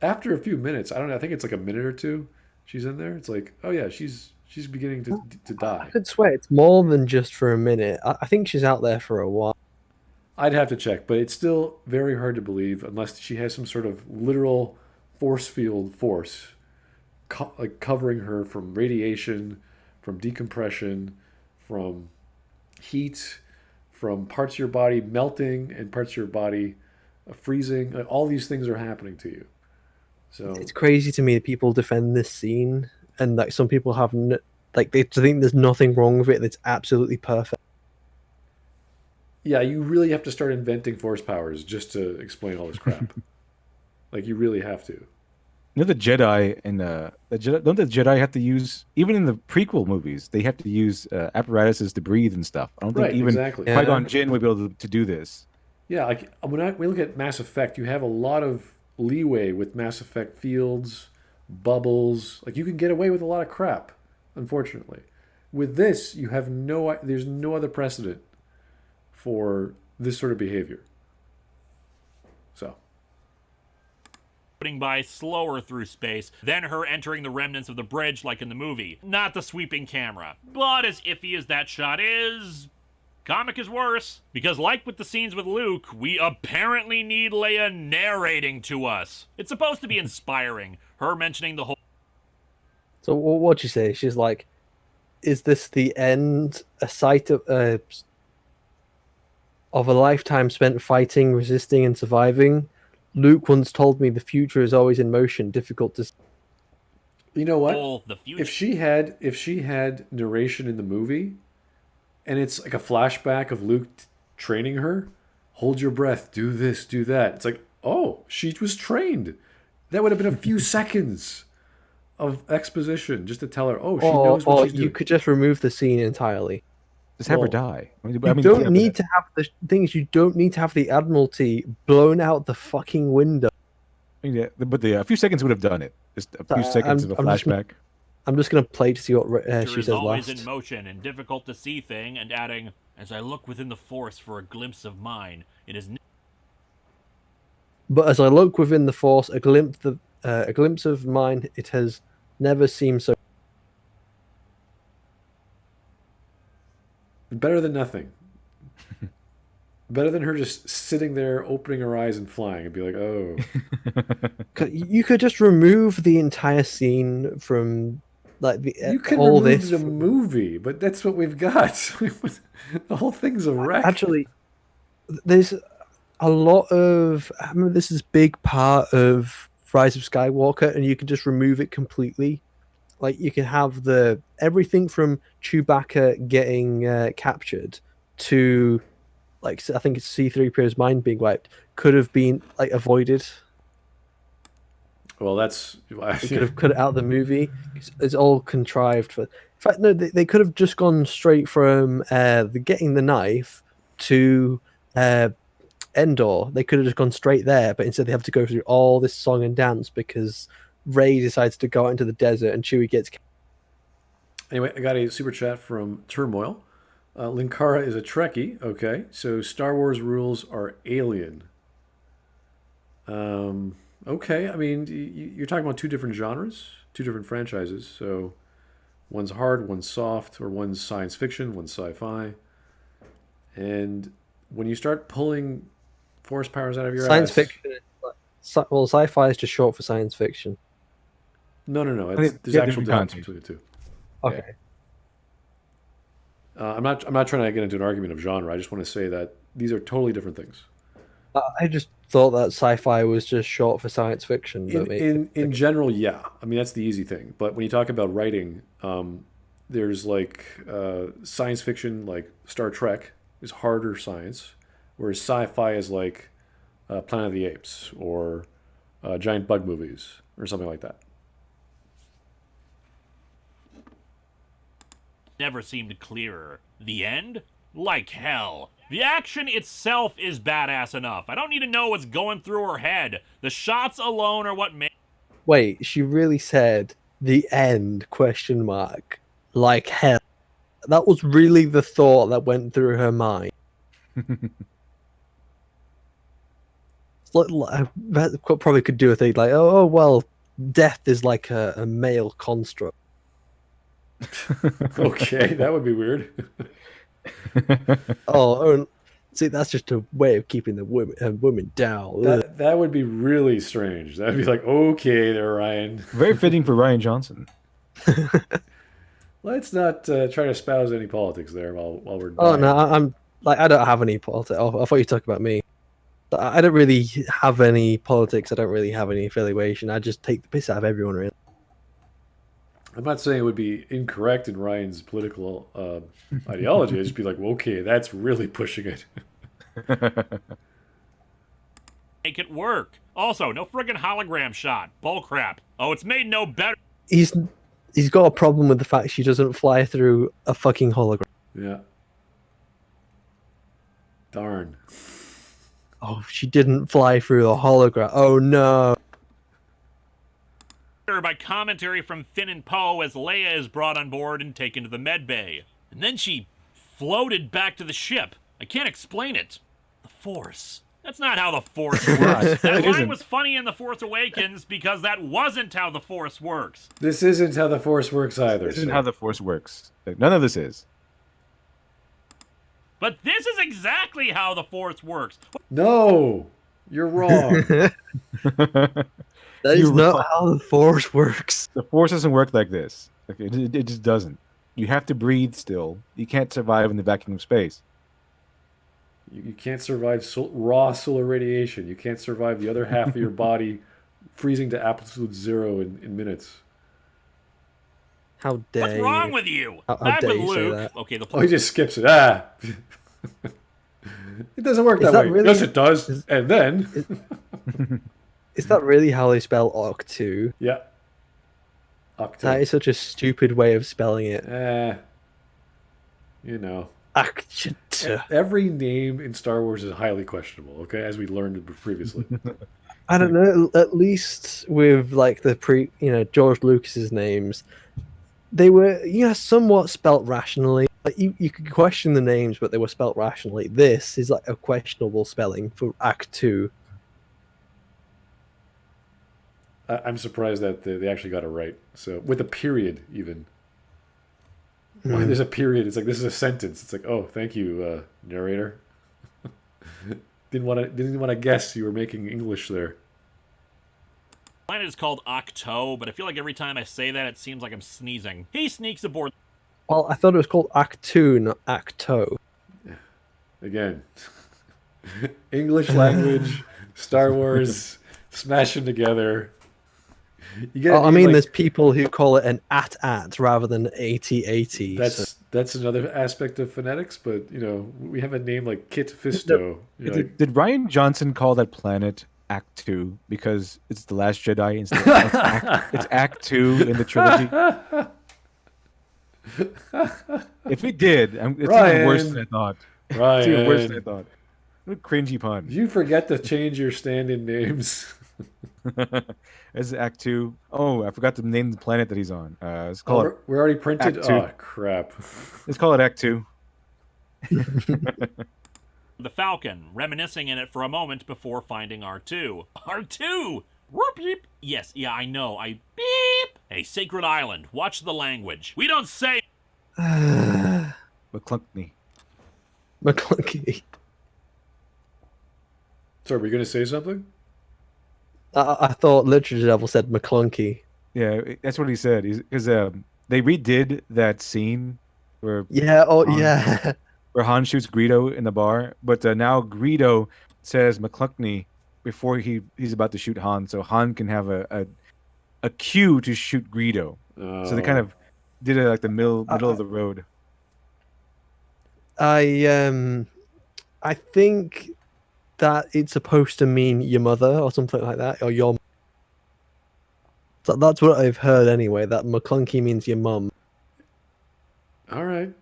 after a few minutes, I don't know. I think it's like a minute or two. She's in there. It's like, oh yeah, she's beginning to I die. could swear it's more than just for a minute. I think she's out there for a while. I'd have to check, but it's still very hard to believe unless she has some sort of literal force field force, like covering her from radiation, from decompression, from heat, from parts of your body melting and parts of your body freezing. Like, all these things are happening to you. So It's crazy to me that people defend this scene, and like some people have like they think there's nothing wrong with it. It's absolutely perfect. yeah, you really have to start inventing force powers just to explain all this crap. Like you really have to. You know the Jedi and don't the Jedi have to use, even in the prequel movies, they have to use apparatuses to breathe and stuff. I don't think Right, even exactly. Yeah. Qui-Gon Jinn would be able to do this. Yeah, like when we look at Mass Effect, you have a lot of leeway with Mass Effect fields, bubbles. Like you can get away with a lot of crap, unfortunately. With this, there's no other precedent for this sort of behavior. So, by slower through space than her entering the remnants of the bridge like in the movie. Not the sweeping camera. But as iffy as that shot is, comic is worse. Because like with the scenes with Luke, we apparently need Leia narrating to us. It's supposed to be inspiring. Her mentioning the whole So what'd you say? She's like, is this the end? A sight of a lifetime spent fighting, resisting, and surviving? Luke once told me the future is always in motion, difficult to. you know what? the future. If she had narration in the movie, and it's like a flashback of Luke training her, hold your breath, do this, do that. It's like, oh, she was trained. That would have been a few seconds of exposition just to tell her, oh, she knows what Or she's you doing. could just remove the scene entirely. Just have her Well, die. You don't need to have the things. You don't need to have the Admiralty blown out the fucking window. Yeah, but a few seconds would have done it. Just a few I'm- seconds of a I'm just- flashback. I'm just gonna play to see what future she is says always last. in motion and difficult to see thing, and adding, as I look within the force for a glimpse of mine, it is But as I look within the Force, a glimpse of mine, it has never seemed so. Better than nothing. Better than her just sitting there, opening her eyes and flying, and be like, "Oh." You could just remove the entire scene from like You can all remove this the from- movie, but that's what we've got. The whole thing's a wreck. Actually, there's a lot of. I remember this is a big part of Rise of Skywalker, and you can just remove it completely. Like you can have the everything from Chewbacca getting captured to, like I think it's C-3PO's mind being wiped could have been like avoided. Well, that's They could have cut it out of the movie. It's all contrived for. In fact, no, they could have just gone straight from the getting the knife to Endor. They could have just gone straight there, but instead they have to go through all this song and dance because Rey decides to go out into the desert and Chewie gets. Anyway, I got a super chat from Turmoil. Linkara is a Trekkie. Okay, so Star Wars rules are alien. Okay, I mean, you're talking about two different genres, two different franchises. So one's hard, one's soft, or one's science fiction, one's sci-fi. And when you start pulling force powers out of your Science ass, fiction. Well, sci-fi is just short for science fiction. No. I There's think they have actual different difference concepts. between the two. Okay. I'm not trying to get into an argument of genre. I just want to say that these are totally different things. I just thought that sci-fi was just short for science fiction. But In general, yeah. I mean, that's the easy thing. But when you talk about writing, there's like science fiction, like Star Trek, is harder science, whereas sci-fi is like Planet of the Apes or giant bug movies or something like that. Never seemed clearer. The end? Like hell. The action itself is badass enough. I don't need to know what's going through her head. The shots alone are what make. wait, she really said the end ? Like hell. That was really the thought that went through her mind. That probably could do a thing like, oh well, death is like a male construct. Okay, that would be weird. Oh, see, that's just a way of keeping the women down. That would be really strange. That'd be like, okay, there, Ryan. Very fitting for Ryan Johnson. Let's not try to espouse any politics there while we're. Oh no, I'm like I don't have any politics. Oh, I thought you were talking about me. I don't really have any politics. I don't really have any affiliation. I just take the piss out of everyone, really. I'm not saying it would be incorrect in Ryan's political ideology. I'd just be like, well, okay, that's really pushing it. Make it work. Also, no friggin' hologram shot. Bullcrap. Oh, it's made no better. He's got a problem with the fact she doesn't fly through a fucking hologram. Yeah. Darn. Oh, she didn't fly through a hologram. Oh no. By commentary from Finn and Poe as Leia is brought on board and taken to the med bay. And then she floated back to the ship. I can't explain it. The Force. That's not how the Force works. That line isn't. was funny in The Force Awakens because that wasn't how the Force works. This isn't how the Force works either. This isn't so- how the Force works. None of this is. But this is exactly how the Force works. No, you're wrong. That is You're not right. how the Force works. The Force doesn't work like this. Okay, it just doesn't. You have to breathe still. You can't survive in the vacuum of space. You can't survive raw solar radiation. You can't survive the other half of your body freezing to absolute zero in minutes. How dare What's you? wrong with you? How Back dare with you say Luke. that? Okay, the Oh, he just skips it. Ah. It doesn't work Is that that way. really- Yes, it does. And then, Is that really how they spell Octu? yeah. That Octave. is such a stupid way of spelling it. You know. Octu. Every name in Star Wars is highly questionable, okay, as we learned previously. I don't know. At least with like the George Lucas's names, they were somewhat spelt rationally. Like you could question the names, but they were spelt rationally. This is like a questionable spelling for Act 2. I'm surprised that they actually got it right. So with a period, even. Why there's a period? It's like this is a sentence. It's like, oh, thank you, narrator. didn't want to guess you were making English there. Planet is called Octo, but I feel like every time I say that, it seems like I'm sneezing. He sneaks aboard. Well, I thought it was called Act 2, not Acto. Again, English language, Star Wars, smashing together. You get. I mean, there's people who call it an at rather than 80. That's another aspect of phonetics, but we have a name like Kit Fisto. Did Ryan Johnson call that planet Act 2 because it's the Last Jedi instead? It's Act 2 in the trilogy. If he did, it's even worse than I thought. Ryan. It's even worse than I thought. What a cringy pun. You forget to change your stand-in names. This is Act 2. Oh, I forgot to name the planet that he's on. Let's call it. We're already printed. Act 2. Oh crap! Let's call it Act 2. The Falcon, reminiscing in it for a moment before finding R2. R2! Whoop beep. Yes, yeah, I know. I beep. A sacred island. Watch the language. We don't say. McClunkey. Sorry, were you gonna say something? I thought LiteratureDevil said McClunky. Yeah, that's what he said. Because they redid that scene where where Han shoots Greedo in the bar, but now Greedo says McClunkey before he's about to shoot Han, so Han can have a cue to shoot Greedo. So they kind of did it like the middle of the road. I think that it's supposed to mean your mother or something like that, or your. So that's what I've heard anyway. That McClunky means your mum. All right,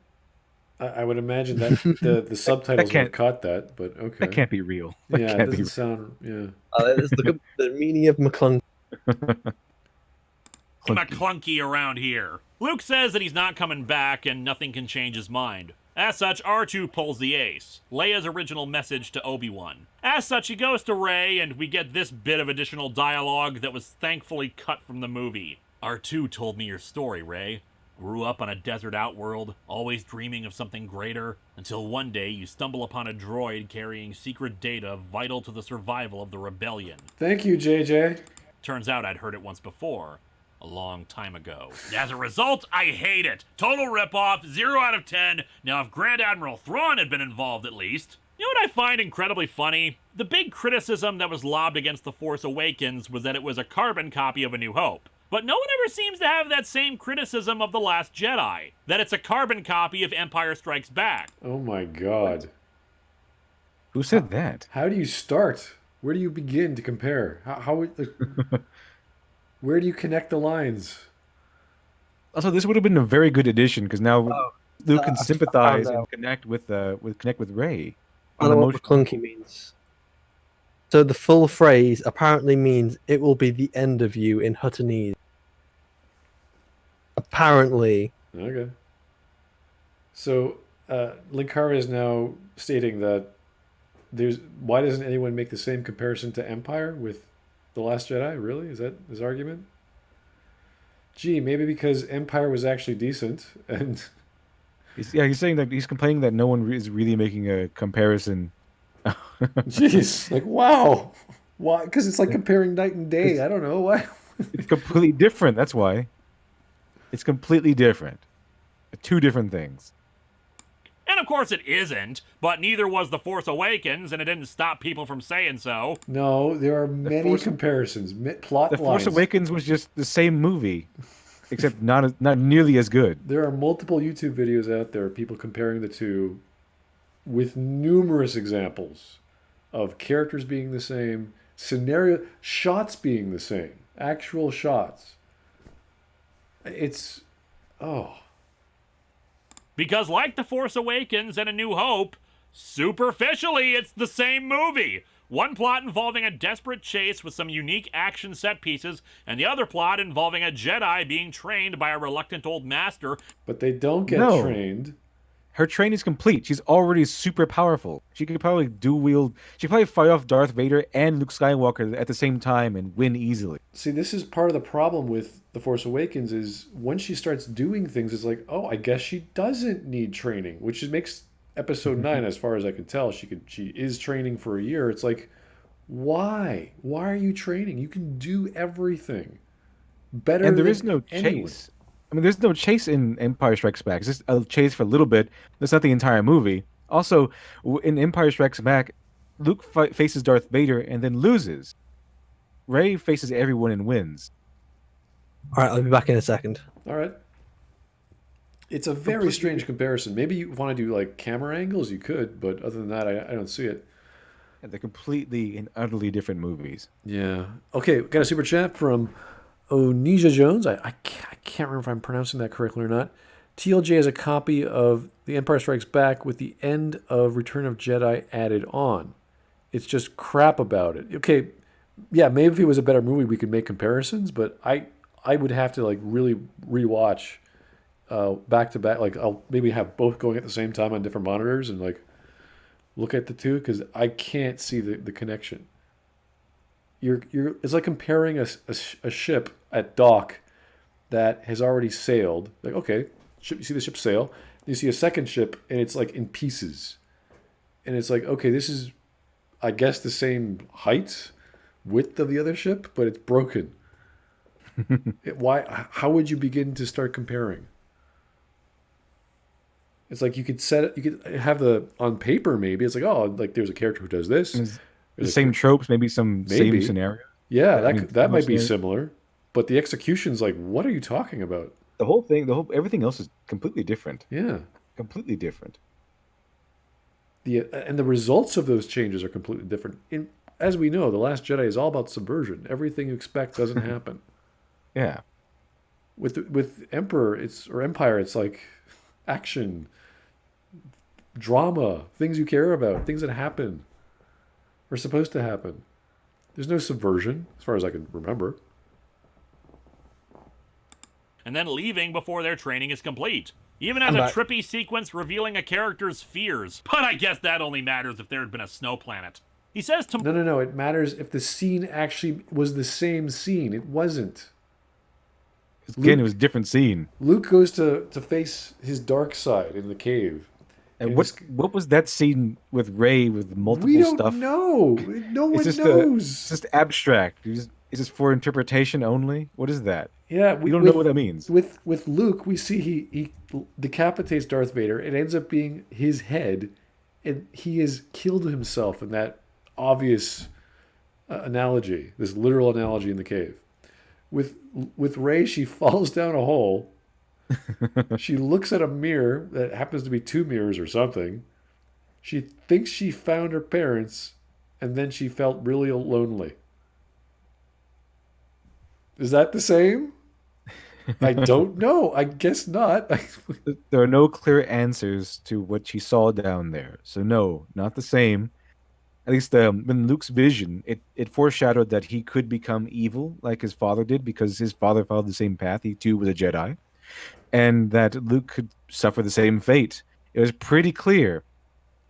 I would imagine that the subtitles would have caught that, but okay, that can't be real. It doesn't sound. Yeah, that's the meaning of McClunky. McClunky around here. Luke says that he's not coming back and nothing can change his mind. As such, R2 pulls the ace, Leia's original message to Obi-Wan. As such, he goes to Rey, and we get this bit of additional dialogue that was thankfully cut from the movie. R2 told me your story, Rey. Grew up on a desert outworld, always dreaming of something greater, until one day you stumble upon a droid carrying secret data vital to the survival of the rebellion. Thank you, JJ. Turns out I'd heard it once before. A long time ago. As a result, I hate it. Total ripoff, 0 out of 10. Now, if Grand Admiral Thrawn had been involved at least. You know what I find incredibly funny? The big criticism that was lobbed against The Force Awakens was that it was a carbon copy of A New Hope. But no one ever seems to have that same criticism of The Last Jedi. That it's a carbon copy of Empire Strikes Back. Oh my god. Who said that? How do you start? Where do you begin to compare? How where do you connect the lines? Also, this would have been a very good addition because now Luke can sympathize and connect with Rey. I don't know what McClunky means. So the full phrase apparently means it will be the end of you in Huttonese. Apparently. Okay. So Linkara is now stating that why doesn't anyone make the same comparison to Empire with The Last Jedi? Really? Is that his argument? Gee, maybe because Empire was actually decent, and he's saying that he's complaining that no one is really making a comparison. Jeez, like wow, why? Because it's like comparing night and day. I don't know why. It's completely different. That's why. It's completely different. Two different things. And of course it isn't, but neither was The Force Awakens, and it didn't stop people from saying so. No, there are many comparisons, plot lines. The Force Awakens was just the same movie, except not nearly as good. There are multiple YouTube videos out there, people comparing the two, with numerous examples of characters being the same, shots being the same, actual shots. It's, Because like The Force Awakens and A New Hope, superficially it's the same movie. One plot involving a desperate chase with some unique action set pieces, and the other plot involving a Jedi being trained by a reluctant old master. But they don't get trained her training is complete. She's already super powerful. She could probably She could probably fight off Darth Vader and Luke Skywalker at the same time and win easily. See, this is part of the problem with The Force Awakens is when she starts doing things, it's like, oh, I guess she doesn't need training, which makes Episode 9, as far as I can tell, she is training for a year. It's like, why? Why are you training? You can do everything better. And there is than no anyone. chase. I mean, there's no chase in Empire Strikes Back. It's just a chase for a little bit. That's not the entire movie. Also, in Empire Strikes Back, Luke faces Darth Vader and then loses. Rey faces everyone and wins. All right, I'll be back in a second. All right. It's a very strange comparison. Maybe you want to do like camera angles, you could, but other than that, I don't see it. And they're completely and utterly different movies. Yeah. Okay, got a super chat from Onija Jones. I can't remember if I'm pronouncing that correctly or not. TLJ has a copy of The Empire Strikes Back with the end of Return of Jedi added on. It's just crap about it. Okay, yeah, maybe if it was a better movie, we could make comparisons, but I would have to like really rewatch back to back. Like I'll maybe have both going at the same time on different monitors and like look at the two because I can't see the connection. It's like comparing a ship at dock that has already sailed. Like, okay, you see the ship sail. You see a second ship, and it's like in pieces. And it's like, okay, this is, I guess, the same height, width of the other ship, but it's broken. Why? How would you begin to start comparing? It's like you could have on paper maybe. It's like, oh, like there's a character who does this. The same tropes, maybe same scenario. Yeah, that might be similar, but the execution's like, what are you talking about? The whole thing, everything else is completely different. Yeah, completely different. And the results of those changes are completely different. As we know, The Last Jedi is all about subversion. Everything you expect doesn't happen. Yeah. With Empire, it's like action, drama, things you care about, things that happen. Are supposed to happen. There's no subversion, as far as I can remember. And then leaving before their training is complete. Even as a trippy sequence revealing a character's fears. But I guess that only matters if there had been a snow planet. He says to... No. It matters if the scene actually was the same scene. It wasn't. Again, it was a different scene. Luke goes to face his dark side in the cave. And what was that scene with Rey with multiple stuff? We don't know. No one knows. It's just abstract. Is this for interpretation only? What is that? Yeah, we don't know what that means. With Luke, we see he decapitates Darth Vader. It ends up being his head, and he has killed himself in that obvious analogy, this literal analogy in the cave. With Rey, she falls down a hole. She looks at a mirror that happens to be two mirrors or something. She thinks she found her parents, and then she felt really lonely. Is that the same? I don't know. I guess not. There are no clear answers to what she saw down there. So no, not the same. At least in Luke's vision, it foreshadowed that he could become evil like his father did because his father followed the same path. He too was a Jedi. And that Luke could suffer the same fate. It was pretty clear,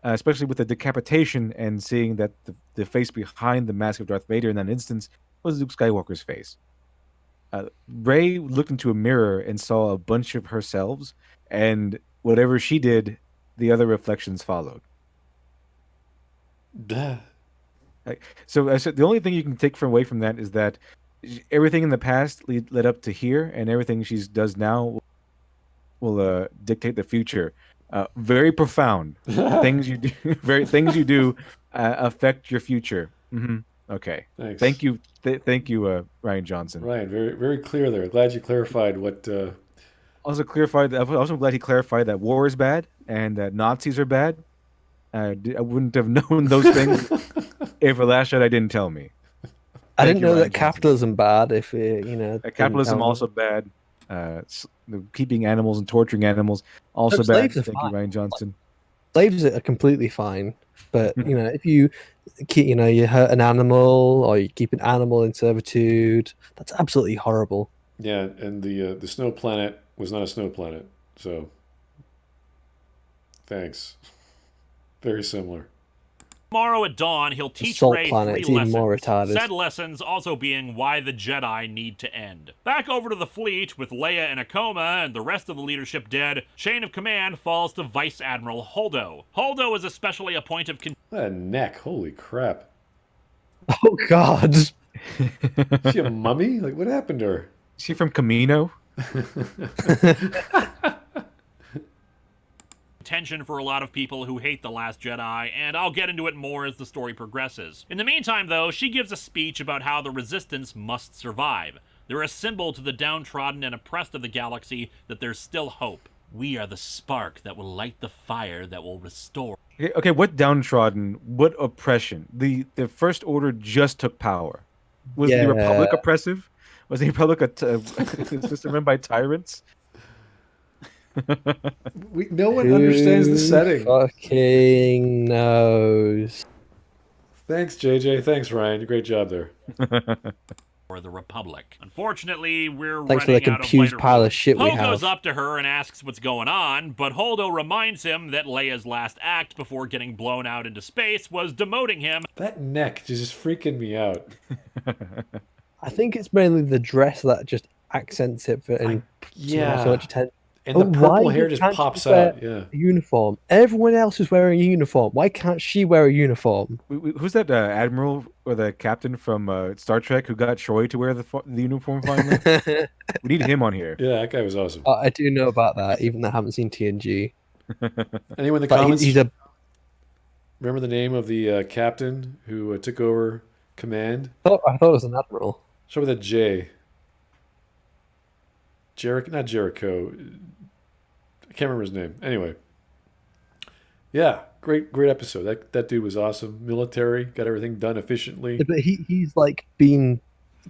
especially with the decapitation and seeing that the face behind the mask of Darth Vader in that instance was Luke Skywalker's face. Rey looked into a mirror and saw a bunch of herselves, and whatever she did, the other reflections followed. Duh. So I said the only thing you can take away from that is that everything in the past led up to here, and everything she does now will dictate the future. Very profound. Things you do affect your future. Mm-hmm. Okay. Thanks. Thank you, Ryan Johnson. Ryan, very very clear there. Glad you clarified what. I'm also glad he clarified that war is bad and that Nazis are bad. I wouldn't have known those things if The Last Jedi didn't tell me. I didn't know that capitalism bad. If capitalism also bad. Keeping animals and torturing animals also bad. Thank you, Ryan Johnson. Slaves are completely fine, but if you hurt an animal or you keep an animal in servitude, that's absolutely horrible. Yeah, and the snow planet was not a snow planet, so Thanks. Very similar. Tomorrow at dawn, he'll teach Salt Rey planet, 3 it's even lessons. more retarded. Said lessons also being why the Jedi need to end. Back over to the fleet, with Leia in a coma and the rest of the leadership dead, chain of command falls to Vice Admiral Holdo. Holdo is especially a point of What a neck. Holy crap. Oh God. Is she a mummy? Like, what happened to her? Is she from Camino? contention for a lot of people who hate The Last Jedi, and I'll get into it more as the story progresses. In the meantime, though, she gives a speech about how the Resistance must survive. They're a symbol to the downtrodden and oppressed of the galaxy that there's still hope. We are the spark that will light the fire that will restore. Okay, what downtrodden? What oppression? The First Order just took power. Was the Republic oppressive? Was the Republic just run by tyrants? No one understands the setting. Fucking knows. Thanks, JJ. Thanks, Ryan. Great job there. Or the Republic. Unfortunately, we're Thanks for the running out of confused lighter pile fluid. of shit we Poe have. goes up to her and asks what's going on, but Holdo reminds him that Leia's last act before getting blown out into space was demoting him. That neck is just freaking me out. I think it's mainly the dress that just accents it for and yeah. so much attention. And the purple hair just pops out. Yeah. A uniform. Everyone else is wearing a uniform. Why can't she wear a uniform? Who's that admiral or the captain from Star Trek who got Troy to wear the uniform finally? We need him on here. Yeah, that guy was awesome. I do know about that, even though I haven't seen TNG. Anyone in the But comments? he's a Remember the name of the captain who took over command? I thought it was an admiral. Show with a J. Not Jericho. I can't remember his name. Anyway. Yeah, great episode. That dude was awesome. Military, got everything done efficiently. Yeah, but he's like being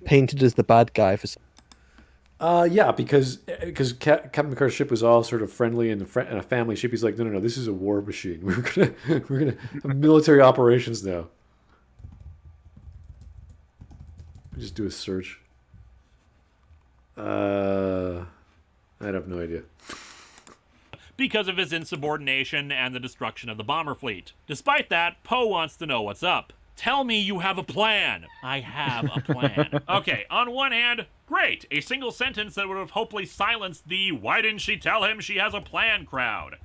painted as the bad guy for. Yeah, because Captain Picard's ship was all sort of friendly and a family ship. He's like, no, this is a war machine. We're gonna have military operations now. Just do a search. I have no idea. Because of his insubordination and the destruction of the bomber fleet. Despite that, Poe wants to know what's up. Tell me you have a plan. I have a plan. Okay, on one hand, great. A single sentence that would have hopefully silenced the "why didn't she tell him she has a plan" crowd.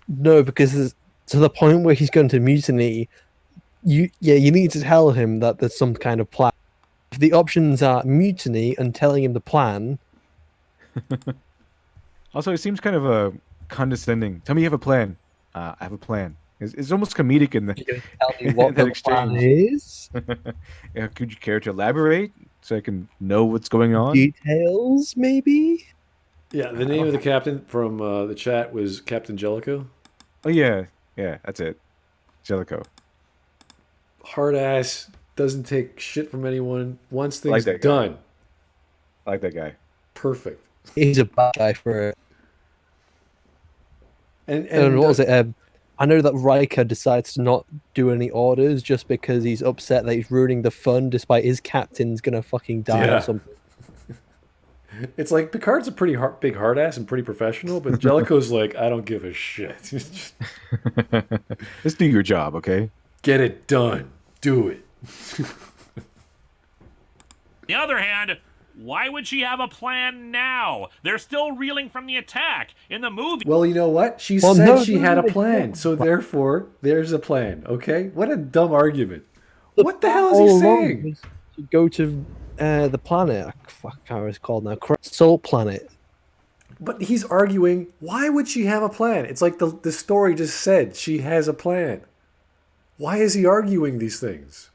No, because it's to the point where he's going to mutiny. You need to tell him that there's some kind of plan. If the options are mutiny and telling him the plan. Also, it seems kind of condescending. Tell me you have a plan. I have a plan. It's almost comedic in the Tell me what that the plan is. Yeah, could you care to elaborate so I can know what's going on? Details, maybe. Yeah, the name of the captain from the chat was Captain Jellicoe. Oh yeah, that's it. Jellicoe. Hard ass, doesn't take shit from anyone. Wants things Like that guy. done. I like that guy. Perfect. He's a bad guy for it. And what was it? I know that Riker decides to not do any orders just because he's upset that he's ruining the fun, despite his captain's gonna fucking die Yeah. or something. It's like Picard's a pretty big hard ass and pretty professional, but Jellicoe's like, I don't give a shit. Just Let's do your job, okay? get it done. Do it. On the other hand, why would she have a plan now? They're still reeling from the attack. In the movie, Well, you know what? She Well, said no, she no, had a they plan, didn't. so therefore there's a plan. Okay, what a dumb argument. What the hell is All he along saying? was to go to the planet. I can't remember what it's called now. Salt Planet. But he's arguing. Why would she have a plan? It's like the story just said she has a plan. Why is he arguing these things?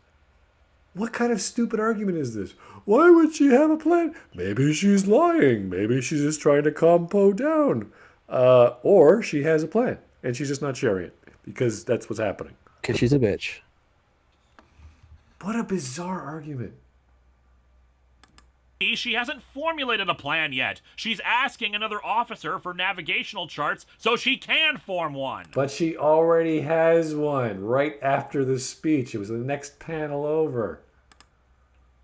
What kind of stupid argument is this? Why would she have a plan? Maybe she's lying. Maybe she's just trying to calm Poe down. Or she has a plan, and she's just not sharing it, because that's what's happening. Because she's a bitch. What a bizarre argument. she hasn't formulated a plan yet. She's asking another officer for navigational charts so she can form one. But she already has one right after the speech. It was the next panel over.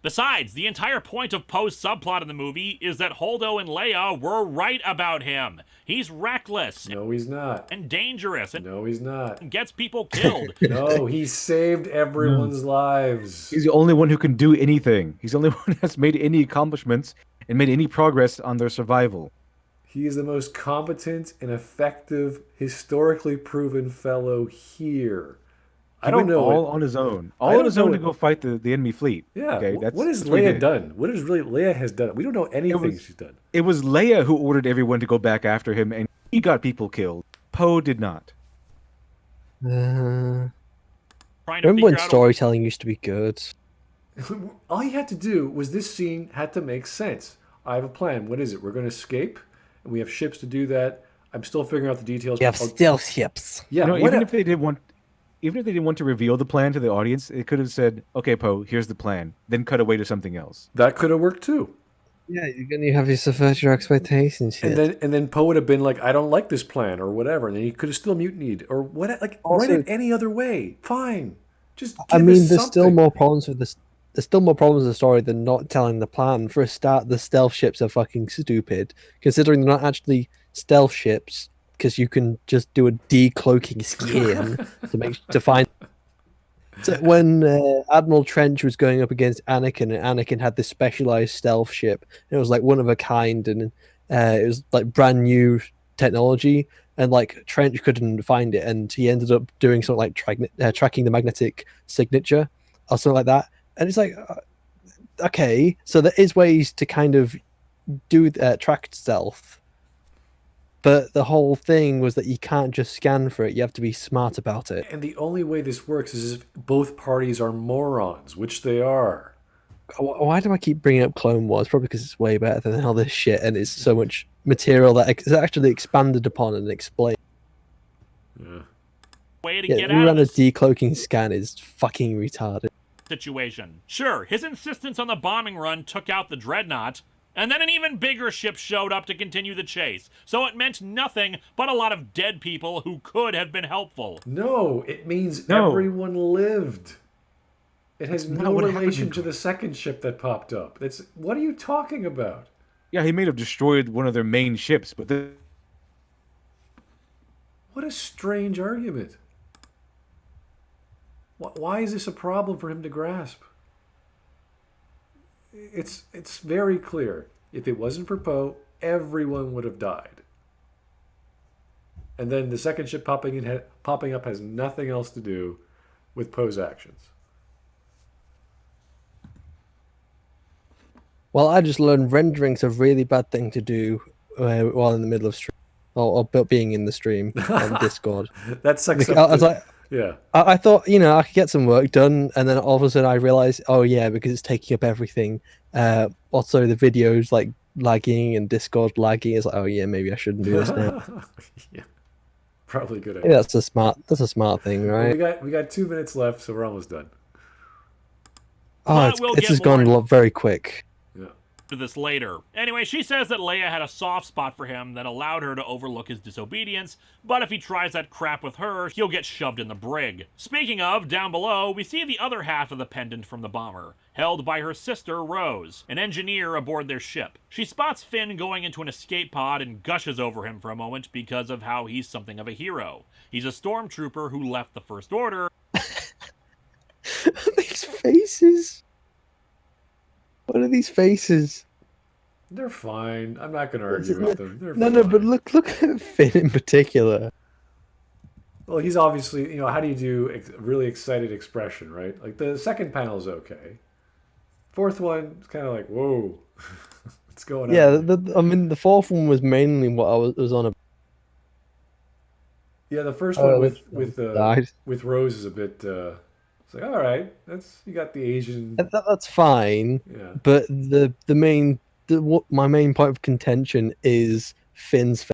Besides, the entire point of Poe's subplot in the movie is that Holdo and Leia were right about him. He's reckless No, he's not. and dangerous and No, he's not. gets people killed. No, he saved everyone's lives. He's the only one who can do anything. He's the only one that's made any accomplishments and made any progress on their survival. He is the most competent and effective, historically proven fellow here. I don't know. All on his own. I All don't on his own know to go fight the enemy fleet. Yeah. Okay, What has that's what he Leia did. done? What has really Leia has done? We don't know anything she's done. It was Leia who ordered everyone to go back after him, and he got people killed. Poe did not. Trying to Remember when figure out storytelling used to be good? All you had to do was this scene had to make sense. I have a plan. What is it? We're going to escape, and we have ships to do that. I'm still figuring out the details. You have stealth ships. Yeah. You know, what even if they didn't want to reveal the plan to the audience, it could have said, "Okay, Poe, here's the plan," then cut away to something else. that could have worked too. Yeah, you're gonna have your subvert your expectations. And then Poe would have been like, "I don't like this plan," or whatever, and then he could have still mutinied, or what? Like, Also- write it any other way. Fine. Just. I give mean, us there's still something. more problems with this. There's still more problems with the story than not telling the plan. For a start, the stealth ships are fucking stupid, considering they're not actually stealth ships, because you can just do a decloaking skin to find. So when Admiral Trench was going up against Anakin, and Anakin had this specialized stealth ship, and it was like one of a kind, and it was like brand new technology, and like Trench couldn't find it, and he ended up doing something like tracking the magnetic signature or something like that. And it's like, okay, so there is ways to kind of do track stealth, but the whole thing was that you can't just scan for it. You have to be smart about it. And the only way this works is if both parties are morons, which they are. Why do I keep bringing up Clone Wars? Probably because it's way better than all this shit, and it's so much material that is actually expanded upon and explained. Yeah. way to Yeah, get who out ran of a this decloaking scan is fucking retarded. situation. Sure, his insistence on the bombing run took out the dreadnought, and then an even bigger ship showed up to continue the chase. So it meant nothing but a lot of dead people who could have been helpful. No, it means No. everyone lived. It has That's not no what happened. relation to the second ship that popped up. What are you talking about? Yeah, he may have destroyed one of their main ships, but What a strange argument. Why is this a problem for him to grasp? It's very clear. If it wasn't for Poe, everyone would have died. And then the second ship popping up has nothing else to do with Poe's actions. Well, I just learned rendering's a really bad thing to do while in the middle of stream, or being in the stream on Discord. That sucks. I was like, yeah. I thought, I could get some work done, and then all of a sudden I realized, oh yeah, because it's taking up everything. Also, the video's like lagging and Discord lagging. It's like, oh yeah, maybe I shouldn't do this now. Yeah. Probably a good idea. Maybe that's a smart thing, Well, right? we got 2 minutes left, so we're almost done. Oh, But we'll it's get just gone more very quick. Yeah. to this later. Anyway, she says that Leia had a soft spot for him that allowed her to overlook his disobedience, but if he tries that crap with her, he'll get shoved in the brig. Speaking of, down below, we see the other half of the pendant from the bomber, held by her sister, Rose, an engineer aboard their ship. She spots Finn going into an escape pod and gushes over him for a moment because of how he's something of a hero. He's a stormtrooper who left the First Order. These faces. What are these faces? They're fine. I'm not going to argue with them. They're No, fine. but look at Finn in particular. Well, he's obviously, how do you do really excited expression, right? Like the second panel is okay. Fourth one, it's kind of like, whoa, what's going on? Yeah, the fourth one was mainly what I was on about. Yeah, the first one died. with Rose is a bit. It's like, all right, you got the Asian. That's fine. Yeah. But my main point of contention is Finn's face.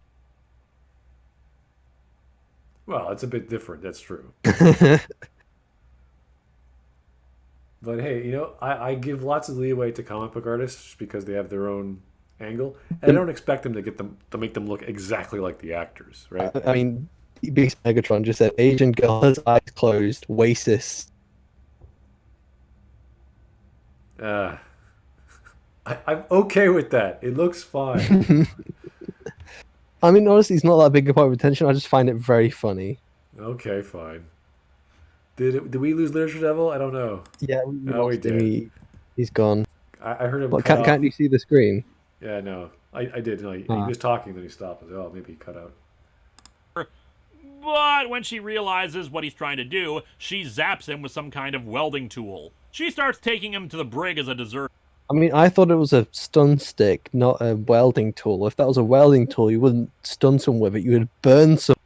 Well, it's a bit different. That's true. But hey, I give lots of leeway to comic book artists just because they have their own angle, and I don't expect them to make them look exactly like the actors, right? I mean, Beast Megatron just said Asian girl has eyes closed, racist. I'm okay with that. It looks fine. I mean, honestly, it's not that big a point of attention. I just find it very funny. Okay, fine. Did we lose Literature Devil? I don't know. Yeah, we Oh, we lost him. did. He's gone. I heard him Well, cut off. can't you see the screen? Yeah, no. I did. No, he Ah. was talking, then he stopped. I was like, oh, maybe he cut out. But when she realizes what he's trying to do, she zaps him with some kind of welding tool. She starts taking him to the brig as a dessert. I mean, I thought it was a stun stick, not a welding tool. If that was a welding tool, you wouldn't stun someone with it. You would burn some.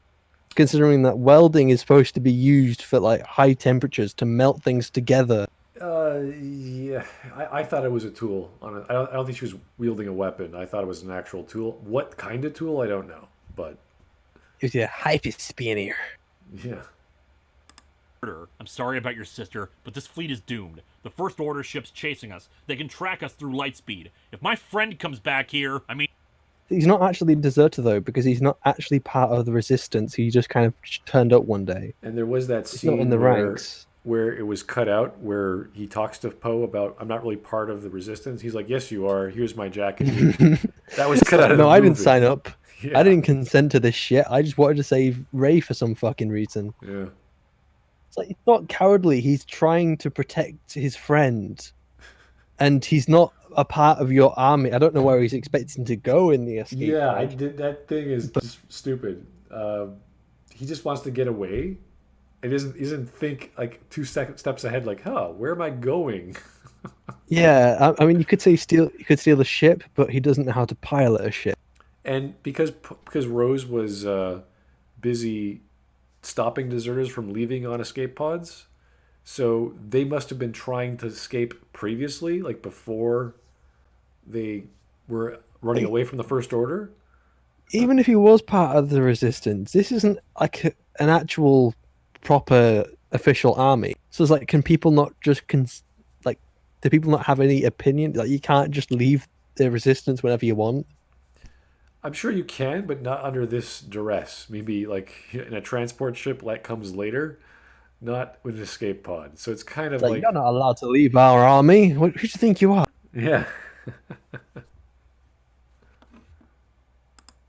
Considering that welding is supposed to be used for like high temperatures to melt things together. Yeah. I thought it was a tool. I don't think she was wielding a weapon. I thought it was an actual tool. What kind of tool? I don't know. But It was a hyperspace. yeah. I'm sorry about your sister, but this fleet is doomed. The First Order ship's chasing us. They can track us through light speed. If my friend comes back here, I mean... He's not actually a deserter though, because he's not actually part of the resistance. He just kind of turned up one day. And there was that He's scene not in the ranks. where it was cut out, where he talks to Poe about, I'm not really part of the resistance. He's like, yes, you are. Here's my jacket. That was cut out of the No, I didn't movie. sign up. Yeah. I didn't consent to this shit. I just wanted to save Rey for some fucking reason. Yeah. It's like, it's not cowardly. He's trying to protect his friend. And he's not a part of your army. I don't know where he's expecting to go in the escape. Yeah, pod. that thing is just stupid. He just wants to get away. He doesn't think like steps ahead. Like, where am I going? Yeah, I mean, you could say you could steal the ship, but he doesn't know how to pilot a ship. And because Rose was busy stopping deserters from leaving on escape pods, so they must have been trying to escape previously, like before they were running away from the First Order. Even if he was part of the resistance, this isn't like an actual proper official army. So it's like, can people not just do people not have any opinion? Like, you can't just leave the resistance whenever you want. I'm sure you can, but not under this duress. Maybe like in a transport ship that comes later, not with an escape pod. So it's kind of like you're not allowed to leave our army. Who do you think you are? yeah.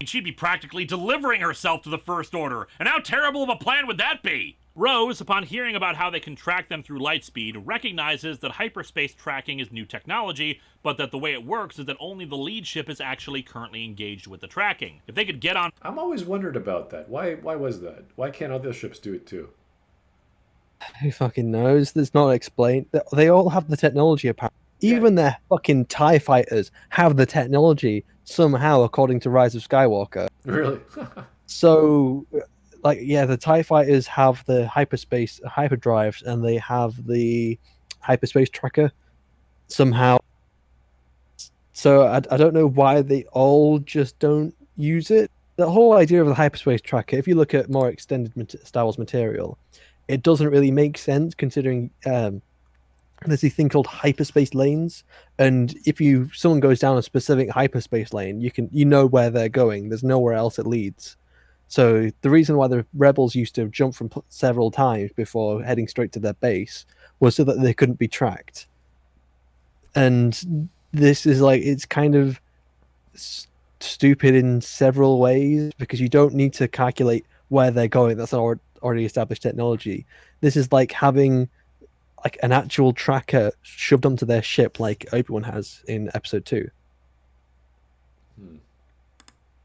she'd be practically delivering herself to the First Order. And how terrible of a plan would that be? Rose, upon hearing about how they can track them through light speed, recognizes that hyperspace tracking is new technology, but that the way it works is that only the lead ship is actually currently engaged with the tracking. If they could get on... I'm always wondered about that. Why was that? Why can't other ships do it too? Who fucking knows? That's not explained. They all have the technology, apparently. Even their fucking TIE fighters have the technology somehow, according to Rise of Skywalker. Really? So, like, yeah, the TIE fighters have the hyperspace hyperdrives, and they have the hyperspace tracker somehow. So I don't know why they all just don't use it. The whole idea of the hyperspace tracker, if you look at more extended Star Wars material, it doesn't really make sense considering there's a thing called hyperspace lanes, and if someone goes down a specific hyperspace lane, you know where they're going. There's nowhere else it leads. So the reason why the rebels used to jump from several times before heading straight to their base was so that they couldn't be tracked. And this is like, it's kind of stupid in several ways because you don't need to calculate where they're going. That's already established technology. This is like having like an actual tracker shoved onto their ship like Obi-Wan has in episode 2.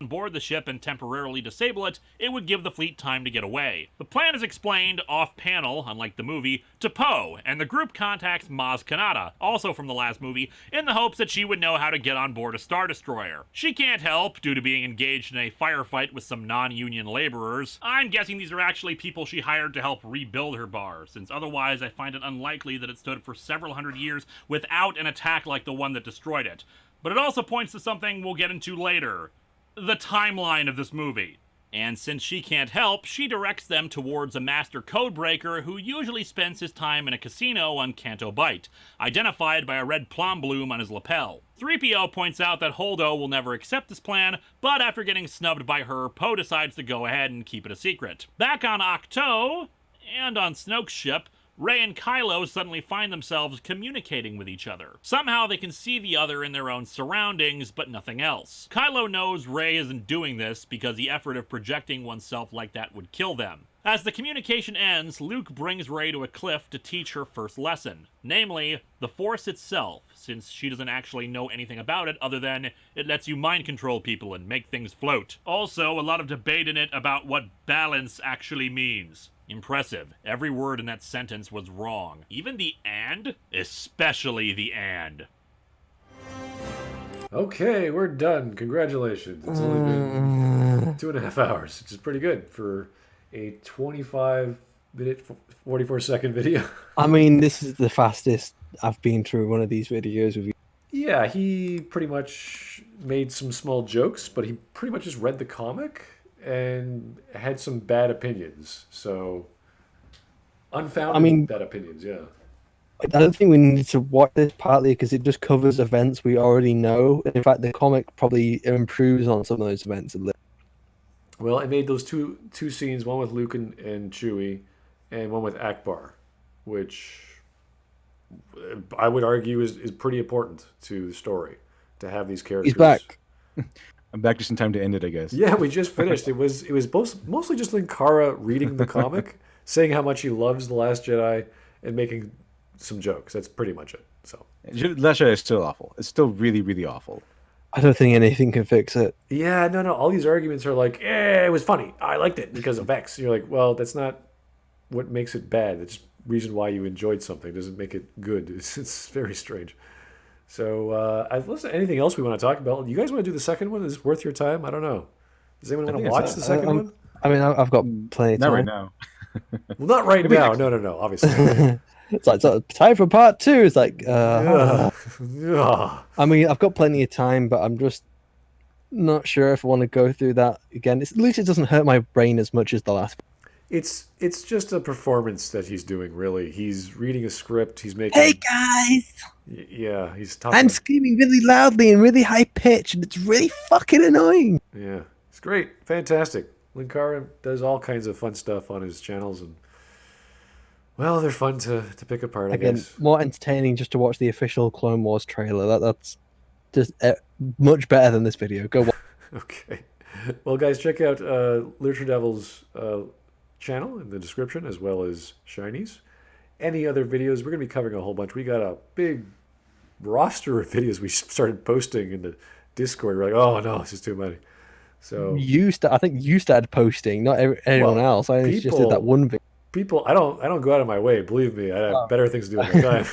Board the ship and temporarily disable it, it would give the fleet time to get away. The plan is explained off-panel, unlike the movie, to Poe, and the group contacts Maz Kanata, also from the last movie, in the hopes that she would know how to get on board a Star Destroyer. She can't help, due to being engaged in a firefight with some non-union laborers. I'm guessing these are actually people she hired to help rebuild her bar, since otherwise I find it unlikely that it stood for several hundred years without an attack like the one that destroyed it. But it also points to something we'll get into later. The timeline of this movie. And since she can't help, she directs them towards a master codebreaker who usually spends his time in a casino on Canto Bight, identified by a red plum bloom on his lapel. 3PO points out that Holdo will never accept this plan, but after getting snubbed by her, Poe decides to go ahead and keep it a secret. Back on Ahch-To, and on Snoke's ship, Rey and Kylo suddenly find themselves communicating with each other. Somehow they can see the other in their own surroundings, but nothing else. Kylo knows Rey isn't doing this because the effort of projecting oneself like that would kill them. As the communication ends, Luke brings Rey to a cliff to teach her first lesson, namely, the Force itself, since she doesn't actually know anything about it other than it lets you mind control people and make things float. Also, a lot of debate in it about what balance actually means. Impressive. Every word in that sentence was wrong. Even the and? Especially the and. Okay, we're done. Congratulations. It's only been 2.5 hours, which is pretty good for a 25-minute, 44-second video. I mean, this is the fastest I've been through one of these videos with you. Yeah, he pretty much made some small jokes, but he pretty much just read the comic and had some bad opinions. So, unfounded bad opinions, yeah. I don't think we need to watch this partly because it just covers events we already know. In fact, the comic probably improves on some of those events a little. Well, I made those two scenes, one with Luke and Chewie, and one with Ackbar, which I would argue is pretty important to the story, to have these characters. He's back. I'm back just in time to end it, I guess. Yeah, we just finished. It was mostly just Linkara reading the comic, saying how much he loves The Last Jedi, and making some jokes. That's pretty much it. So Last Jedi is still awful. It's still really, really awful. I don't think anything can fix it. Yeah, no. All these arguments are like, it was funny. I liked it because of X. You're like, well, that's not what makes it bad. It's reason why you enjoyed something doesn't make it good. It's very strange. So, listen, anything else we want to talk about? You guys want to do the second one? Is it worth your time? I don't know. Does anyone want to watch the second one? I mean, I've got plenty of time. Not right now. Well, not right now. No, obviously. It's like time for part 2. It's like, Yeah. I mean, I've got plenty of time, but I'm just not sure if I want to go through that again. At least it doesn't hurt my brain as much as the last. It's just a performance that he's doing, really. He's reading a script. He's making... Hey, guys! Yeah, he's talking... I'm screaming really loudly and really high pitched, and it's really fucking annoying. Yeah, it's great. Fantastic. Linkara does all kinds of fun stuff on his channels, and well, they're fun to pick apart, I guess. More entertaining just to watch the official Clone Wars trailer. That's just much better than this video. Go watch. Okay. Well, guys, check out LiteratureDevil's channel in the description, as well as Shiney's. Any other videos, we're going to be covering a whole bunch. We got a big roster of videos we started posting in the Discord. We're like, oh, no, this is too many. So I think you started posting, not anyone else. I just did that one video. People, I don't go out of my way. Believe me, I have better things to do with my time.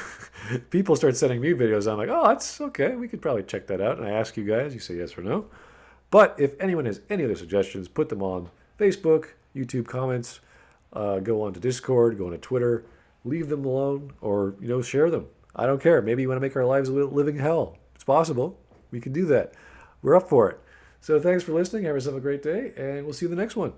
People start sending me videos. I'm like, oh, that's okay. We could probably check that out. And I ask you guys, you say yes or no. But if anyone has any other suggestions, put them on Facebook, YouTube comments, go on to Discord, go on to Twitter, leave them alone, or share them. I don't care. Maybe you want to make our lives a living hell. It's possible. We can do that. We're up for it. So thanks for listening. Have yourself a great day, and we'll see you in the next one.